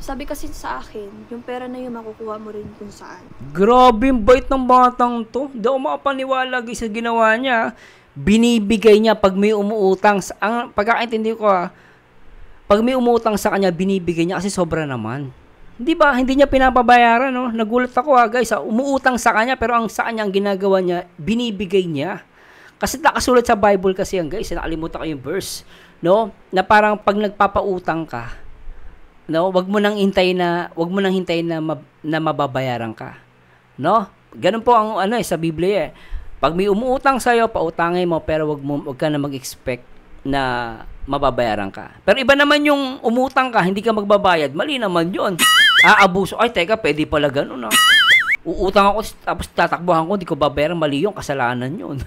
sabi kasi sa akin, yung pera na yun makukuha mo rin kung saan. Grabe yung bait ng batang to. Hindi ako makapaniwala guys sa ginawa niya. Binibigay niya pag may umuutang. Ang pagkakaintindi ko pag may umuutang sa kanya, binibigay niya kasi sobra naman. Di ba? Hindi niya pinapabayaran, no? Nagulat ako guys. Umuutang sa kanya pero ang sa kanya ang ginagawa niya, binibigay niya. Kasi nakasulat sa Bible kasi yan guys. Nakalimutan ko yung verse. No? Na parang pag nagpapautang ka, no, wag mo nang hintayin na mababayaran ka. No? Ganun po ang sa Biblia. Pag may umuutang sa iyo, pautangin mo pero wag ka na mag-expect na mababayaran ka. Pero iba naman yung umutang ka, hindi ka magbabayad. Mali naman 'yon. Aabuso. Ay, teka, pwede pala ganun, Uutang ako tapos tatakbuhan ko, hindi ko babayaran, mali 'yung kasalanan 'yon.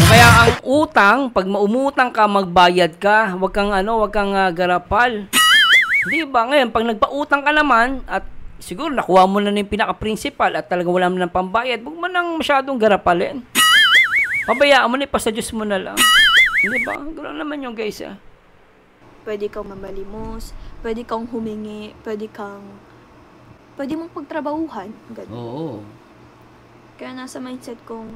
Kaya ang utang, pag maumutang ka, magbayad ka, wag kang garapal. Di ba? Ngayon, pag nagpautang ka naman, at siguro nakuha mo na yung pinaka-principal at talagang wala mo ng pambayad, wag mo nang masyadong garapalin. Pabayaan mo na, ipasa Diyos mo na lang. Di ba? Ganoon naman yung guys, Pwede kang mamalimos, pwede kang humingi, pwede mong pagtrabahuhan. Ganun. Oo. Kaya nasa mindset kong,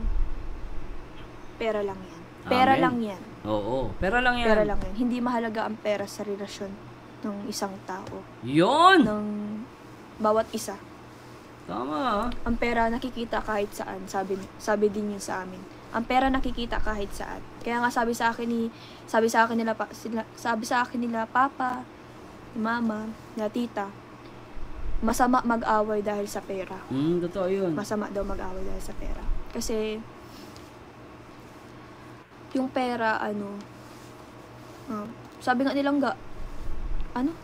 pera lang yan. Pera Amen. lang yan. Oo. Pera lang yan. Pera lang yan. Hindi mahalaga ang pera sa relasyon ng isang tao. Yun! Ng bawat isa. Tama. Ang pera nakikita kahit saan. Sabi din yun sa amin. Ang pera nakikita kahit saan. Kaya nga sabi sa akin nila papa, mama, na tita, masama mag-away dahil sa pera. Totoo yun. Masama daw mag-away dahil sa pera. Kasi yung pera, sabi nga nilang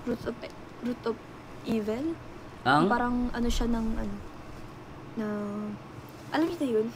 root of evil? Parang siya ng, alam niyo na yun?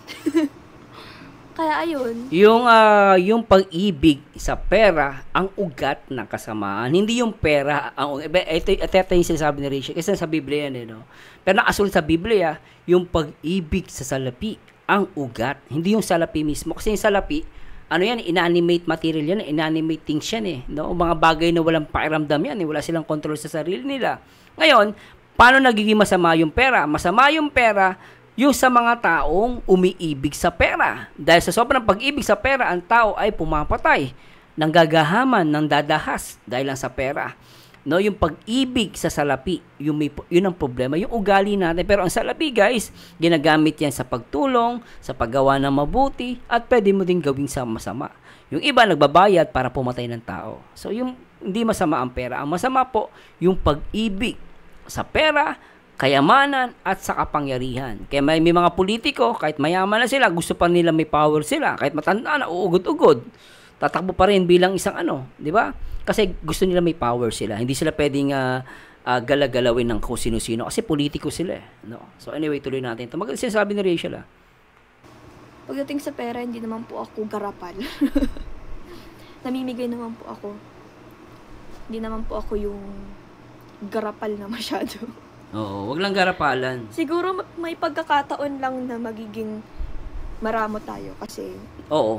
Kaya ayun. Yung pag-ibig sa pera, ang ugat ng kasamaan. Hindi yung pera, ito yung sinasabi ni Rachel, kasi sa Biblia yan, no? Pero nakasulat sa Biblia, yung pag-ibig sa salapi, ang ugat. Hindi yung salapi mismo. Kasi yung salapi, inanimate material yan, inanimate things yan, no? Mga bagay na walang pakiramdam yan, wala silang control sa sarili nila. Ngayon, paano nagiging masama yung pera? Masama yung pera, yung sa mga taong umiibig sa pera. Dahil sa sobrang pag-ibig sa pera, ang tao ay pumapatay, nanggagahaman, nang dadahas dahil lang sa pera. No, yung pag-ibig sa salapi, yun ang problema, yung ugali natin. Pero ang salapi, guys, ginagamit yan sa pagtulong, sa paggawa ng mabuti, at pwede mo din gawing sa masama. Yung iba nagbabayad para pumatay ng tao. So yung hindi masama ang pera. Ang masama po, yung pag-ibig sa pera, kayamanan, at sa kapangyarihan. Kaya may mga politiko, kahit mayaman na sila, gusto pa nila may power sila. Kahit matanda na, uugod-ugod. Tatakbo pa rin bilang isang di ba? Kasi gusto nila may power sila. Hindi sila pwedeng galagalawin ng kung sino-sino. Kasi politiko sila no? So anyway, tuloy natin ito. Maganda sinasabi ni Rachel Pagdating sa pera, hindi naman po ako garapal. Namimigay naman po ako. Hindi naman po ako yung garapal na masyado. Oo, wag lang garapalan. Siguro may pagkakataon lang na magiging maramo tayo kasi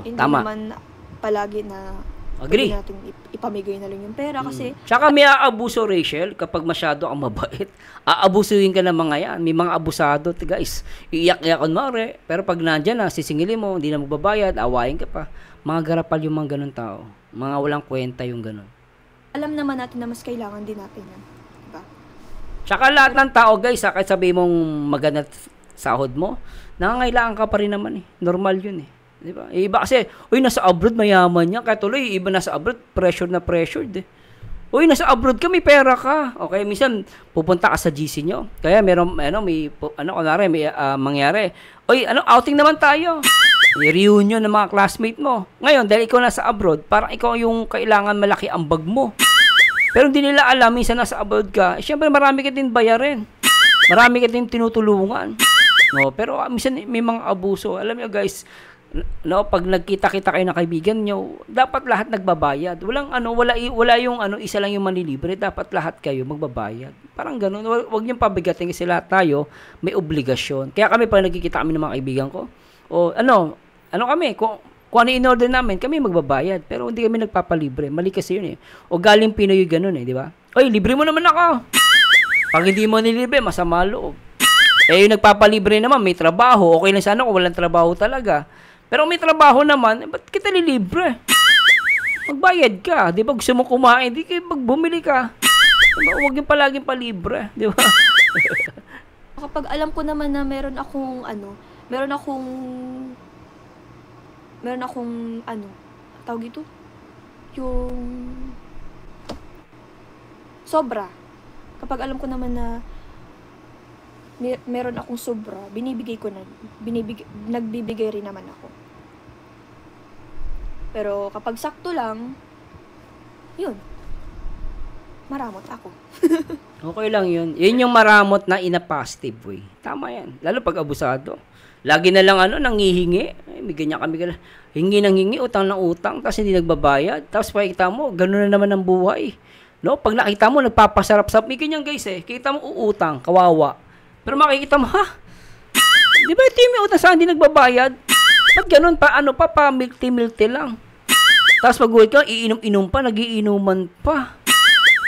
hindi tama. naman palagi na Agree. pwede natin ipamigay na lang yung pera kasi Tsaka may aabuso, Rachel, kapag masyado kang mabait. Aabusuhin ka ng mga yan. May mga abusado, guys. Iiyak-iyak kunwari. Pero pag nandyan na, sisingilin mo, hindi na magbabayad, awayin ka pa. Mga garapal yung mga ganun tao. Mga walang kwenta yung ganun. alam naman natin na mas kailangan din natin yan. Diba? Tsaka lahat ng tao, guys, kahit sabihin mong maganda sahod mo, nangangailangan ka pa rin naman Normal yun Diba? Iba kasi, nasa abroad mayaman niya. Kaya tuloy, iba nasa abroad, pressured na pressured nasa abroad ka, may pera ka. Okay, minsan, pupunta ka sa GC nyo. Kaya meron, kunwari, may mangyari. Outing naman tayo. May reunion ng mga classmate mo. Ngayon, dahil ikaw nasa abroad, parang ikaw yung kailangan malaki ang bag mo. Pero hindi nila alam, minsan nasa abroad ka, syempre marami ka din bayarin. Marami ka din tinutulungan. No, pero minsan may mga abuso. Alam niyo guys, pag nagkita-kita kayo ng kaibigan nyo, dapat lahat nagbabayad. Wala yung isa lang yung manlilibre, dapat lahat kayo magbabayad. Parang ganoon. Huwag niyong pabigatin kasi lahat tayo may obligasyon. Kaya kami pag nagkikita kami ng mga kaibigan ko, kami, kung ano in-order namin, kami magbabayad. Pero hindi kami nagpapalibre. Mali kasi yun O galing Pinoy ganun di ba? Libre mo naman ako. Pag hindi mo nilibre, masama loob. Yung nagpapalibre naman, may trabaho. Okay lang sana kung walang trabaho talaga. Pero may trabaho naman, ba't kita lilibre? Magbayad ka. Di ba gusto mo kumain? Di kayo bumili ka. Diba? Huwag yung palaging palibre. Di ba? Kapag alam ko naman na meron akong tawag ito? Yung sobra. Kapag alam ko naman na meron akong sobra, nagbibigay rin naman ako. Pero kapag sakto lang, yun, maramot ako. Okay lang yun. Yun yung maramot na in a positive way. Tama yan. Lalo pag abusado. Lagi na lang nangihingi. May ganyan kami. Hingi ng hingi, utang ng utang, tapos hindi nagbabayad. Tapos pakikita mo, gano'n na naman ang buhay. No? Pag nakita mo, nagpapasarap-sarap. May ganyan guys Kita mo uutang, kawawa. Pero makikita mo, di ba ito yung utang saan hindi nagbabayad? Ba't ganun pa? Milty-milty lang. Tapos pag-uwi ka, iinom-inom pa, nagiinuman pa.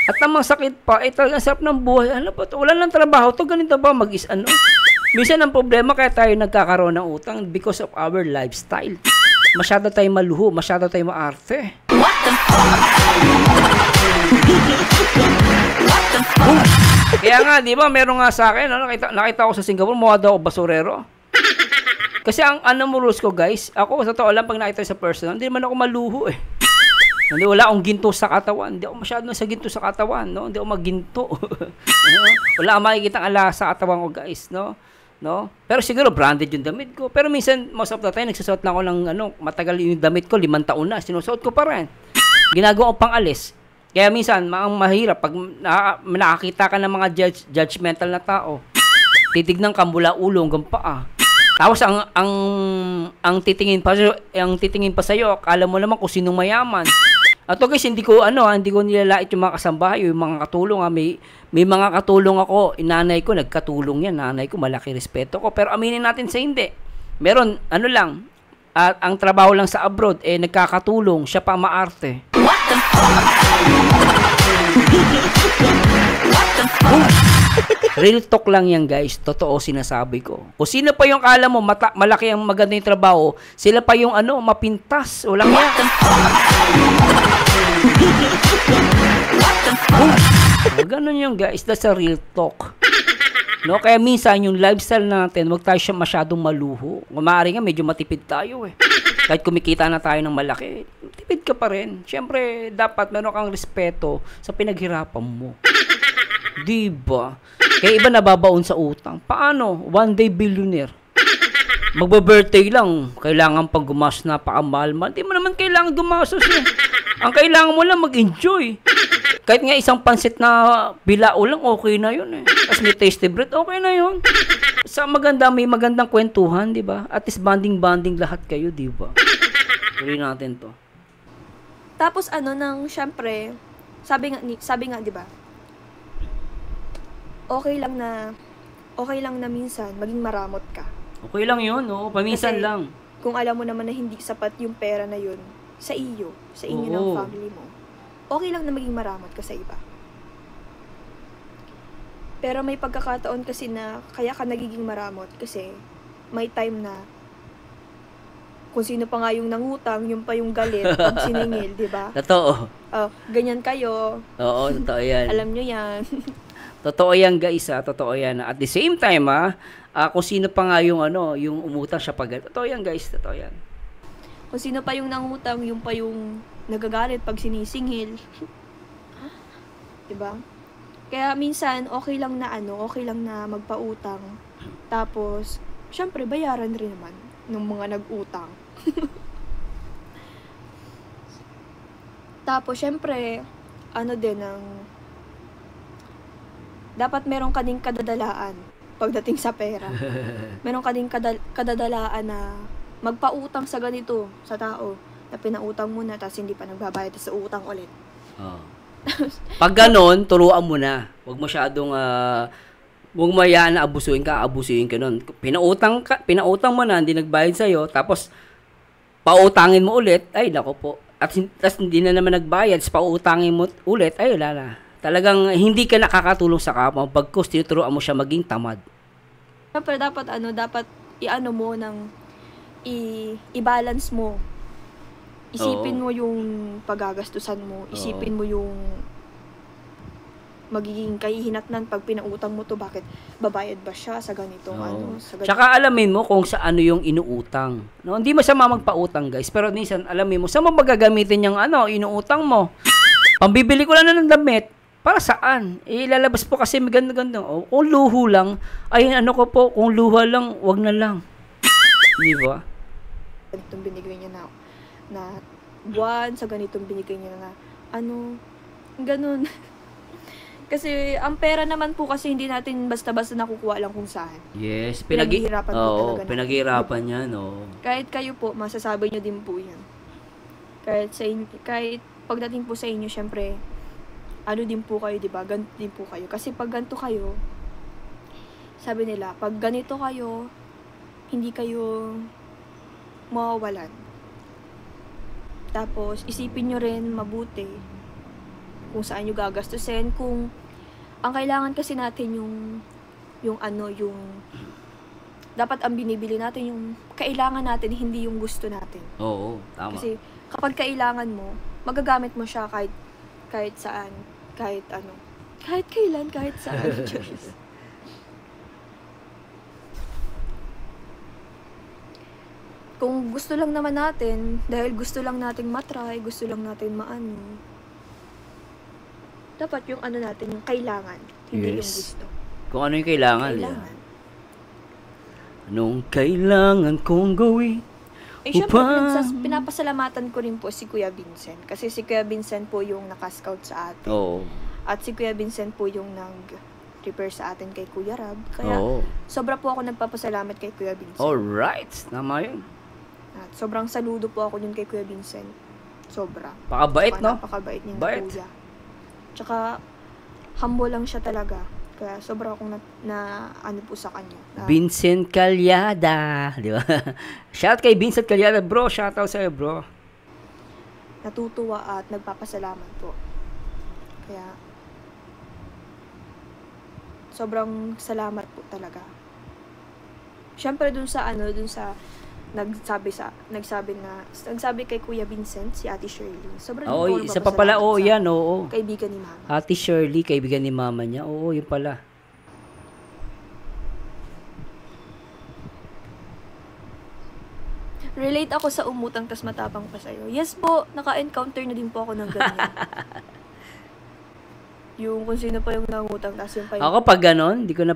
At ang sakit pa, talagang sarap ng buhay. Wala lang trabaho to, ganito ba Minsan ang problema kaya tayo nagkakaroon ng utang because of our lifestyle. Masyado tayo maluho, masyado tayo maarte. Kaya nga, di ba, meron nga sa akin, nakita ko sa Singapore, mukha daw ako basurero. Kasi ang rules ko, guys, ako, sa totoo lang, pag nakita sa personal, hindi naman ako maluho Hindi, wala akong ginto sa katawan. Hindi ako masyado sa ginto sa katawan, no? Hindi ako magginto. Wala akong makikita ang ala sa katawan ko, guys, no? Pero siguro branded yung damit ko. Pero minsan, most of the time, nagsusuot lang ako ng matagal yung damit ko, 5 taon na, sinusuot ko pa rin. Ginagawa ko pang alis. Kaya minsan, ang mahirap, pag nakakita ka ng mga judgmental na tao, titignan ka mula ulo hanggang paa. Tapos ang titingin pa sa'yo, akala mo naman kung sinong mayaman. At guys, hindi ko nilalait yung mga kasambahay, yung mga katulong. May mga katulong ako, nanay ko, nagkatulong yan. Nanay ko, malaki respeto ko. Pero aminin natin sa hindi. Meron, lang, ang trabaho lang sa abroad, nagkakatulong, siya pa maarte. What the fuck? Real talk lang yan guys, totoo sinasabi ko. Kung sino pa yung kala mo malaki ang maganda yung trabaho, sila pa yung mapintas. Walang yan. Ganun yung guys, that's a real talk. No, kaya minsan yung lifestyle natin, wag tayo siya masyadong maluho. Kung maaari nga medyo matipid tayo Kahit kumikita na tayo ng malaki, tipid ka pa rin. Siyempre, dapat meron kang respeto sa pinaghirapan mo. Diba? Kaya iba nababaon sa utang. Paano? One day billionaire. Magba-birthday lang. Kailangan pang gumastos na pakamahal-mahal. Di mo naman kailangan gumastos eh. Ang kailangan mo lang mag-enjoy. Kahit nga isang pansit na bilao lang, okay na yun eh. Tapos may tasty bread, okay na yun. Sa maganda, may magandang kwentuhan, di ba? At least banding-banding lahat kayo, di ba? Tuloy natin to. Tapos syempre, sabi nga, di ba? Okay lang na minsan maging maramot ka. Okay lang yun, no? Paminsan Kasi, lang. Kung alam mo naman na hindi sapat yung pera na yun sa inyo ng Oo. family mo, okay lang na maging maramot ka sa iba. Pero may pagkakataon kasi na kaya ka nagiging maramot kasi may time na kung sino pa nga yung nangutang, yung pa yung galit pag siningil, di ba? Totoo. Oh, ganyan kayo. Oo, totoo yan. Alam nyo yan. Totoo yan, guys, ha? Totoo yan. At the same time, kung sino pa nga yung umutang siya pag... Totoo yan, guys. Totoo yan. Kung sino pa yung nangutang, yung pa yung nagagalit pag sinisingil. Diba? Kaya minsan, okay lang na magpautang. Tapos, syempre, bayaran rin naman ng mga nag-utang. Tapos, syempre, dapat meron ka ding kadadalaan pagdating sa pera. Meron ka ding kadadalaan na magpautang sa ganito, sa tao, na pinautang mo na, tapos hindi pa nagbabayad sa utang ulit. Oh. Pag ganon, turuan mo na. Huwag masyadong, huwag mayaan na abusuin ka nun. Pinautang mo na, hindi nagbayad sa'yo, tapos, pautangin mo ulit, ay, nako po. At hindi na naman nagbayad, pautangin mo ulit, ay, wala na. Talagang hindi ka nakakatulong sa kapwa pagkos tinuturuan mo siya maging tamad. Siyempre, dapat mo i-balance mo. Isipin mo yung paggagastusan mo. Isipin mo yung magiging kahihinatnan pag pinautang mo to. Bakit babayad ba siya sa ganito? Tsaka alamin mo kung sa ano yung inuutang. No, hindi masama magpautang, guys. Pero minsan alamin mo, saan mo magagamitin yung inuutang mo? Pambibili ko lang na ng damit. Para saan? Ilalabas po kasi maganda-ganda. Kung luho lang, kung luha lang, wag na lang. Di ba? Ganitong binigay niya na buwan, sa ganitong binigay niya na ganun. Kasi ang pera naman po kasi hindi natin basta-basta nakukuha lang kung saan. Yes, pinaghihirapan po talaga. Pinaghihirapan yan, Kahit kayo po, masasabi niyo din po yan. Kahit pagdating po sa inyo, syempre, din po kayo, di ba? Ganito din po kayo. Kasi pag ganito kayo, sabi nila, pag ganito kayo, hindi kayo mawawalan. Tapos, isipin nyo rin mabuti kung saan nyo gagastusin. Kung, ang kailangan kasi natin dapat ang binibili natin yung kailangan natin, hindi yung gusto natin. Oo, tama. Kasi, kapag kailangan mo, magagamit mo siya kahit saan. Kahit kailan, kahit saan. Kung gusto lang naman natin, dahil gusto lang nating matry, gusto lang natin dapat yung natin, yung kailangan, hindi yung gusto. Kung ano yung kailangan. Anong kailangan kong gawin? Syempre, pinapasalamatan ko rin po si Kuya Vincent. Kasi si Kuya Vincent po yung nakascout sa atin. Oo. At si Kuya Vincent po yung nag-prepare sa atin kay Kuya Rab. Kaya, sobra po ako nagpapasalamat kay Kuya Vincent. Alright, tama yun. At sobrang saludo po ako dun kay Kuya Vincent. Sobra. Pakabait, no? Napakabait niya Bait. ng Kuya. Tsaka, humble lang siya talaga. Kaya sobra akong po sa kanya. Vincent Calyada. Di ba? Shout kay Vincent Calyada, bro. Shout out sa'yo, bro. Natutuwa at nagpapasalamat po. Kaya, sobrang salamat po talaga. Siyempre dun sa nagsabi kay Kuya Vincent, si Ate Shirley. Sobrang isa pa pala, yan, kaibigan ni Mama. Ate Shirley, kaibigan ni Mama niya. Oo, yun pala. relate ako sa umutang tas matapang pa sa'yo. Yes po, naka-encounter na din po ako ng ganyan. Yung kung sino pa yung nangutang, tas yung pa yung... Ako pag ganon, di ko na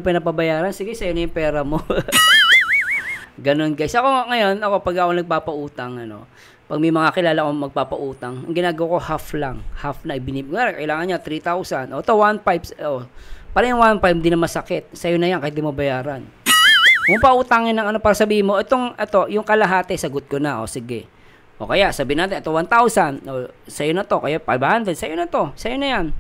pinapabayaran, sige, sa'yo na yung pera mo. Ganon guys. Ako ngayon, pag ako nagpapautang, pag may mga kilala akong magpapautang, ang ginagawa ko half lang. Half na ibinib. Kailangan niya 3,000. O ito 1,500. Parang yung 1,500 di na masakit. Sa'yo na yan kahit di mo bayaran. Kung pautangin ng para sabihin mo, yung kalahati, sagot ko na. O sige. O kaya, sabihin natin, ito 1,000. O, sa'yo na to. Kaya 500. Sa'yo na to. Sa'yo na yan.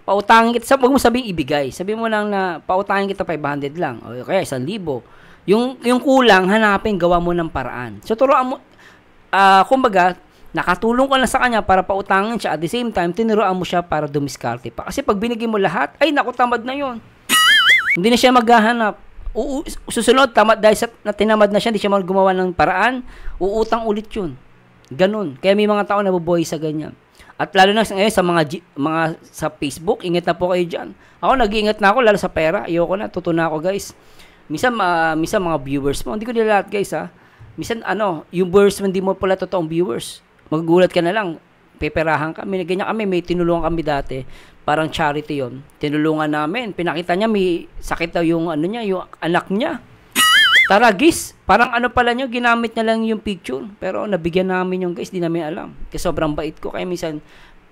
Pautangin kita. Huwag mo sabihin ibigay. Sabihin mo lang na pautangin kita 500 lang. O kaya 1,000. Yung kulang, hanapin, gawa mo ng paraan. So, turuan mo, kumbaga, nakatulong ka lang sa kanya para pautangin siya. At the same time, tinuruan mo siya para dumiskarte pa. Kasi pag binigay mo lahat, ay naku, tamad na yon. Hindi na siya maghahanap. Susunod, dahil na tinamad na siya, hindi siya gumawa ng paraan, uutang ulit yun. Ganun. Kaya may mga tao na nabubuhay sa ganyan. At lalo na ngayon sa mga sa Facebook, ingat na po kayo dyan. Ako, nag-iingat na ako, lalo sa pera. Ayoko na, tutuna ako guys. Minsan mga viewers mo, hindi ko nila lahat guys ha. Minsan yung viewers mo, hindi mo pala totoong viewers. Magugulat ka na lang, peperahan kami. Ganyan kami, may tinulungan kami dati. Parang charity yon. Tinulungan namin. Pinakita niya, may sakit daw yung yung anak niya. Taragis. Parang pala niya, ginamit niya lang yung picture. Pero nabigyan namin yung guys, di namin alam. Kasi sobrang bait ko. Kaya minsan,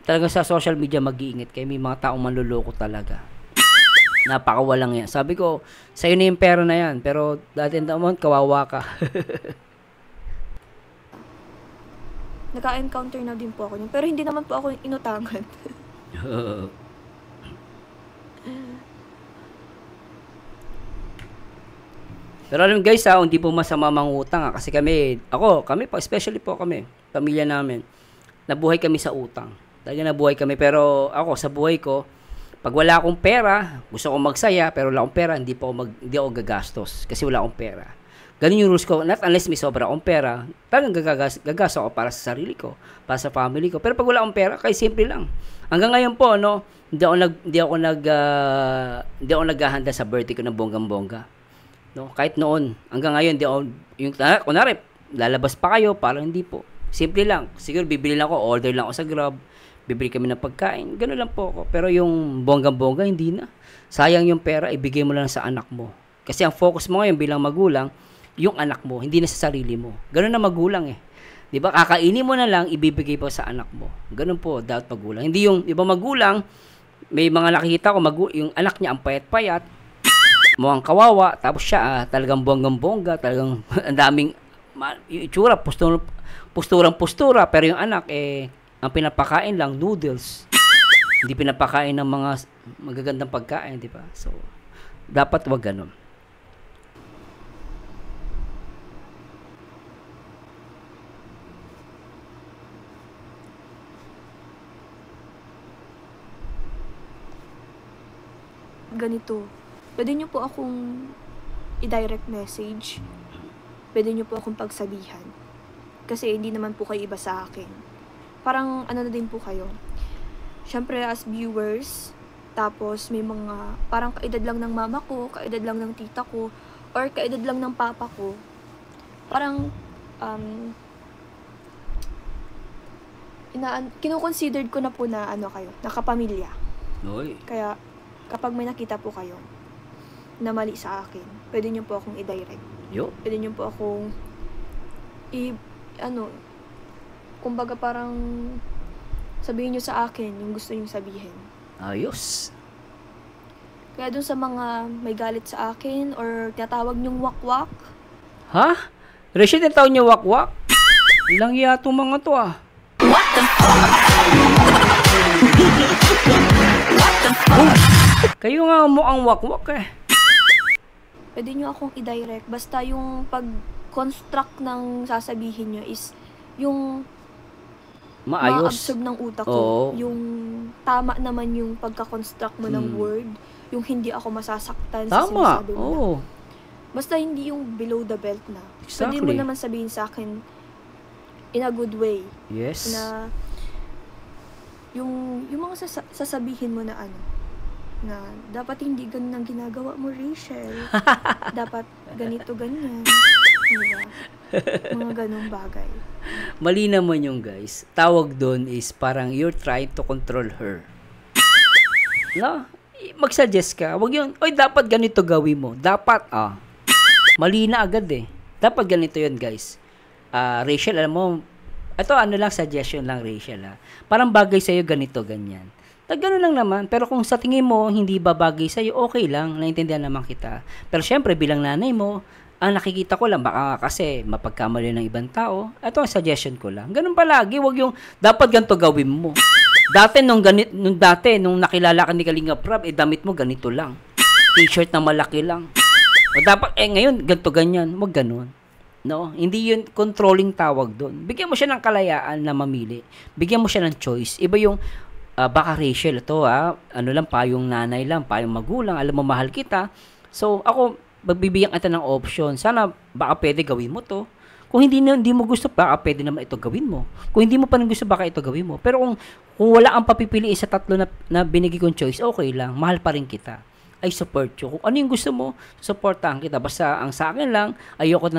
talaga sa social media mag-iingat. Kaya may mga taong manluloko talaga. Napakawalang yan. Sabi ko, sa'yo na yung pera na yan. Pero dati naman, kawawa ka. Naka-encounter na din po ako. Pero hindi naman po ako inutangan. Pero alam guys hindi po masama mangutang kasi kami especially po kami, pamilya namin, nabuhay kami sa utang. Talaga nabuhay kami, pero ako sa buhay ko, pag wala akong pera, gusto kong magsaya, pero wala akong pera, hindi ako gagastos kasi wala akong pera. Ganun yung rules ko, not unless may sobra akong pera, talagang gagastos ako para sa sarili ko, para sa family ko. Pero pag wala akong pera, kaya simple lang. Hanggang ngayon po, hindi ako naghahanda sa birthday ko ng bonggang-bongga. Kahit noon, hanggang ngayon, kunwari, lalabas pa kayo, parang hindi po. Simple lang. Siguro, bibili lang ako, order lang ako sa Grab, bibili kami ng pagkain, gano'n lang po ako. Pero yung bonggang-bongga, hindi na. Sayang yung pera, ibigay mo lang sa anak mo. Kasi ang focus mo ngayon bilang magulang, yung anak mo, hindi na sa sarili mo. Gano'n na magulang eh. Di ba? Kakainin mo na lang, ibibigay po sa anak mo. Gano'n po, dapat magulang. Hindi yung, di ba magulang, may mga nakikita ko, yung anak niya ang payat-payat, mukhang kawawa, tapos siya talagang bonggang-bongga, talagang ang daming itsura, posturang-postura, pero yung anak ang pinapakain lang noodles. Hindi pinapakain ng mga magagandang pagkain, di ba? So dapat wag ganun. Ganito. Pwede nyo po akong i-direct message. Pwede nyo po akong pagsabihan. Kasi hindi naman po kayo iba sa akin. Parang na din po kayo. Siyempre as viewers, tapos may mga parang kaedad lang ng mama ko, kaedad lang ng tita ko, or kaedad lang ng papa ko. Parang kino-considered ko na po na kayo, nakapamilya. Oy. Kaya kapag may nakita po kayo na mali sa akin, pwede niyo po akong i-direct. Pwede niyo po akong kumbaga parang sabihin niyo sa akin yung gusto niyo sabihin. Ayos. Kaya dun sa mga may galit sa akin or tinatawag niyong wakwak. Ha? Rashid, ang tawag niyo wakwak? Ilang yato mga to What the fuck? Kayo nga mo ang wakwak Pwede nyo akong i-direct. Basta yung pag-construct ng sasabihin nyo is yung maayos. Ma-absorb ng utak ko. Yung tama naman yung pagka-construct mo ng word. Yung hindi ako masasaktan sa sinasabi mo. Basta hindi yung below the belt na. Exactly. Pwede mo naman sabihin sa akin in a good way. Yes. Na yung mga sasabihin mo na na dapat hindi ganun ang ginagawa mo, Rachel. Dapat ganito, ganyan. Diba? Mga ganong bagay. Mali naman yung guys. Tawag doon is parang you're trying to control her. No? Mag-suggest ka. Wag yun, oy, dapat ganito gawin mo. Dapat, mali na agad eh. Dapat ganito yun, guys. Rachel, alam mo, ito ano lang, suggestion lang, Rachel, Parang bagay sa'yo ganito, ganyan. Gano'n lang naman. Pero kung sa tingin mo, hindi ba bagay sa'yo, okay lang. Naintindihan naman kita. Pero syempre, bilang nanay mo, nakikita ko lang, baka kasi mapagkamali ng ibang tao. Ito ang suggestion ko lang. Ganun palagi, wag yung, dapat ganito gawin mo. Dati, nung nakilala ka ni Kalinga Prab, damit mo ganito lang. T-shirt na malaki lang. O dapat, ngayon, ganito ganyan. Wag ganun. No? Hindi yun controlling tawag doon. Bigyan mo siya ng kalayaan na mamili. Bigyan mo siya ng choice. Iba yung, baka Rachel, ito ano lang, payong nanay lang, payong magulang, alam mo, mahal kita. So, ako, magbibigyan kita ng option. Sana, baka pwede gawin mo to. Kung hindi mo gusto, baka pwede naman ito gawin mo. Kung hindi mo pa rin gusto, baka ito gawin mo. Pero kung wala kang papipiliin sa tatlo na binigay kong choice, okay lang, mahal pa rin kita. I support you. Kung ano yung gusto mo, supportahan kita. Basta ang sa akin lang, ayoko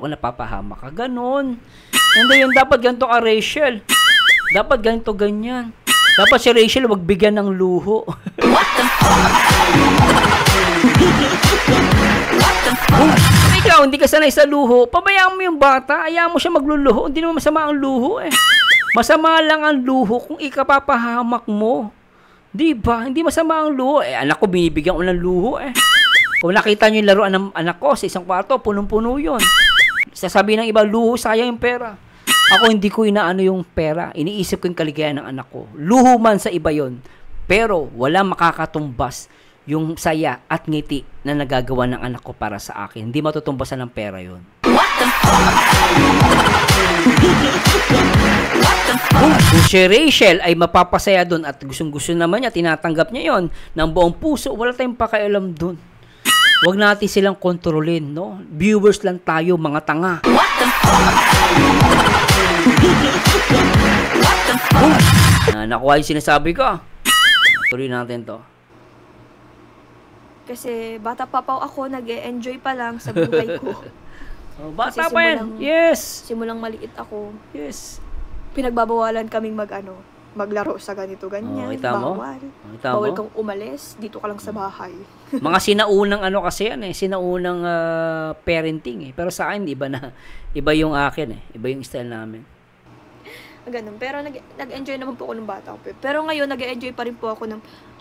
na papahama ka. Ganon. Hindi yun, dapat ganito ka, Rachel. Dapat ganito, ganyan. Dapat si Rachel wag bigyan ng luho. Ikaw, hindi ka sanay sa luho. Pabayaan mo yung bata. Ayaw mo siya magluluho. Hindi naman masama ang luho eh. Masama lang ang luho kung ikapapahamak mo. Di ba? Hindi masama ang luho. Anak ko, binibigyan ko ng luho eh. Kung nakita nyo yung laruan ng anak ko sa isang kwarto, punong-puno yun. Sasabihin ng iba, luho, sayang yung pera. Ako hindi ko inaano yung pera. Iniisip ko yung kaligayahan ng anak ko. Luho man sa iba yon. Pero wala makakatumbas yung saya at ngiti na nagagawa ng anak ko para sa akin. Hindi matutumbasan ng pera yon. Kung si Rachel ay mapapasaya doon at gustong-gusto naman niya, tinatanggap niya yon ng buong puso, wala tayong pakialam doon. Huwag natin silang kontrolin, no? Viewers lang tayo, mga tanga. Nakuha yung sinasabi ko. Tuloy natin to. Kasi bata pa ako, nag-e-enjoy pa lang sa buhay ko. Bata pa yan. Yes. Simulang maliit ako. Yes. Pinagbabawalan kaming maglaro sa ganito, ganyan. Kita mo? Bawal kang umalis. Dito ka lang sa bahay. Mga sinaunang kasi yan eh. Sinaunang parenting eh. Pero sa akin, iba yung akin eh. Iba yung style namin. Ganun. Pero nag-enjoy naman po ako ng bata ko. Pero ngayon, nag-enjoy pa rin po ako ng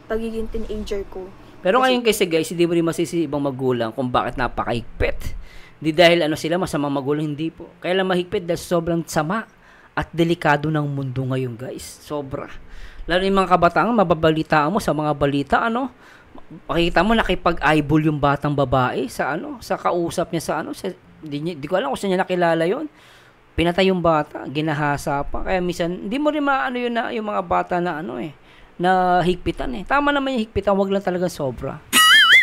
pagiging teenager ko. Pero ngayon kasi guys, hindi mo rin masisi ibang magulang kung bakit napakahigpit. Hindi dahil sila masamang magulang, hindi po. Kaya lang mahigpit dahil sobrang sama at delikado ng mundo ngayon guys. Sobra. Lalo yung mga kabataan, mababalitaan mo sa mga balita, makikita mo nakipag-eyeball yung batang babae sa sa kausap niya sa di ko alam kung saan niya nakilala yon. Pinatay yung bata, ginahasa pa. Kaya minsan, hindi mo rin maano yun na yung mga bata na na higpitan eh. Tama naman yung higpitan, wag lang talaga sobra.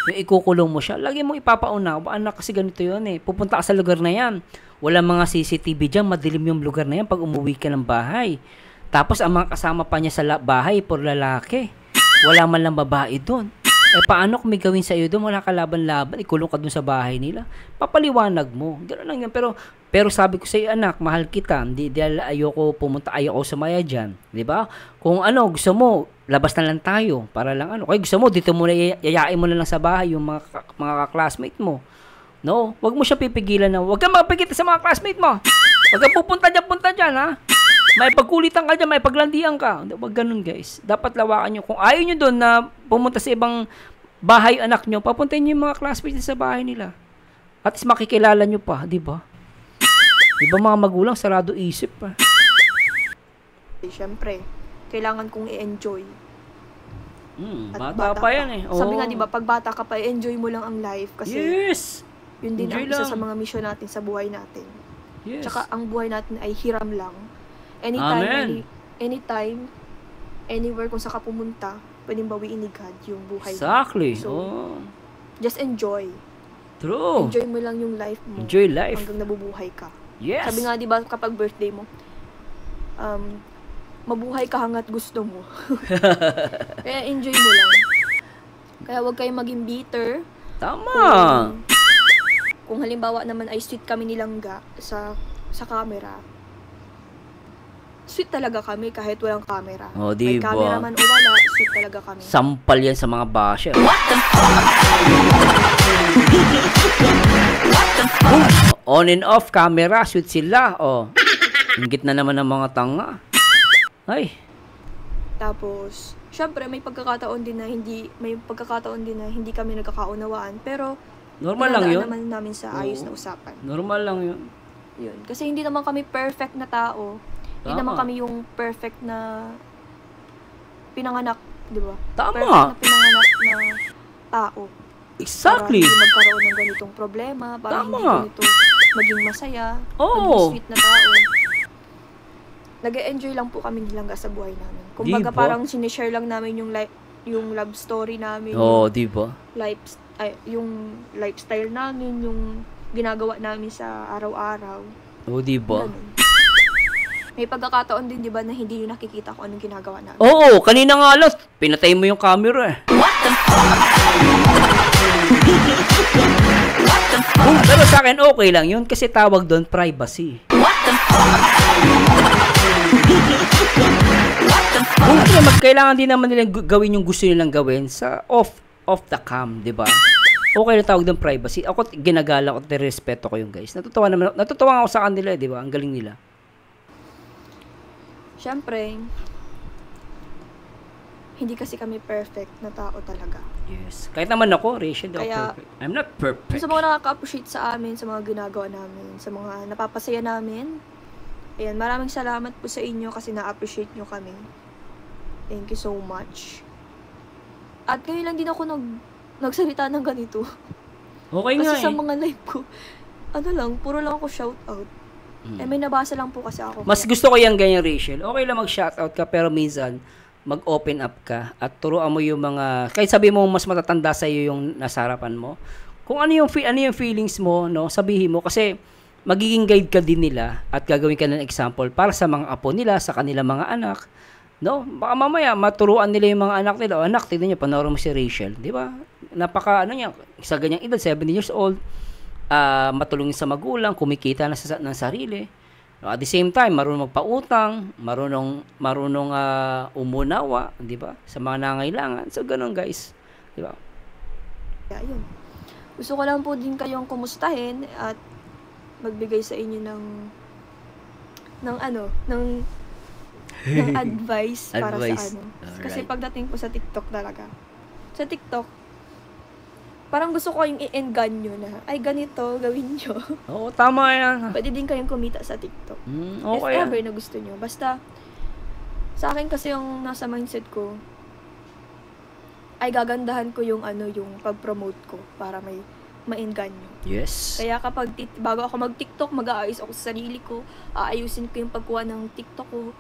Yung ikukulong mo siya, lagi mo ipapaunaw. Anak, kasi ganito yun eh. Pupunta ka sa lugar na yan. Walang mga CCTV dyan, madilim yung lugar na yan pag umuwi ka ng bahay. Tapos ang mga kasama pa niya sa bahay, puro lalaki. Wala man lang babae doon. Paano kung may gawin sa iyo doon, wala ka laban-laban, ikulong ka doon sa bahay nila? Papaliwanag mo. Gano'n lang yan. Pero sabi ko sa iyo, anak, mahal kita. Hindi dahil ayoko sumaya dyan. Diba? Kung gusto mo, labas na lang tayo. Para lang Kaya gusto mo, dito mo na yayain mo na lang sa bahay yung mga classmate mo. No? Huwag mo siya pipigilan na, huwag kang mapigit sa mga classmate mo. Huwag kang punta dyan, ha? May pagkulitan ka dyan, may paglandian ka. Huwag ganun, guys. Dapat lawakan nyo. Kung ayaw nyo doon na pumunta sa ibang bahay anak nyo, papuntayin nyo yung mga classmates sa bahay nila. At least makikilala nyo pa, di ba? Di ba mga magulang, sarado isip pa. Siyempre, kailangan kong i-enjoy. Bata pa yan eh. Sabi nga, di ba, pag bata ka pa, enjoy mo lang ang life. Kasi yes! Yun din enjoy ang isa lang. sa mga mission natin sa buhay natin. Yes. Tsaka ang buhay natin ay hiram lang. Amen. Anytime, anywhere kung saan ka pumunta, pwedeng bawiin ni God yung buhay mo. Exactly. So, just enjoy. True. Enjoy mo lang yung life mo. Enjoy life. Hanggang nabubuhay ka. Yes. Sabi nga, di ba, kapag birthday mo, mabuhay ka hanggat gusto mo. Kaya enjoy mo lang. Kaya huwag kayong maging bitter. Tama. Kung halimbawa naman ay sweet kami nilangga sa camera, sweet talaga kami kahit walang camera. Oh, May diba? cameraman o wala, sweet talaga kami. Sampal yan sa mga basher. On and off camera, sweet sila. Oh. Ingit na naman ng mga tanga. Ay. Tapos, syempre may pagkakataon din na hindi kami nagkakaunawaan, pero Normal lang yun. naman namin sa ayos na usapan. Normal lang yun. Yun. Kasi hindi naman kami perfect na tao. Hindi Tama. naman kami yung perfect na pinanganak, di ba? Tama. Perfect na pinanganak na tao. Exactly. Para hindi magkaroon ng ganitong problema, para Tama. hindi ganito maging masaya, Oo. maging sweet na tao. Nag-e-enjoy lang po kami nilang sa buhay namin. Kumbaga Di ba? parang sinishare lang namin yung love story namin, Oh, di ba? yung lifestyle namin, yung ginagawa namin sa araw-araw. Oh, di ba? Ganun. May pagkakataon din, di ba, na hindi nyo nakikita kung anong ginagawa namin. Oo, kanina nga lang, pinatay mo yung camera eh. Pero sa akin, okay lang yun kasi tawag doon privacy. Kailangan din naman nilang gawin yung gusto nilang gawin sa off the cam, di ba? Okay na tawag doon privacy. Ako, ginagala ko, respeto ko yung guys. Natutuwa ako sa kanila, di ba? Ang galing nila. Siyempre, hindi kasi kami perfect na tao talaga. Yes. Kahit naman ako, Rachel, di ako Kaya, perfect. I'm not perfect. Sa mga nakaka-appreciate sa amin, sa mga ginagawa namin, sa mga napapasaya namin, ayan, maraming salamat po sa inyo kasi na-appreciate nyo kami. Thank you so much. At ngayon lang din ako nagsalita ng ganito. Okay nga Kasi sa eh. mga live ko, puro lang ako shoutout. Eh, may nabasa lang po kasi ako. Mas gusto ko yung ganyan, Rachel. Okay lang mag-shoutout ka, pero minsan, mag-open up ka at turuan mo yung mga, kahit sabi mo mas matatanda sa iyo yung nasa harapan mo. Kung ano yung feelings mo, no, sabihin mo kasi magiging guide ka din nila at gagawin ka ng example para sa mga apo nila, sa kanilang mga anak. No, baka mamaya maturuan nila yung mga anak nila. O, anak, tignan niyo, panoorin mo si Rachel, di ba? Napaka niya, sa ganyang edad, 70 years old, matulungin sa magulang, kumikita na ng sarili. At the same time, marunong magpautang, marunong umunawa, di ba? Sa mga nangailangan. So, ganun guys. Di ba? Kaya yun. Gusto ko lang po din kayong kumustahin at magbigay sa inyo ng advice para Advice. sa ano. Alright. Kasi pagdating po sa TikTok talaga. Sa TikTok, parang gusto ko kayong i-enganyo na, ay ganito, gawin nyo. Oo, tama yan. Pwede din kayong kumita sa TikTok. Okay If yan. ever na gusto nyo. Basta, sa akin kasi yung nasa mindset ko, ay gagandahan ko yung pag-promote ko para may ma-enganyo. Yes. Kaya kapag bago ako mag-TikTok, mag-aayos ako sa sarili ko, aayusin ko yung pagkuha ng TikTok ko.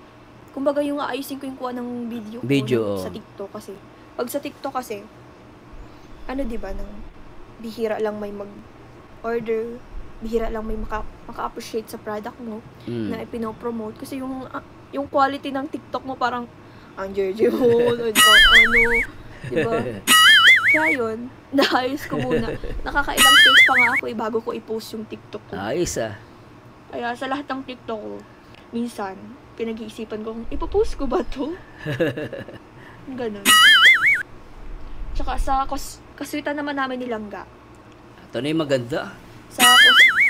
Kumbaga yung aayusin ko yung kuha ng video ko sa TikTok kasi. Pag sa TikTok kasi, diba, nang bihira lang may mag-order, bihira lang may maka-appreciate sa product mo na ipinopromote. Kasi yung quality ng TikTok mo parang, ang jeje mo, diba? Kaya yun, naayos ko muna. Nakakailang take pa nga ako bago ko i-post yung TikTok ko. Ayos ah. Kaya sa lahat ng TikTok ko, minsan, pinag-iisipan ko, ipopost ko ba to? Ganon. Tsaka sa kaswitan naman namin ni Langga. Ito na yung maganda. Sa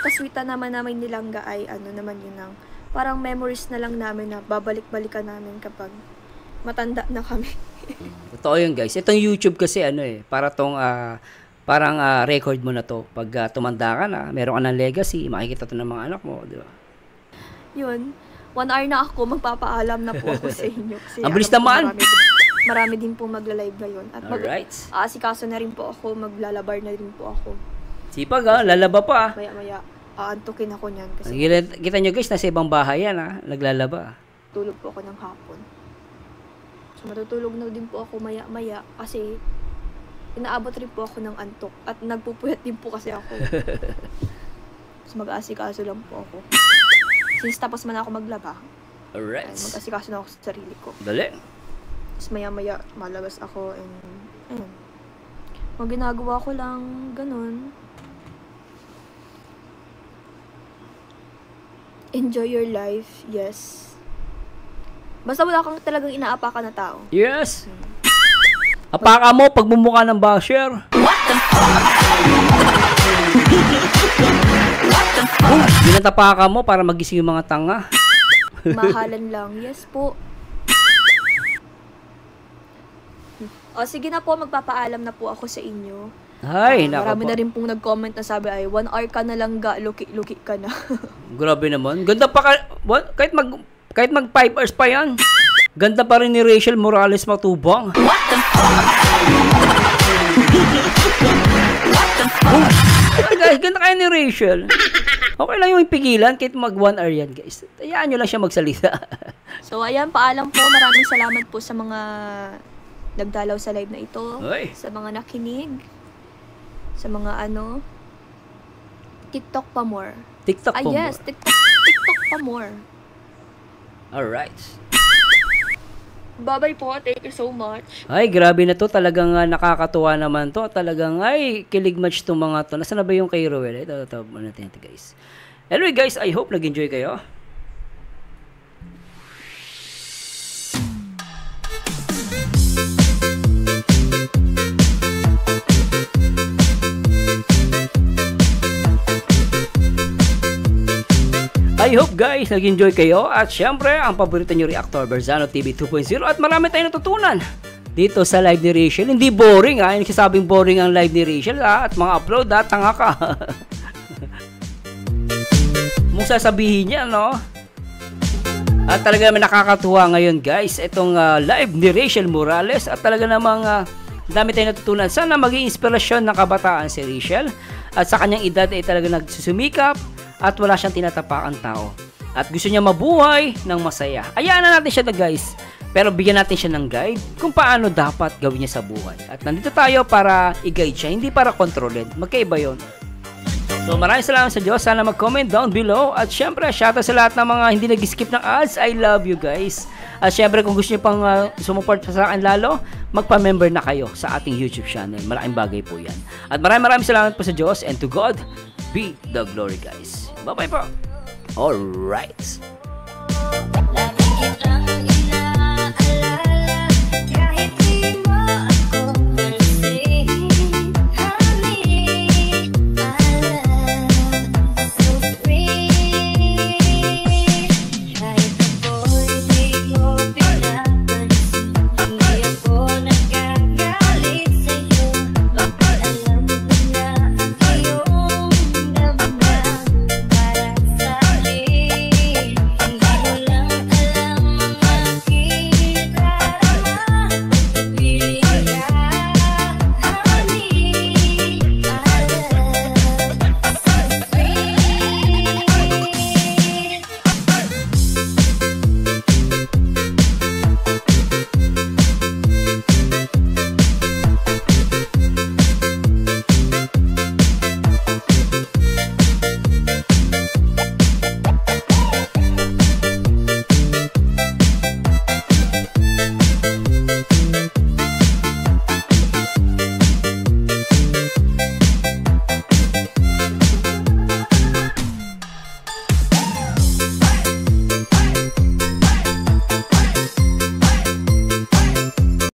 kaswitan naman namin ni Langga ay naman yun ang parang memories na lang namin na babalik-balikan namin kapag matanda na kami. Totoo yun guys. Itong YouTube kasi para tong parang record mo na to. Pag tumanda ka na, meron ka ng legacy, makikita to ng mga anak mo, di ba? Yun. 1 hour na ako, magpapaalam na po ako sa inyo. Kasi Ang bilis naman! Marami din po magla-live ngayon. At Alright. aasikaso na rin po ako, maglalabar na rin po ako. Sipag lalaba pa. Maya-maya, aantukin ako niyan. Kasi Kita nyo guys, nasa ibang bahay yan naglalaba. tulog po ako ng hapon. So matutulog na din po ako maya-maya kasi inaabot rin po ako ng antok at nagpupuyat din po kasi ako. So mag-aasikaso lang po ako. Since tapos man ako maglaba, Alright. mag-asikaso na ako sa sarili ko. Dali. Tapos maya-maya, malabas ako and ayun. Mga ginagawa ko lang, ganun. enjoy your life, yes. Basta wala kang talagang inaapakan na tao. Yes. Apaka mo pag bumuka ng basher. Ginatapaka mo para magising yung mga tanga. Mahalan lang. Yes po. O sige na po, magpapaalam na po ako sa inyo. Ay, nako Marami po. na rin pong nag-comment na sabi ay 1 hour ka na lang ga, luki-luki ka na. Grabe naman. Ganda pa kahit mag 5 hours pa yan. Ganda pa rin ni Rachel Morales Matubang. Guys, ganda kaya ni Rachel. Okay lang yung pigilan kahit mag 1 hour yan, guys. Hayaan nyo lang siya magsalita. So ayan, paalam po. Maraming salamat po sa mga nagdalaw sa live na ito. Oy. Sa mga nakinig. Sa mga TikTok pa more. TikTok po Yes, more. TikTok pa more. Alright. Bye-bye po. Thank you so much. Ay, grabe na to. Talagang nakakatuwa naman to. Talagang, ay, kilig match tong mga to. Nasaan na ba yung kay Roel? Ito natin ito, guys. Anyway, guys, I hope nag-enjoy kayo. I hope guys nag-enjoy kayo at syempre ang paborito nyo reactor Berzano TV 2.0 at marami tayong natutunan dito sa live ni Rachel. Hindi boring ha, hindi sabing boring ang live ni Rachel ha, at mga upload ha, tanga ka. Mong sasabihin niya no? At talaga naman nakakatuwa ngayon guys itong live ni Rachel Morales at talaga namang dami tayong natutunan. Sana maging inspirasyon ng kabataan si Rachel at sa kanyang edad ay talaga nagsusumikap at wala siyang tinatapakang tao. At gusto niya mabuhay ng masaya. Ayaan na natin siya na guys. Pero bigyan natin siya ng guide kung paano dapat gawin niya sa buhay. At nandito tayo para i-guide siya, hindi para kontrolin. Magkaiba yun. So maraming salamat sa Diyos. Sana mag-comment down below. At syempre, shoutout sa lahat ng mga hindi nag-skip ng ads. I love you guys. At syempre, kung gusto niyo pang sumuport sa akin lalo, magpa-member na kayo sa ating YouTube channel. Malaking bagay po yan. At maraming salamat po sa Diyos. And to God be the glory guys. Bye-bye po. Alright.